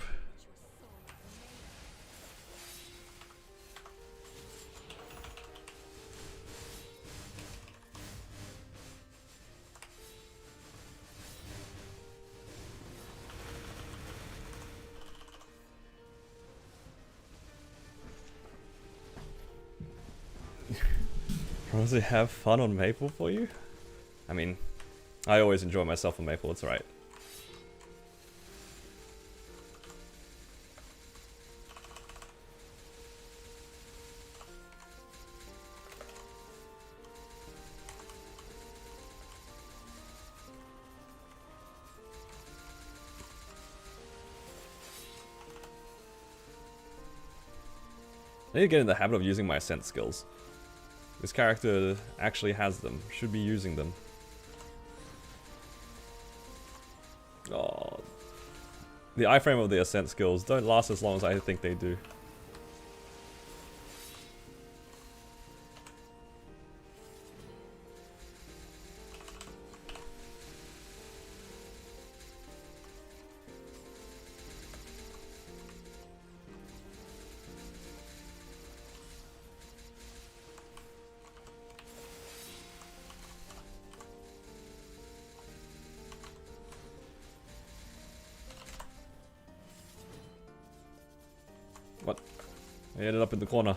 Does it have fun on Maple for you? I mean, I always enjoy myself on Maple, it's alright. I need to get in the habit of using my Ascent skills. This character actually has them, should be using them. Oh, the iframe of the Ascent skills don't last as long as I think they do. What? I ended up in the corner.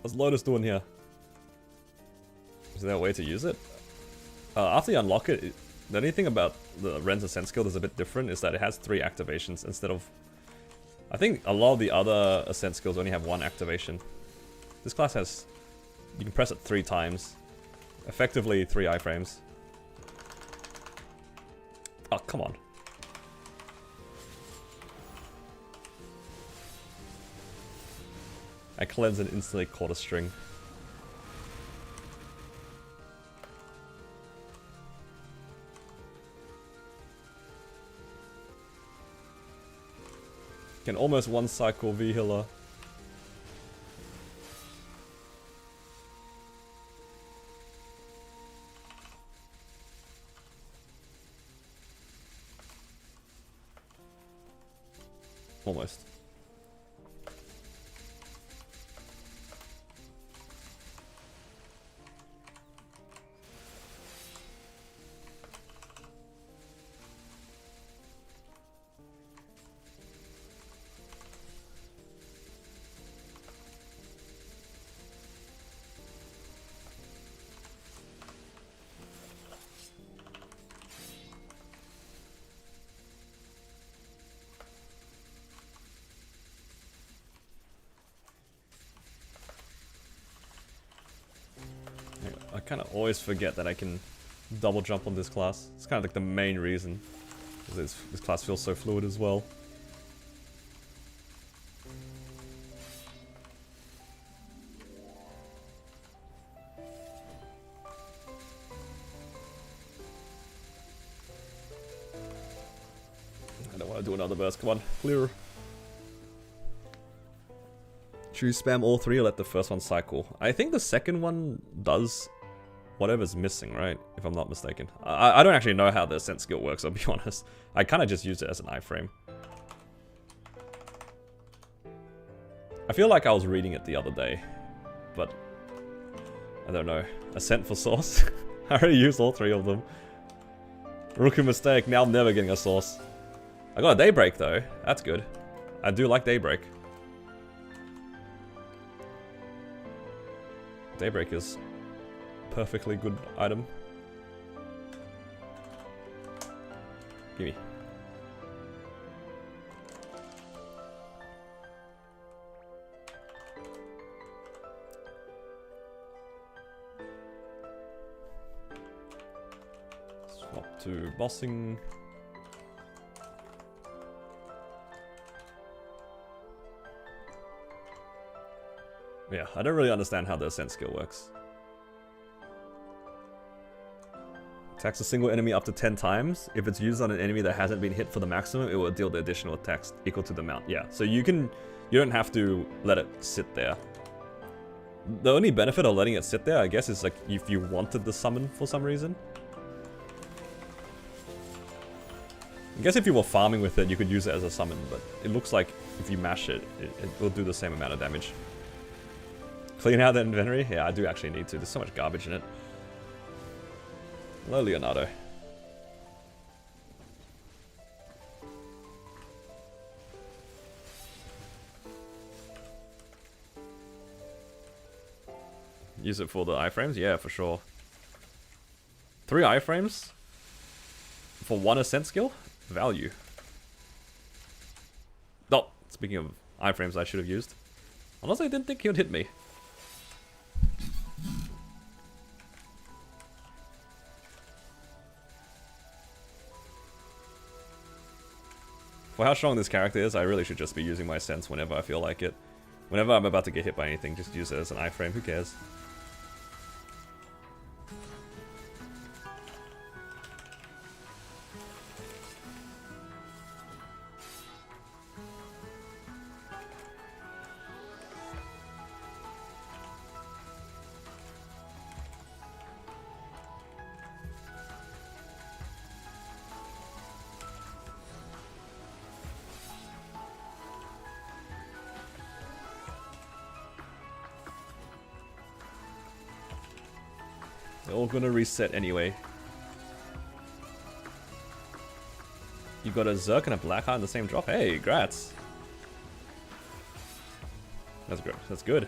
What's Lotus doing here? Is there a way to use it? After you unlock it, the only thing about the Ren's Ascent skill that's a bit different is that it has 3 activations instead of... I think a lot of the other Ascent skills only have 1 activation. This class has... You can press it 3 times. Effectively 3 iframes. Oh, come on. I cleanse and instantly caught a string. Can almost one cycle V-Healer. Almost. I kind of always forget that I can double jump on this class. It's kind of like the main reason. Because this class feels so fluid as well. do another burst. Come on, clear. Should you spam all three or let the first one cycle? I think the second one does whatever's missing, right? If I'm not mistaken. I don't actually know how the Ascent skill works, I'll be honest. I kind of just used it as an iframe. I feel like I was reading it the other day, but I don't know. Ascent for source? I already used all three of them. Rookie mistake, now I'm never getting a source. I got a Daybreak though, that's good. I do like Daybreak. Daybreak is perfectly good item. Gimme. Swap to bossing. Yeah, I don't really understand how the Ascent skill works. Attacks a single enemy up to 10 times. If it's used on an enemy that hasn't been hit for the maximum, it will deal the additional attacks equal to the amount. Yeah, so you don't have to let it sit there. The only benefit of letting it sit there, I guess, is like if you wanted the summon for some reason. I guess if you were farming with it, you could use it as a summon, but it looks like if you mash it, it will do the same amount of damage. Clean out that inventory? Yeah, I do actually need to. There's so much garbage in it. Hello, Leonardo. Use it for the iframes? Yeah, for sure. 3 iframes? For 1 Ascent skill? Value. Oh, speaking of iframes I should have used. Unless I didn't think he would hit me. For how strong this character is, I really should just be using my sense whenever I feel like it. Whenever I'm about to get hit by anything, just use it as an iframe, who cares? They're all gonna reset anyway. You got a Zerk and a Blackheart in the same drop? Hey, grats. That's good. That's good.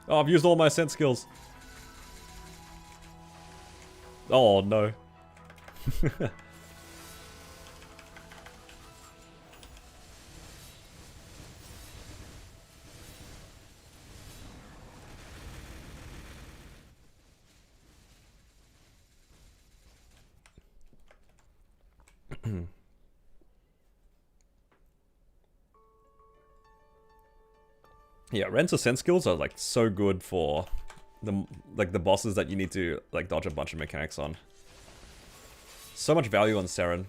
Oh, I've used all my sense skills. Oh no. Yeah, Ren's Ascent skills are like so good for the bosses that you need to like dodge a bunch of mechanics on. So much value on Seren.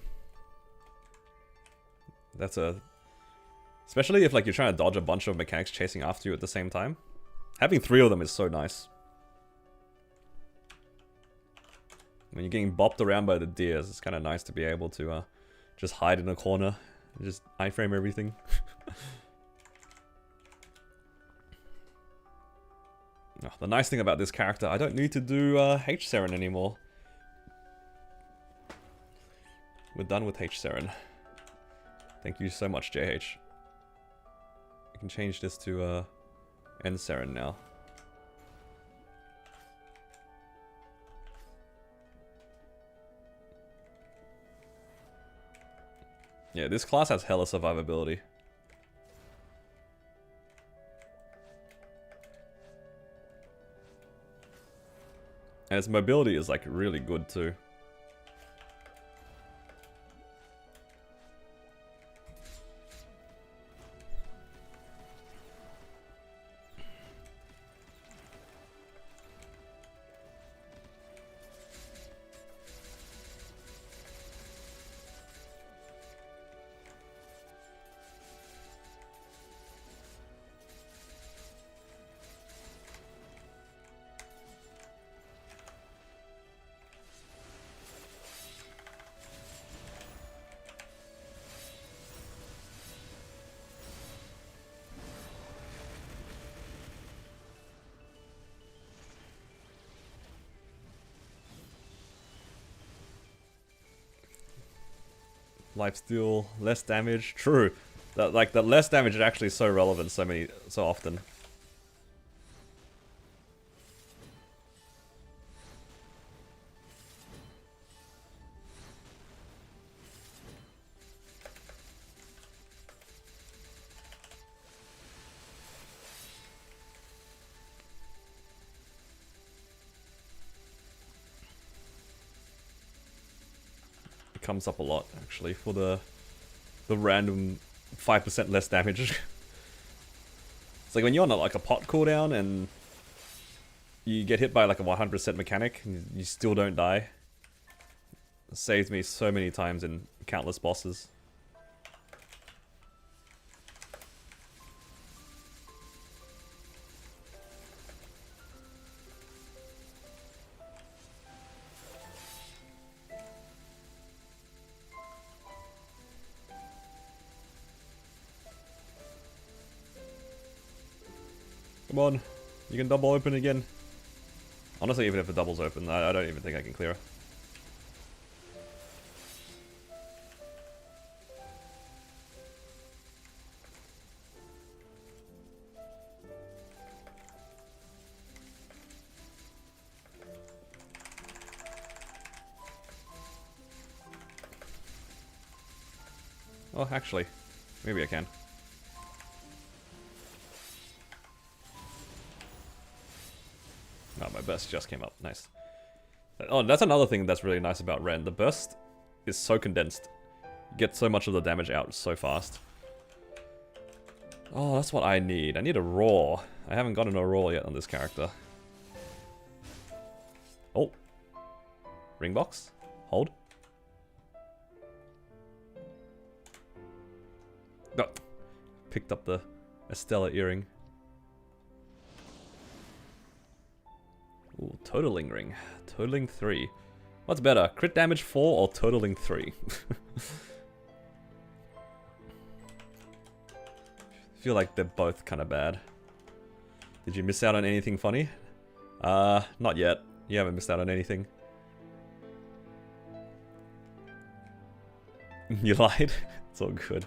That's especially if like you're trying to dodge a bunch of mechanics chasing after you at the same time. Having 3 of them is so nice. When you're getting bopped around by the deers, it's kind of nice to be able to just hide in a corner and just iframe everything. Oh, the nice thing about this character, I don't need to do H-Seren anymore. We're done with H-Seren. Thank you so much, JH. I can change this to N-Seren now. Yeah, this class has hella survivability. And its mobility is like really good too. Lifesteal, less damage. True. That, like, the less damage is actually so relevant so often. It comes up a lot, actually, for the random 5% less damage. It's like when you're on like a pot cooldown and you get hit by like a 100% mechanic and you still don't die. It saved me so many times in countless bosses. Come on, you can double open again. Honestly, even if it doubles open, I don't even think I can clear it. Oh, actually, maybe I can. Oh, my burst just came up. Nice. Oh, that's another thing that's really nice about Ren. The burst is so condensed. You get so much of the damage out so fast. Oh, that's what I need. I need a roar. I haven't gotten a roar yet on this character. Oh. Ring box. Hold. Oh. Picked up the Estella earring. Ooh, totaling ring. Totaling 3. What's better? Crit damage 4 or totaling 3? Feel like they're both kind of bad. Did you miss out on anything funny? Not yet. You haven't missed out on anything. You lied? It's all good.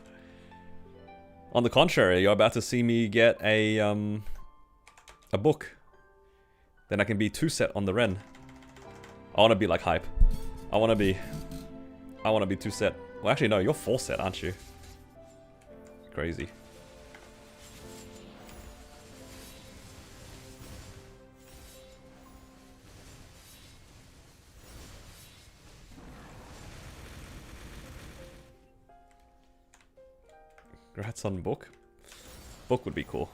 On the contrary, you're about to see me get a book. Then I can be 2-set on the Ren. I want to be like hype. I want to be 2-set. Well, actually, no, you're 4-set, aren't you? Crazy. Congrats on book. Book would be cool.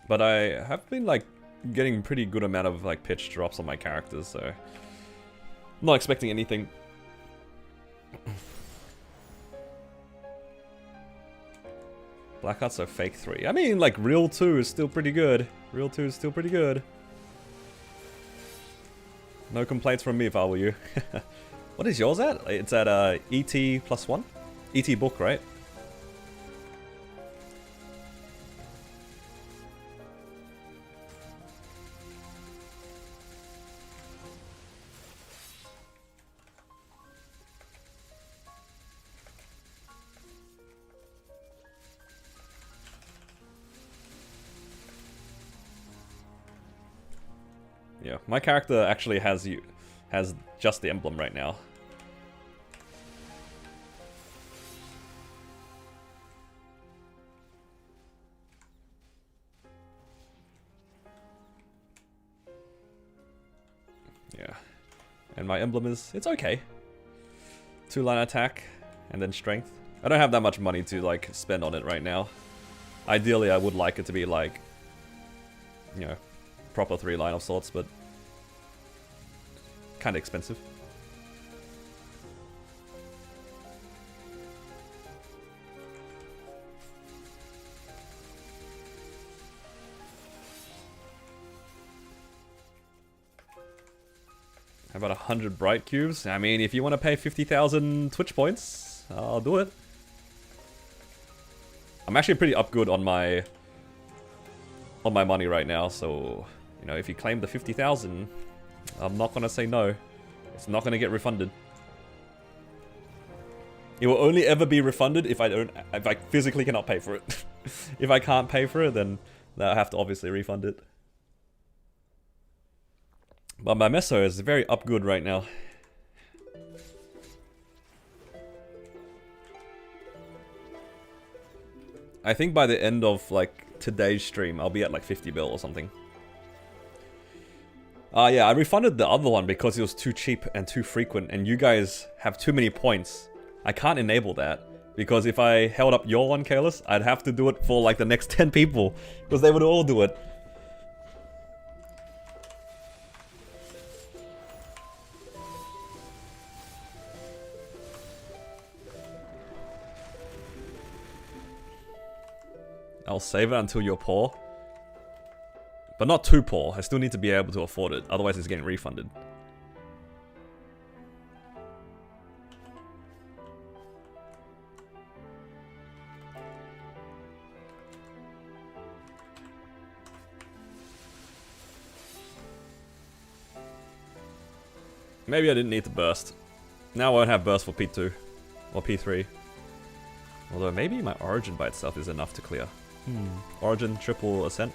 But I have been like getting pretty good amount of like pitch drops on my characters, so I'm not expecting anything. Blackheart's so fake 3. I mean, like real 2 is still pretty good. Real 2 is still pretty good. No complaints from me if I were you. What is yours at? It's at ET +1? ET book, right? Yeah, my character actually has just the emblem right now. Yeah. And my emblem is, it's okay. 2-line attack and then strength. I don't have that much money to like spend on it right now. Ideally, I would like it to be like, you know, proper 3-line of sorts, but kind of expensive. How about 100 bright cubes? I mean, if you want to pay 50,000 Twitch points, I'll do it. I'm actually pretty up good on my money right now, so you know, if you claim the 50,000, I'm not gonna say no. It's not gonna get refunded. It will only ever be refunded if I physically cannot pay for it. If I can't pay for it, then I have to obviously refund it. But my Meso is very up good right now. I think by the end of like today's stream, I'll be at like 50 bill or something. Yeah, I refunded the other one because it was too cheap and too frequent, and you guys have too many points. I can't enable that, because if I held up your one, Kalis, I'd have to do it for like the next 10 people, because they would all do it. I'll save it until you're poor. But not too poor, I still need to be able to afford it, otherwise it's getting refunded. Maybe I didn't need to burst. Now I won't have burst for P2 or P3. Although maybe my origin by itself is enough to clear. Origin, triple ascent.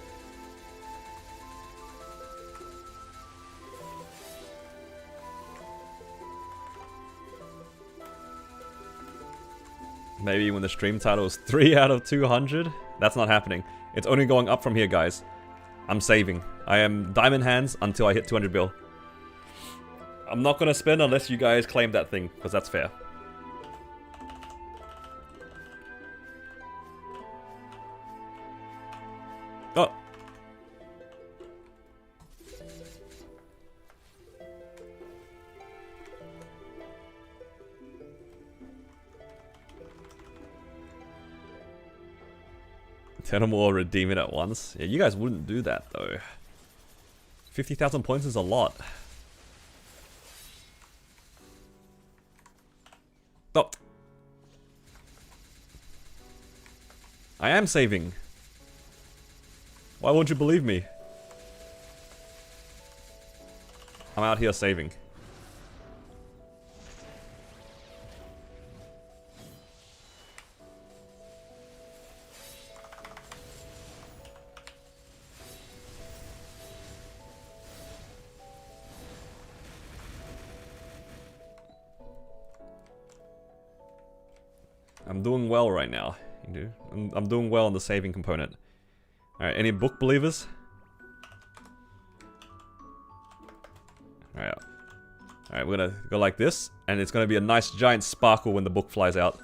Maybe when the stream title is 3 out of 200? That's not happening. It's only going up from here, guys. I'm saving. I am diamond hands until I hit 200 bill. I'm not gonna spend unless you guys claim that thing, because that's fair. Oh! Ten or more, redeem it at once. Yeah, you guys wouldn't do that though. 50,000 points is a lot. Oh. I am saving. Why won't you believe me? I'm out here saving. I'm doing well right now. I'm doing well on the saving component. Alright, any book believers? Alright. Alright, we're gonna go like this, and it's gonna be a nice giant sparkle when the book flies out.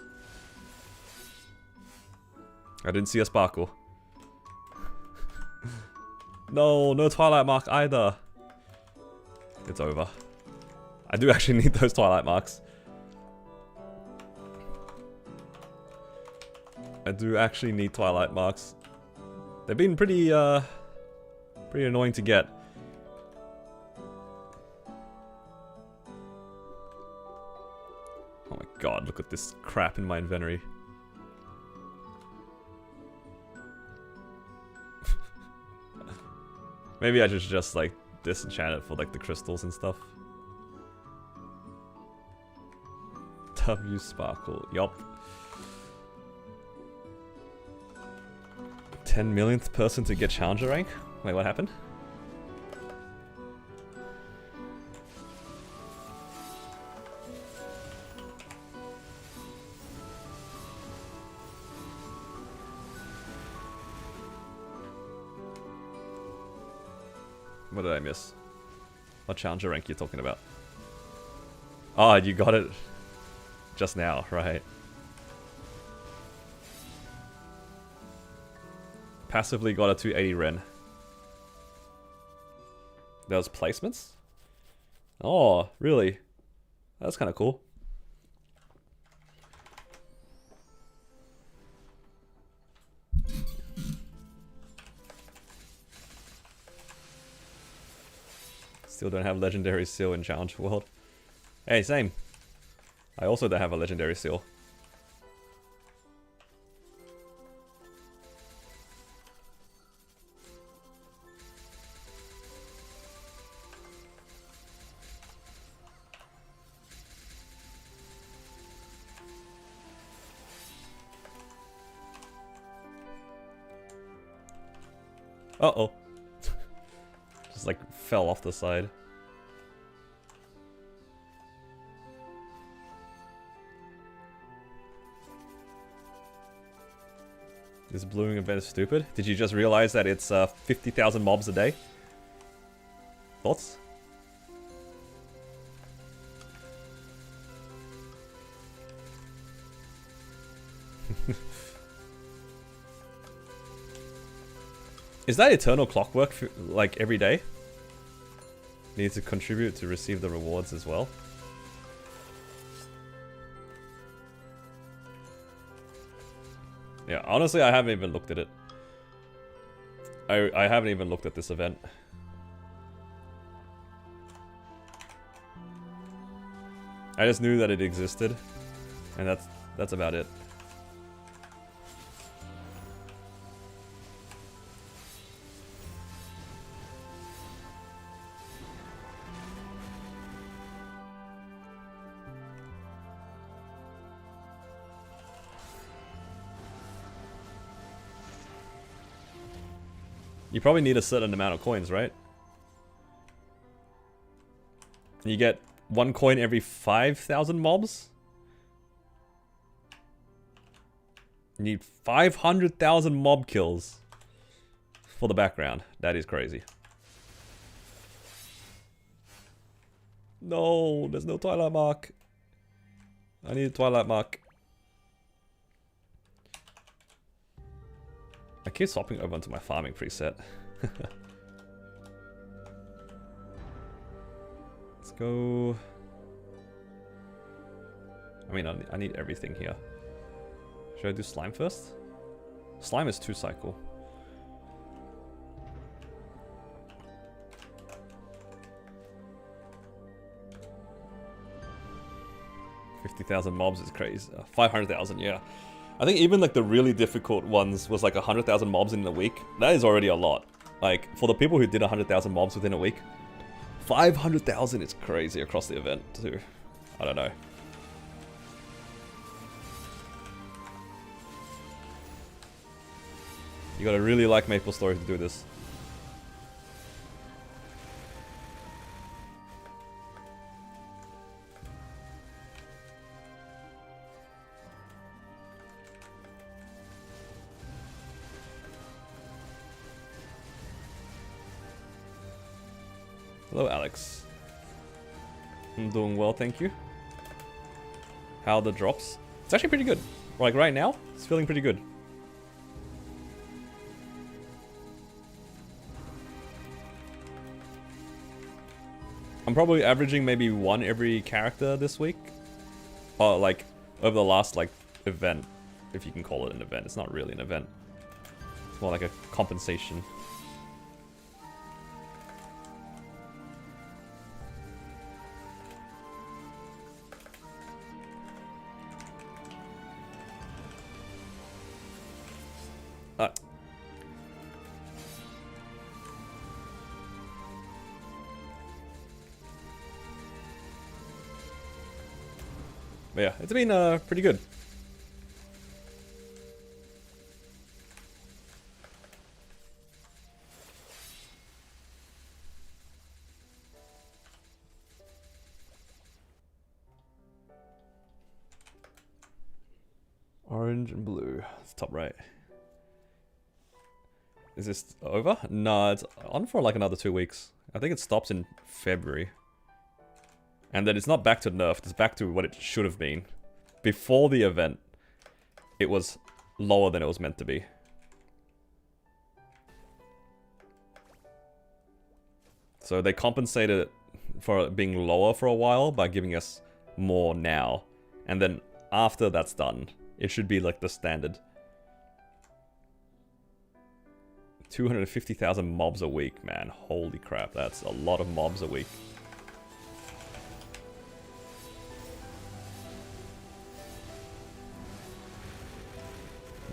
I didn't see a sparkle. No, no Twilight Mark either. It's over. I do actually need those Twilight Marks. I do actually need Twilight Marks. They've been pretty annoying to get. Oh my god, look at this crap in my inventory. Maybe I should just like disenchant it for like the crystals and stuff. W Sparkle, yup. 10 millionth person to get challenger rank? Wait, what happened? What did I miss? What challenger rank you talking about? Oh, you got it just now, right? Passively got a 280 Ren. There was placements? Oh, really? That's kind of cool. Still don't have legendary seal in Challenge World. Hey, same. I also don't have a legendary seal. Uh-oh. Just like fell off the side. This blooming event is stupid. Did you just realize that it's 50,000 mobs a day? Thoughts? Is that eternal clockwork for, like every day? Need to contribute to receive the rewards as well. Yeah, honestly, I haven't even looked at it. I haven't even looked at this event. I just knew that it existed, and that's about it. You probably need a certain amount of coins, right? You get 1 coin every 5,000 mobs? You need 500,000 mob kills for the background. That is crazy. No, there's no Twilight Mark. I need a Twilight Mark. I keep swapping over onto my farming preset. Let's go. I mean, I need everything here. Should I do slime first? Slime is 2 cycle. $50,000 mobs is crazy. 500,000, yeah. I think even like the really difficult ones was like 100,000 mobs in a week. That is already a lot. Like for the people who did 100,000 mobs within a week, 500,000 is crazy across the event too. I don't know. You gotta really like MapleStory to do this. Hello, Alex. I'm doing well, thank you. How are the drops? It's actually pretty good. Like right now, it's feeling pretty good. I'm probably averaging maybe 1 every character this week. Or like over the last like event, if you can call it an event. It's not really an event. It's more like a compensation. But yeah, it's been pretty good. Orange and blue. It's top right. Is this over? No, it's on for like another 2 weeks. I think it stops in February. And then it's not back to nerfed, it's back to what it should have been. Before the event, it was lower than it was meant to be. So they compensated for it being lower for a while by giving us more now. And then after that's done, it should be like the standard. 250,000 mobs a week, man. Holy crap, that's a lot of mobs a week.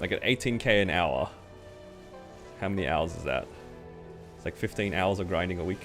Like at 18k an hour. How many hours is that? It's like 15 hours of grinding a week.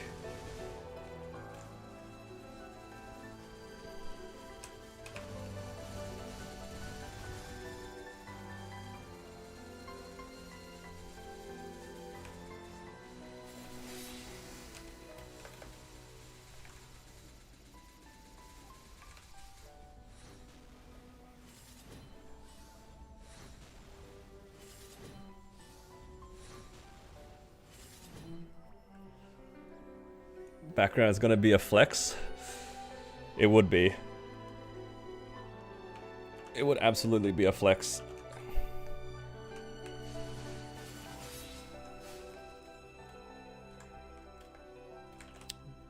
Background is gonna be a flex. It would be. It would absolutely be a flex.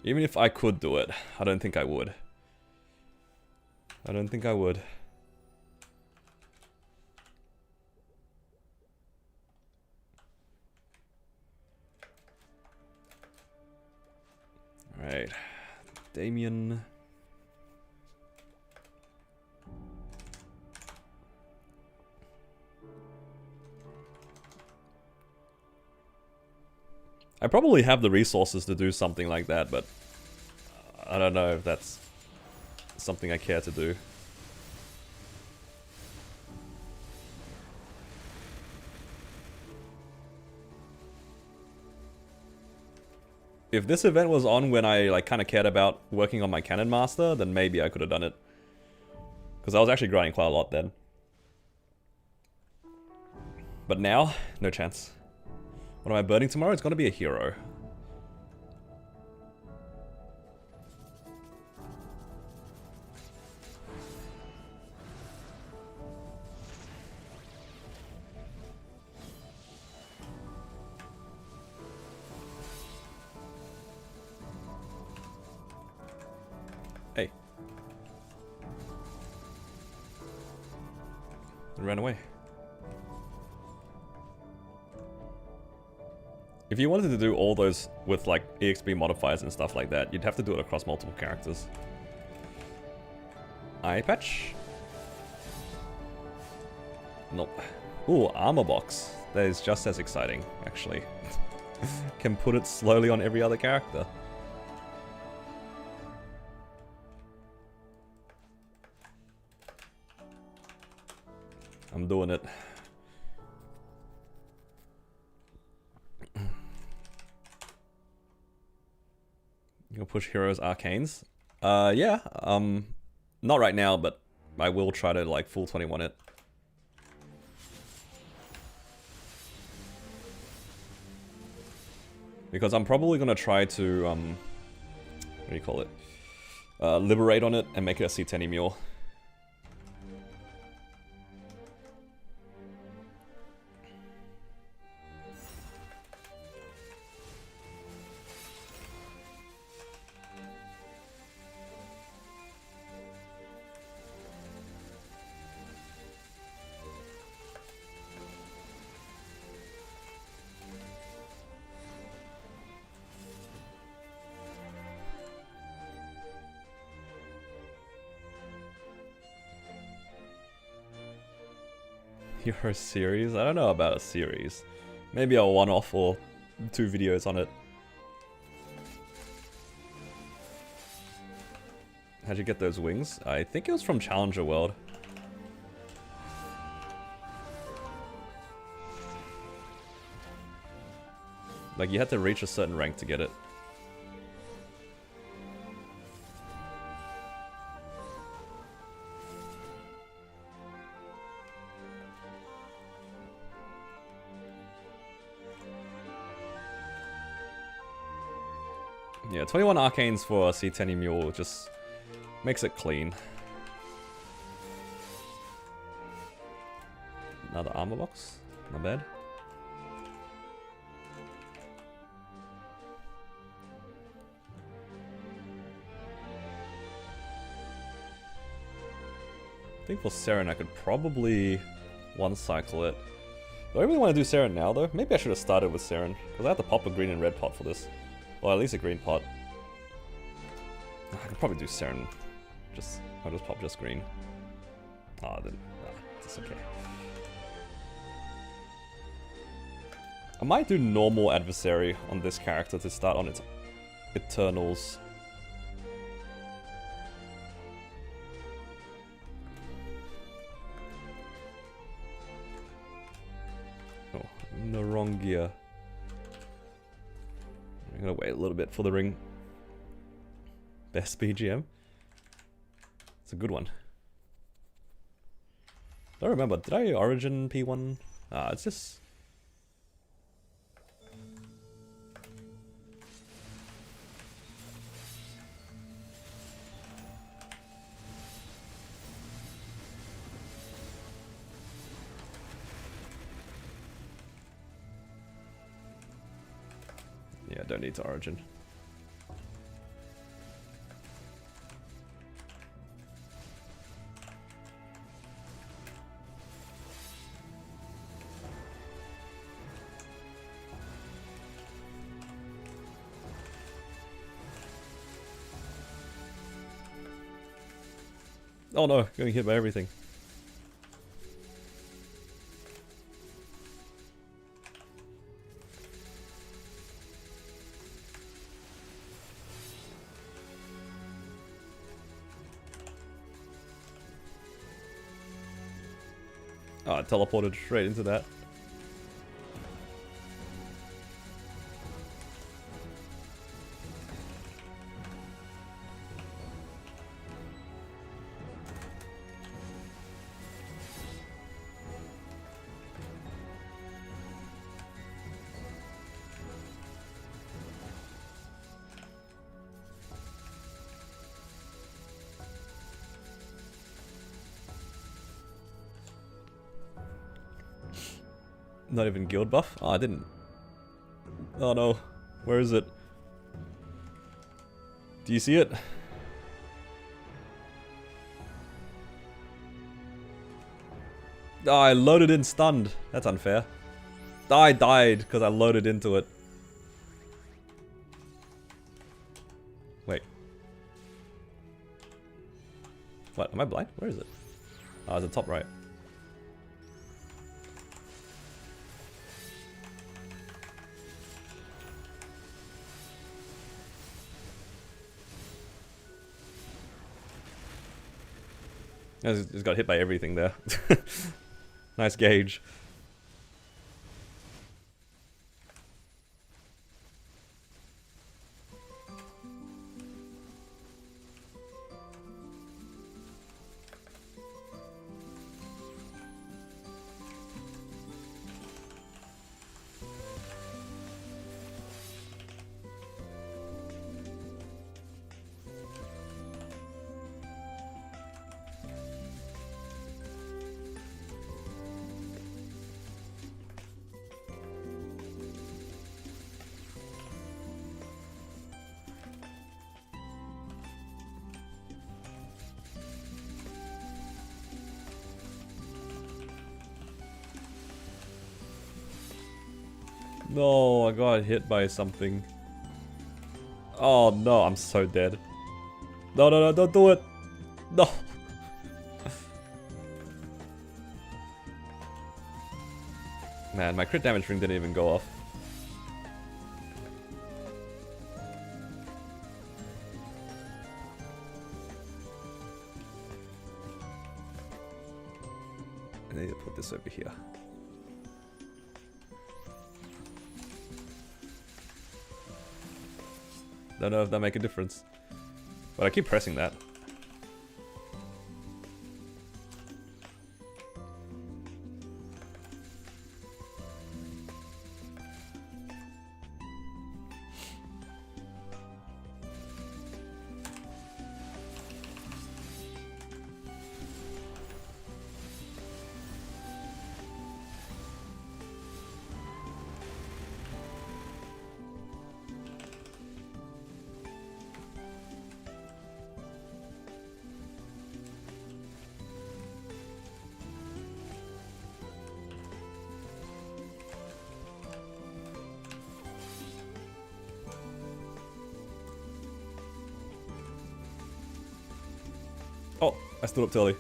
Even if I could do it, I don't think I would. I don't think I would. Alright. Damien. I probably have the resources to do something like that, but I don't know if that's something I care to do. If this event was on when I like kind of cared about working on my Cannon Master, then maybe I could have done it. Because I was actually grinding quite a lot then. But now, no chance. What am I burning tomorrow? It's gonna be a hero. Hey. It ran away. If you wanted to do all those with like EXP modifiers and stuff like that, you'd have to do it across multiple characters. Eye patch? Nope. Ooh, armor box. That is just as exciting, actually. Can put it slowly on every other character. I'm doing it. You'll push heroes arcanes? Yeah. Not right now, but I will try to like full 21 it. Because I'm probably gonna try to what do you call it? Liberate on it and make it a C10 mule. Hero series? I don't know about a series. Maybe a one-off or 2 videos on it. How'd you get those wings? I think it was from Challenger World. Like, you had to reach a certain rank to get it. Yeah, 21 arcanes for a C10 mule just makes it clean. Another armor box, not bad. I think for Seren I could probably one cycle it. Do I really want to do Seren now though? Maybe I should have started with Seren, because I have to pop a green and red pot for this. Well, at least a green pot. I could probably do Seren. I'll just pop just green. Oh, then, it's okay. I might do normal adversary on this character to start on its Eternals. Oh, in the wrong gear. I'm gonna wait a little bit for the ring. Best BGM. It's a good one. I don't remember. Did I origin P1? It's just... Yeah, don't need to Origin. Oh no, getting hit by everything. Oh, I teleported straight into that. Not even guild buff? Oh, I didn't. Oh no. Where is it? Do you see it? Oh, I loaded in stunned. That's unfair. I died because I loaded into it. Wait. What? Am I blind? Where is it? Oh, it's the top right. I just got hit by everything there. Nice gauge. No, I got hit by something. Oh no, I'm so dead. No, no, no, don't do it. No. Man, my crit damage ring didn't even go off. I need to put this over here. Don't know if that make a difference. But I keep pressing that. Oh, I stood up too early.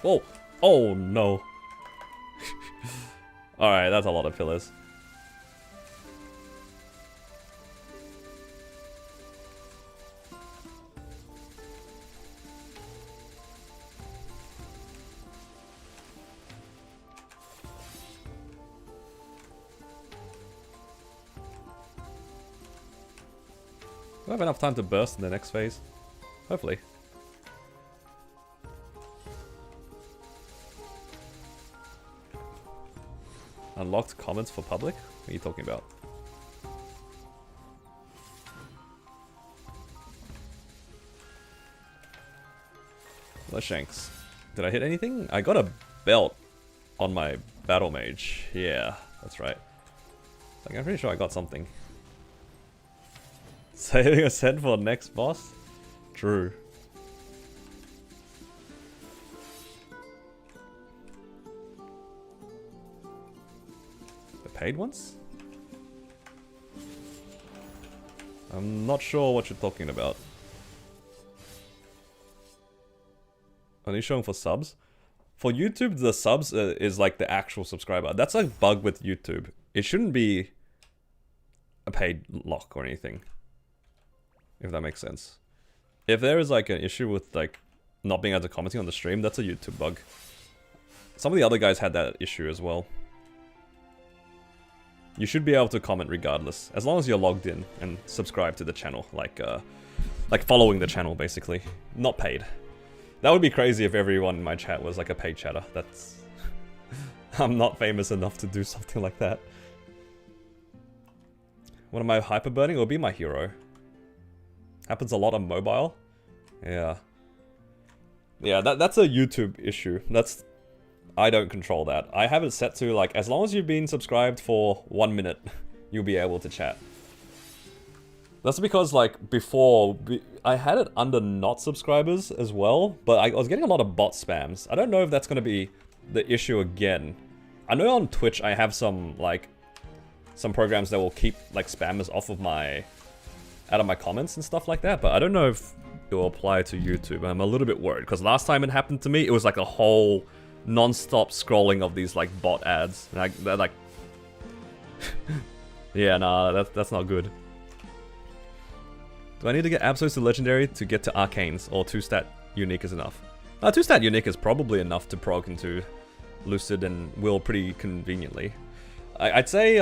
Oh, oh no. Alright, that's a lot of pillars. We'll have enough time to burst in the next phase. Hopefully. Unlocked comments for public? What are you talking about? Hello, Shanks. Did I hit anything? I got a belt on my battle mage. Yeah, that's right. Like, I'm pretty sure I got something. Saving a cent for next boss? True. The paid ones? I'm not sure what you're talking about. Only showing for subs? For YouTube, the subs is like the actual subscriber. That's a bug with YouTube. It shouldn't be a paid lock or anything. If that makes sense. If there is like an issue with like not being able to commenting on the stream, that's a YouTube bug. Some of the other guys had that issue as well. You should be able to comment regardless, as long as you're logged in and subscribe to the channel, like following the channel basically, not paid. That would be crazy if everyone in my chat was like a paid chatter. That's... I'm not famous enough to do something like that. One of my hyperburning will be my hero. Happens a lot on mobile. Yeah. Yeah, that's a YouTube issue. That's... I don't control that. I have it set to like, as long as you've been subscribed for 1 minute, you'll be able to chat. That's because like before, I had it under not subscribers as well, but I was getting a lot of bot spams. I don't know if that's going to be the issue again. I know on Twitch I have some like, some programs that will keep like spammers off of my, out of my comments and stuff like that, but I don't know if it will apply to YouTube. I'm a little bit worried because last time it happened to me, it was like a whole non-stop scrolling of these like bot ads. And they're like, yeah, nah, that's not good. Do I need to get Absols to Legendary to get to Arcanes, or 2-stat Unique is enough? 2-stat Unique is probably enough to prog into Lucid and Will pretty conveniently. I'd say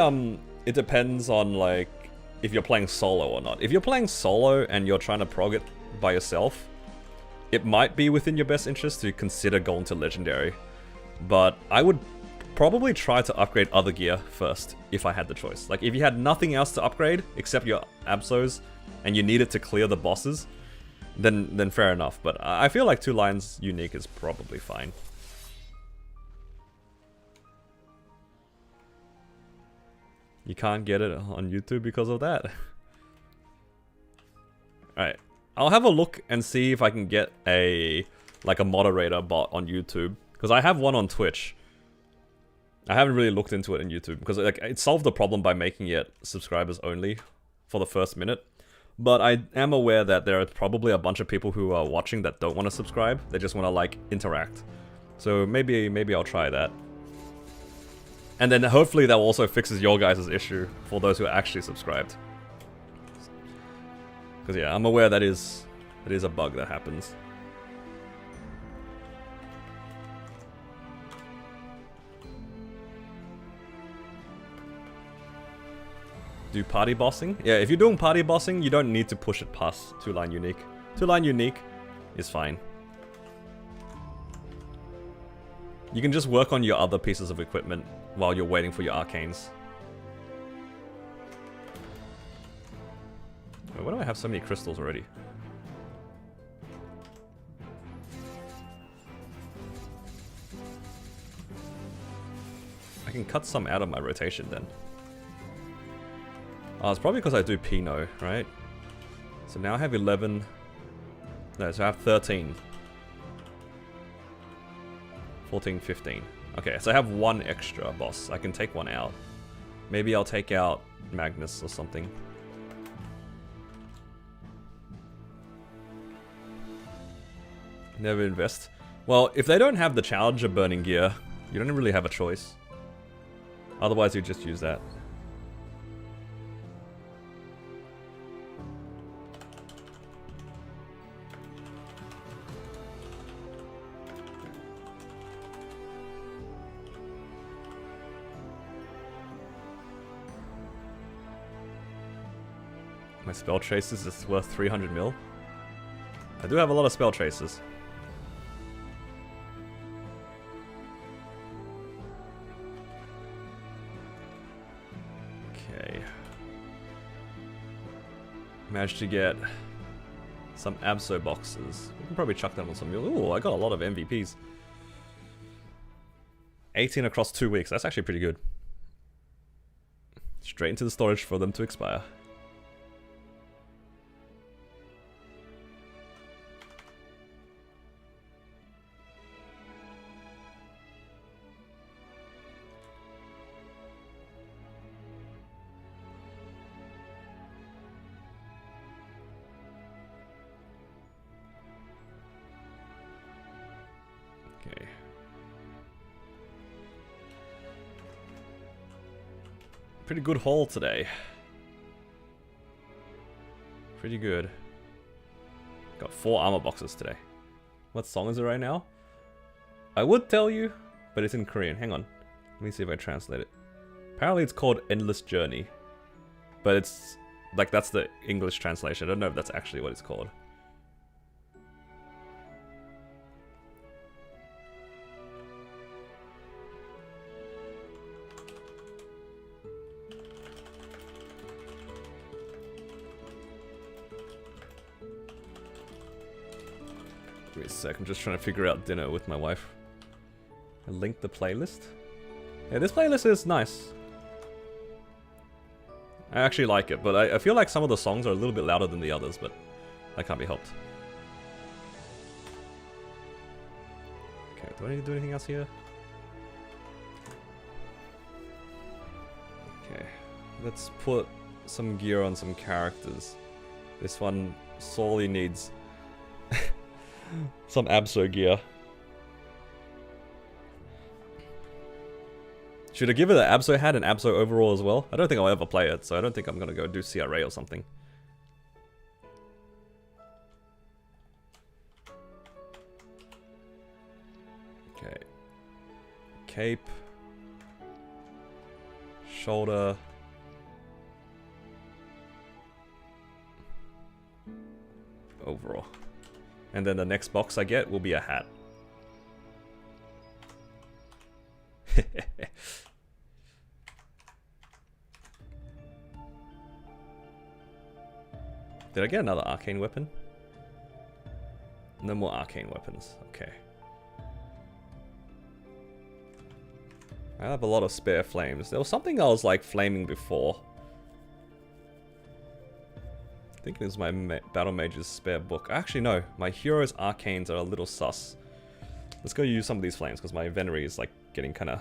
it depends on like if you're playing solo or not. If you're playing solo and you're trying to prog it by yourself, it might be within your best interest to consider going to Legendary. But I would probably try to upgrade other gear first if I had the choice. Like if you had nothing else to upgrade except your Absols, and you need it to clear the bosses, then fair enough. But I feel like 2 lines Unique is probably fine. You can't get it on YouTube because of that. Alright, I'll have a look and see if I can get a moderator bot on YouTube, because I have one on Twitch. I haven't really looked into it on YouTube because like it solved the problem by making it subscribers only for the first minute. But I am aware that there are probably a bunch of people who are watching that don't want to subscribe. They just want to, like, interact. So maybe I'll try that. And then hopefully that also fixes your guys' issue for those who are actually subscribed. Because yeah, I'm aware that is a bug that happens. Do party bossing? Yeah, if you're doing party bossing, you don't need to push it past 2-line Unique. 2-line Unique is fine. You can just work on your other pieces of equipment while you're waiting for your Arcanes. Wait, why do I have so many crystals already? I can cut some out of my rotation then. Oh, it's probably because I do Pinot, right? So now I have 11... No, so I have 13. 14, 15. Okay, so I have 1 extra boss. I can take 1 out. Maybe I'll take out Magnus or something. Never invest. Well, if they don't have the Challenger burning gear, you don't really have a choice. Otherwise, you just use that. My spell traces is worth 300 mil. I do have a lot of spell traces. Okay. Managed to get some Abso boxes. We can probably chuck them on some. Ooh, I got a lot of MVPs. 18 across 2 weeks. That's actually pretty good. Straight into the storage for them to expire. Okay. Pretty good haul today. Pretty good. Got 4 armor boxes today. What song is it right now? I would tell you, but it's in Korean. Hang on. Let me see if I translate it. Apparently it's called Endless Journey. But it's like, that's the English translation. I don't know if that's actually what it's called. Wait a sec, I'm just trying to figure out dinner with my wife. I linked the playlist. Yeah, this playlist is nice. I actually like it, but I feel like some of the songs are a little bit louder than the others, but that can't be helped. Okay, do I need to do anything else here? Okay, let's put some gear on some characters. This one sorely needs some Abso gear. Should I give it an Abso hat and Abso overall as well? I don't think I'll ever play it, so I don't think I'm gonna go do CRA or something. Okay. Cape. Shoulder. Overall. And then the next box I get will be a hat. Did I get another arcane weapon? No more arcane weapons. Okay. I have a lot of spare flames. There was something I was like flaming before. I think it was my Battle Mage's spare book. Actually, no. My hero's arcanes are a little sus. Let's go use some of these flames because my inventory is like getting kind of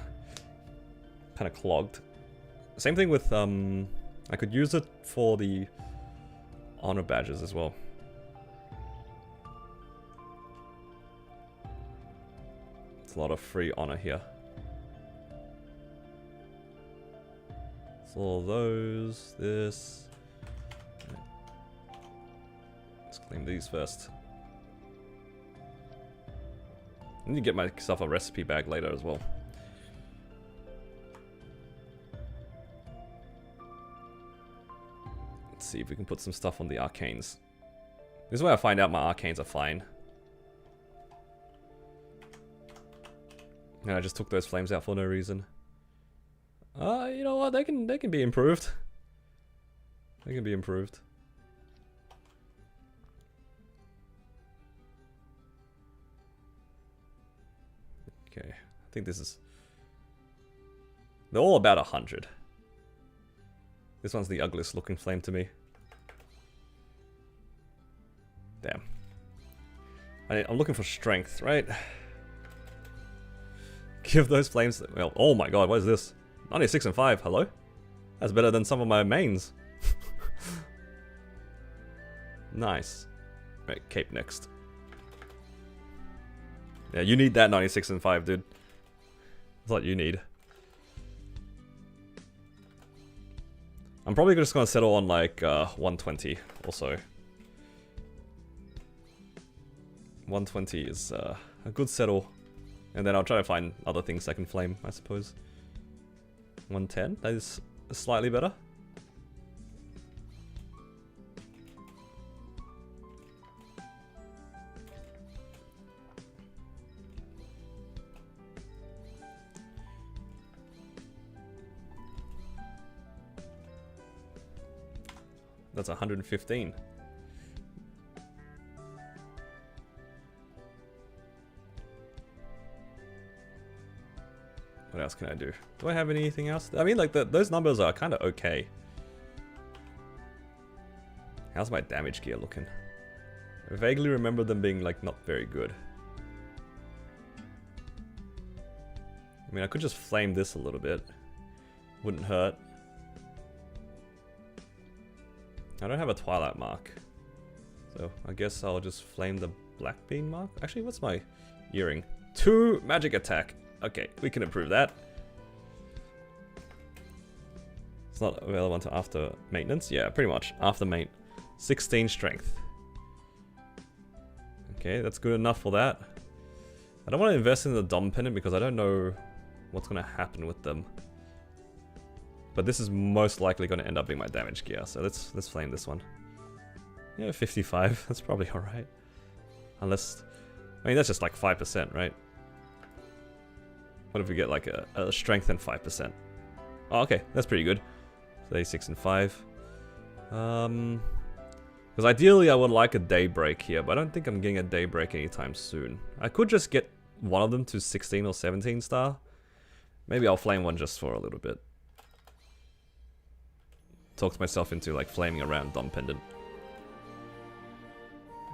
clogged. Same thing with I could use it for the honor badges as well. It's a lot of free honor here. So all those, this. Let's claim these first. I need to get myself a recipe bag later as well. Let's see if we can put some stuff on the arcanes. This is where I find out my arcanes are fine. And I just took those flames out for no reason. You know what? They can be improved. They can be improved. Okay, I think this is... They're all about 100. This one's the ugliest looking flame to me. Damn. I'm looking for strength, right? Give those flames... Well, oh my god, what is this? 96 and 5, hello? That's better than some of my mains. Nice. Right, cape next. Yeah, you need that 96 and 5, dude. That's what you need. I'm probably just gonna settle on like 120 or so. 120 is a good settle. And then I'll try to find other things I can flame, I suppose. 110, that is slightly better. That's 115. What else can I do? Do I have anything else? I mean, like, those numbers are kind of okay. How's my damage gear looking? I vaguely remember them being, like, not very good. I mean, I could just flame this a little bit. Wouldn't hurt. I don't have a Twilight mark. So, I guess I'll just flame the Black Bean mark. Actually, what's my earring? 2 magic attack. Okay, we can improve that. It's not available until after maintenance. Yeah, pretty much. After main. 16 strength. Okay, that's good enough for that. I don't want to invest in the Dom Pendant because I don't know what's going to happen with them. But this is most likely going to end up being my damage gear. So let's flame this one. Yeah, 55. That's probably alright. Unless... I mean, that's just like 5%, right? What if we get like a strength and 5%? Oh, okay, that's pretty good. 36 and 5. Because ideally I would like a daybreak here, but I don't think I'm getting a daybreak anytime soon. I could just get one of them to 16 or 17 star. Maybe I'll flame one just for a little bit. Talked myself into like flaming around Dom Pendant.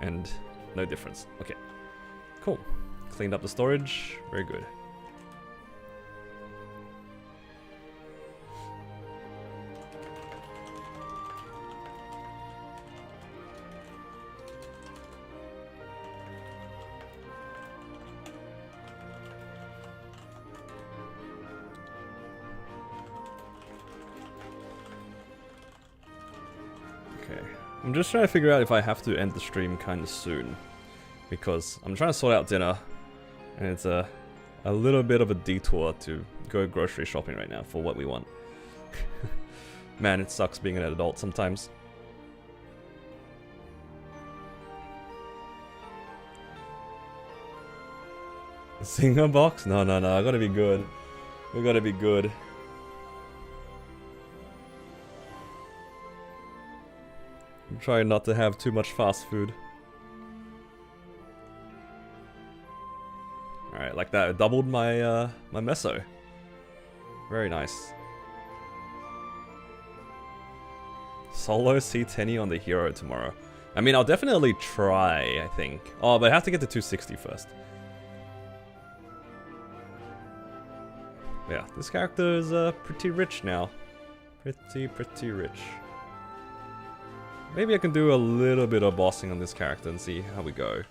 And no difference. Okay, cool. Cleaned up the storage, very good. I'm just trying to figure out if I have to end the stream kind of soon, because I'm trying to sort out dinner, and it's a little bit of a detour to go grocery shopping right now for what we want. Man, it sucks being an adult sometimes. Singer box? No, I gotta be good. We gotta be good. I'm trying not to have too much fast food. Alright, like that. I doubled my my meso. Very nice. Solo C10 on the hero tomorrow. I mean, I'll definitely try, I think. Oh, but I have to get to 260 first. Yeah, this character is pretty rich now. Pretty rich. Maybe I can do a little bit of bossing on this character and see how we go.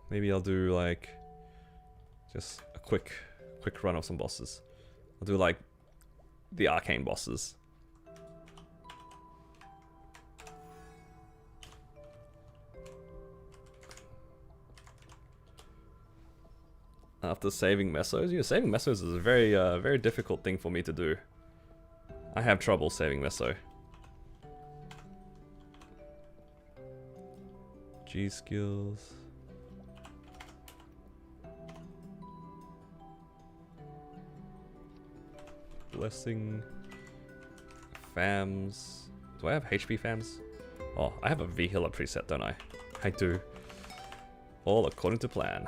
Maybe I'll do like just a quick run of some bosses. I'll do like the Arcane bosses. After saving mesos? Yeah, saving mesos is a very difficult thing for me to do. I have trouble saving meso. G skills. Blessing. Fams. Do I have HP fams? Oh, I have a V healer preset, don't I? I do. All according to plan.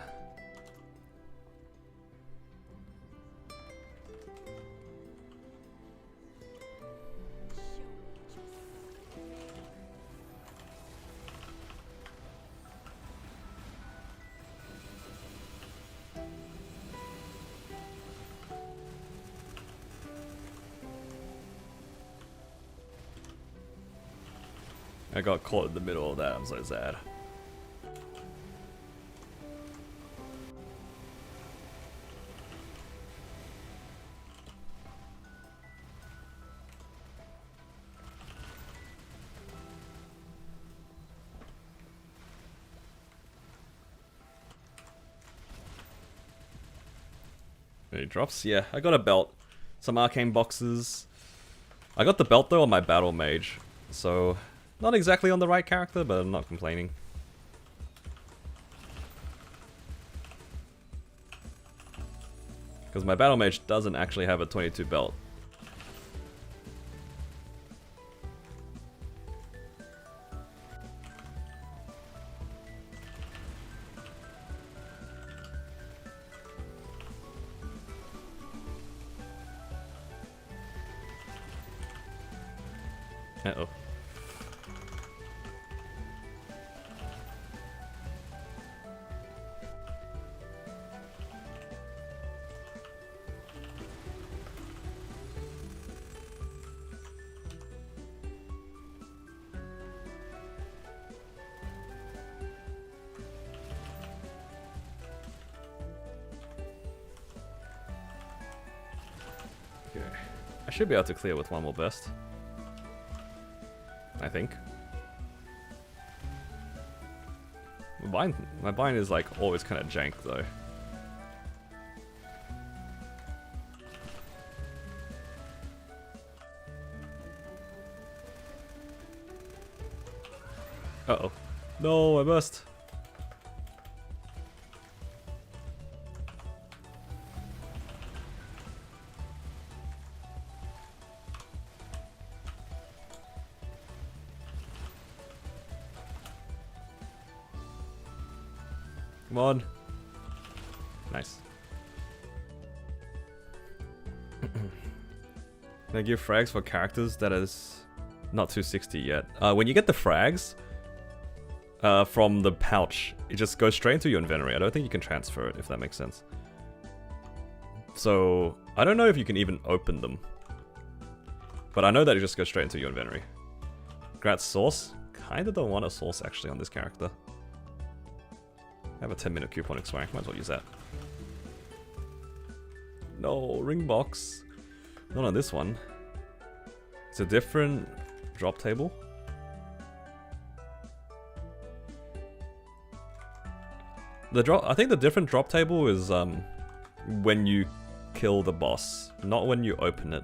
I got caught in the middle of that, I'm so sad. Any drops? Yeah, I got a belt. Some arcane boxes. I got the belt though on my battle mage, so not exactly on the right character, but I'm not complaining. Because my battle mage doesn't actually have a 22 belt. Uh-oh. Okay. I should be able to clear with one more burst. I think. My bind is like always kind of jank though. Uh-oh. No, I burst. Come on. Nice. Can I give frags for characters that is not 260 yet? When you get the frags from the pouch, it just goes straight into your inventory. I don't think you can transfer it, if that makes sense. So, I don't know if you can even open them. But I know that it just goes straight into your inventory. Grats sauce? Kinda don't want a sauce actually on this character. I have a 10-minute coupon expiring, might as well use that. No, ring box. Not on this one. It's a different drop table. I think the different drop table is when you kill the boss, not when you open it.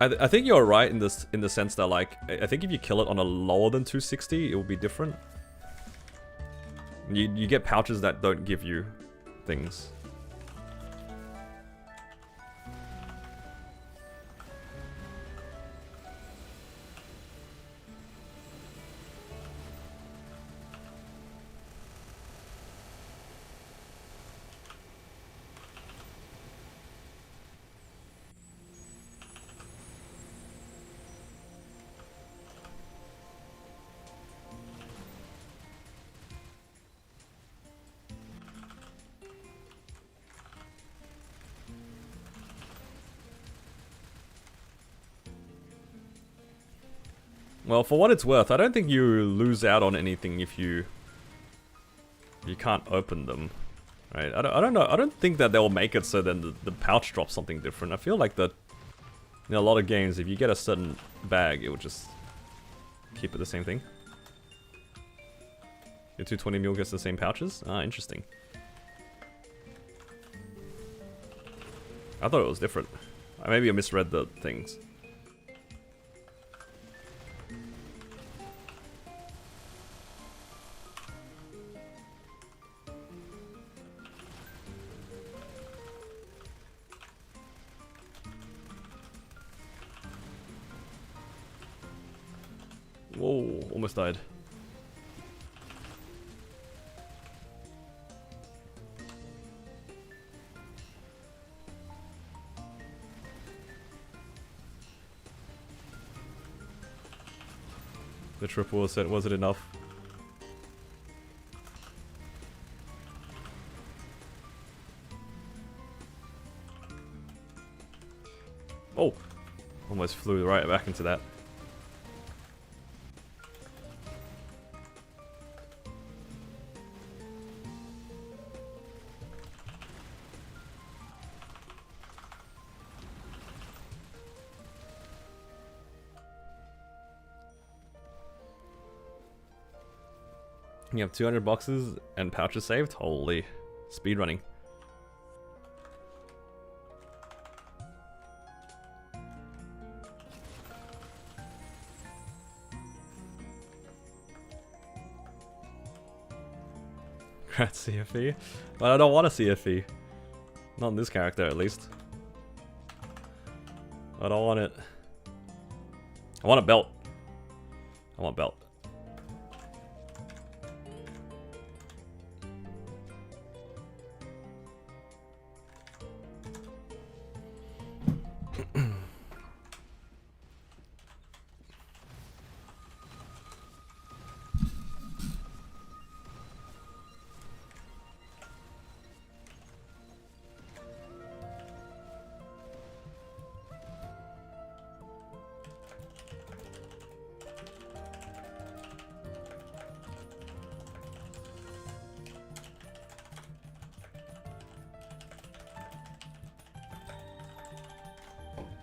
I think you're right in the sense that, like, I think if you kill it on a lower than 260, it will be different. You get pouches that don't give you things. Well, for what it's worth, I don't think you lose out on anything if you can't open them, right? I don't know. I don't think that they'll make it so then the pouch drops something different. I feel like that in a lot of games, if you get a certain bag, it will just keep it the same thing. Your 220 mil gets the same pouches? Ah, interesting. I thought it was different. Maybe I misread the things. Whoa, almost died. The triple set, was it enough? Oh! Almost flew right back into that. You have 200 boxes and pouches saved? Holy. Speedrunning. Congrats, CFE. But I don't want a CFE. Not in this character, at least. I don't want it. I want a belt. I want a belt.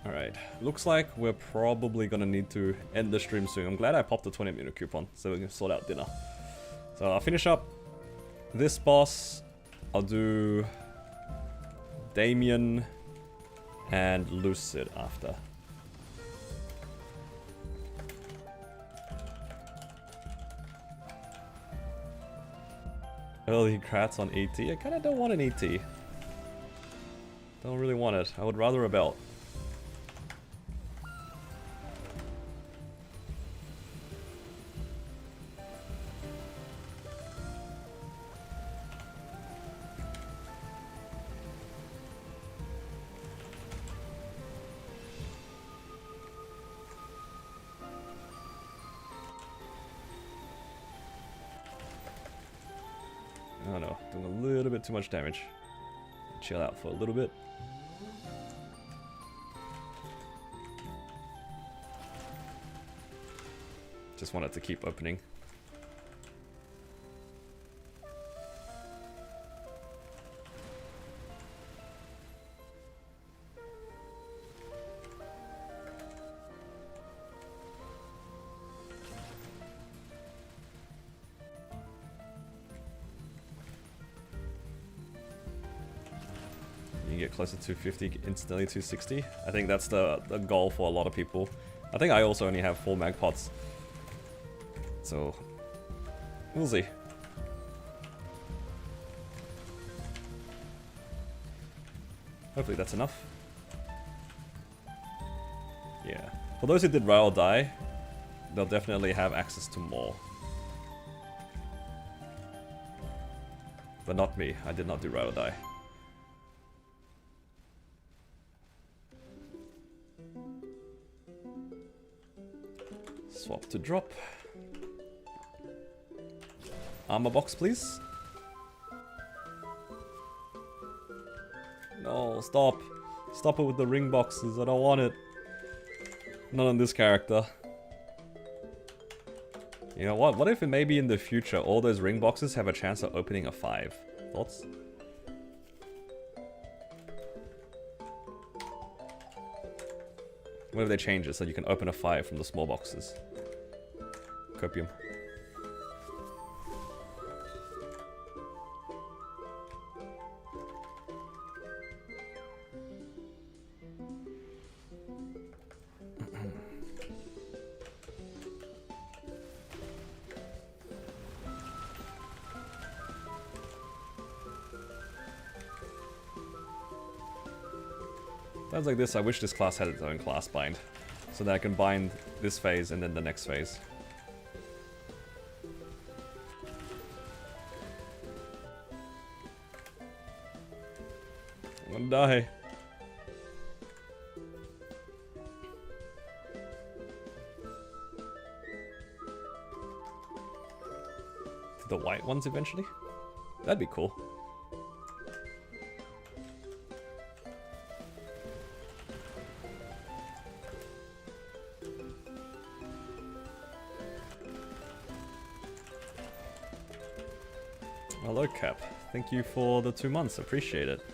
Alright, looks like we're probably gonna need to end the stream soon. I'm glad I popped the 20-minute coupon so we can sort out dinner. So I'll finish up this boss. I'll do Damien and Lucid after. Early crats on ET. I kinda don't want an ET. Don't really want it. I would rather a belt. Oh no, doing a little bit too much damage. Chill out for a little bit. Just want it to keep opening. You get closer to 250, instantly 260. I think that's the goal for a lot of people. I think I also only have 4 mag pots. So, we'll see. Hopefully that's enough. Yeah. For those who did Ride or Die, they'll definitely have access to more. But not me. I did not do Ride or Die. Swap to drop. Armor box, please. No, stop. Stop it with the ring boxes. I don't want it. Not on this character. You know what? What if maybe in the future all those ring boxes have a chance of opening a 5? Thoughts? What if they change it so you can open a 5 from the small boxes? Copium. Sounds like this. I wish this class had its own class bind, so that I can bind this phase and then the next phase. I'm gonna die. The white ones eventually? That'd be cool. Hello, Cap. Thank you for the 2 months. Appreciate it.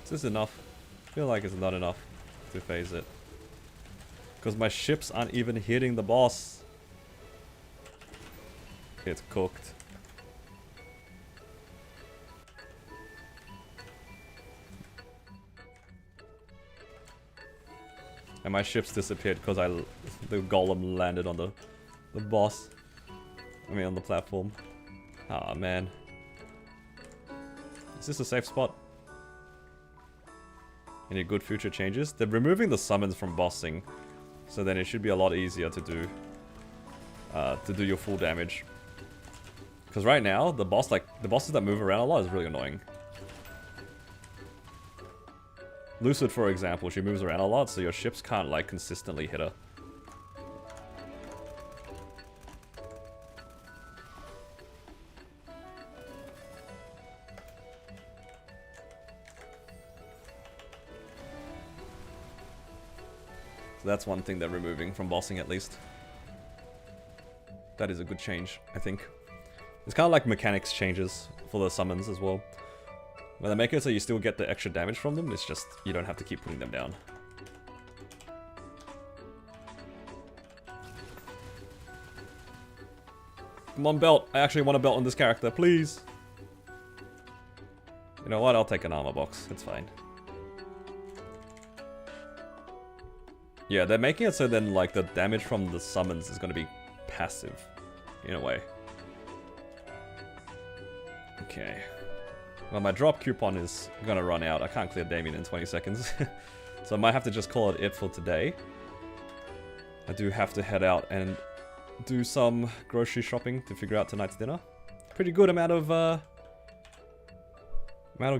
Is this enough? I feel like it's not enough to phase it. Because my ships aren't even hitting the boss. It's cooked. And my ships disappeared because the golem landed on the boss. I mean on the platform. Ah man. Is this a safe spot? Any good future changes? They're removing the summons from bossing. So then it should be a lot easier to do your full damage. Because right now, the bosses that move around a lot is really annoying. Lucid, for example, she moves around a lot, so your ships can't, like, consistently hit her. So that's one thing they're removing from bossing, at least. That is a good change, I think. It's kind of like mechanics changes for the summons as well. When they make it so you still get the extra damage from them, it's just you don't have to keep putting them down. Come on, belt. I actually want a belt on this character, please. You know what? I'll take an armor box. It's fine. Yeah, they're making it so then, like, the damage from the summons is going to be passive, in a way. Okay. Well, my drop coupon is going to run out. I can't clear Damien in 20 seconds. So I might have to just call it for today. I do have to head out and do some grocery shopping to figure out tonight's dinner. Pretty good amount of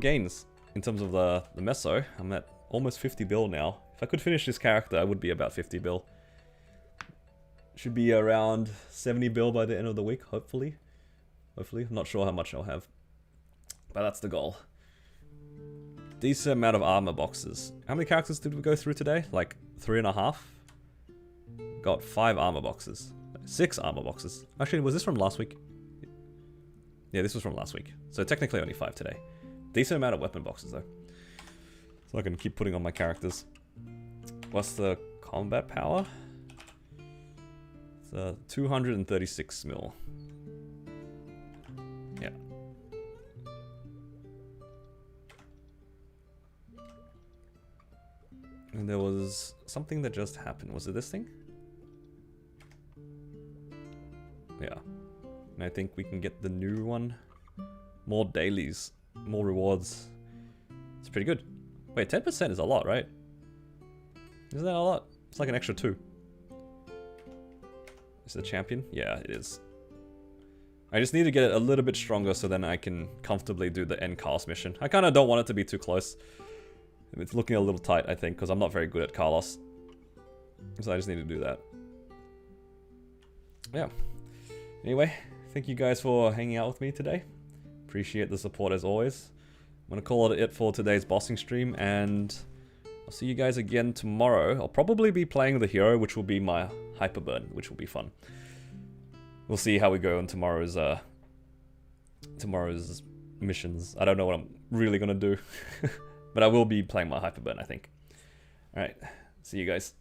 gains in terms of the meso. I'm at almost 50 bill now. If I could finish this character, I would be about 50 bill. Should be around 70 bill by the end of the week, hopefully. Hopefully. I'm not sure how much I'll have. But that's the goal. Decent amount of armor boxes. How many characters did we go through today? Like 3.5? Got 5 armor boxes. 6 armor boxes. Actually, was this from last week? Yeah, this was from last week. So technically only 5 today. Decent amount of weapon boxes though. So I can keep putting on my characters. What's the combat power? It's 236 mil. Yeah. And there was something that just happened. Was it this thing? Yeah. And I think we can get the new one. More dailies. More rewards. It's pretty good. Wait, 10% is a lot, right? Isn't that a lot? It's like an extra 2. Is it a champion? Yeah, it is. I just need to get it a little bit stronger so then I can comfortably do the end Carlos mission. I kind of don't want it to be too close. It's looking a little tight, I think, because I'm not very good at Carlos. So I just need to do that. Yeah. Anyway, thank you guys for hanging out with me today. Appreciate the support as always. I'm going to call it for today's bossing stream, and I'll see you guys again tomorrow. I'll probably be playing the hero, which will be my Hyperburn, which will be fun. We'll see how we go on tomorrow's missions. I don't know what I'm really going to do. But I will be playing my Hyperburn, I think. Alright, see you guys.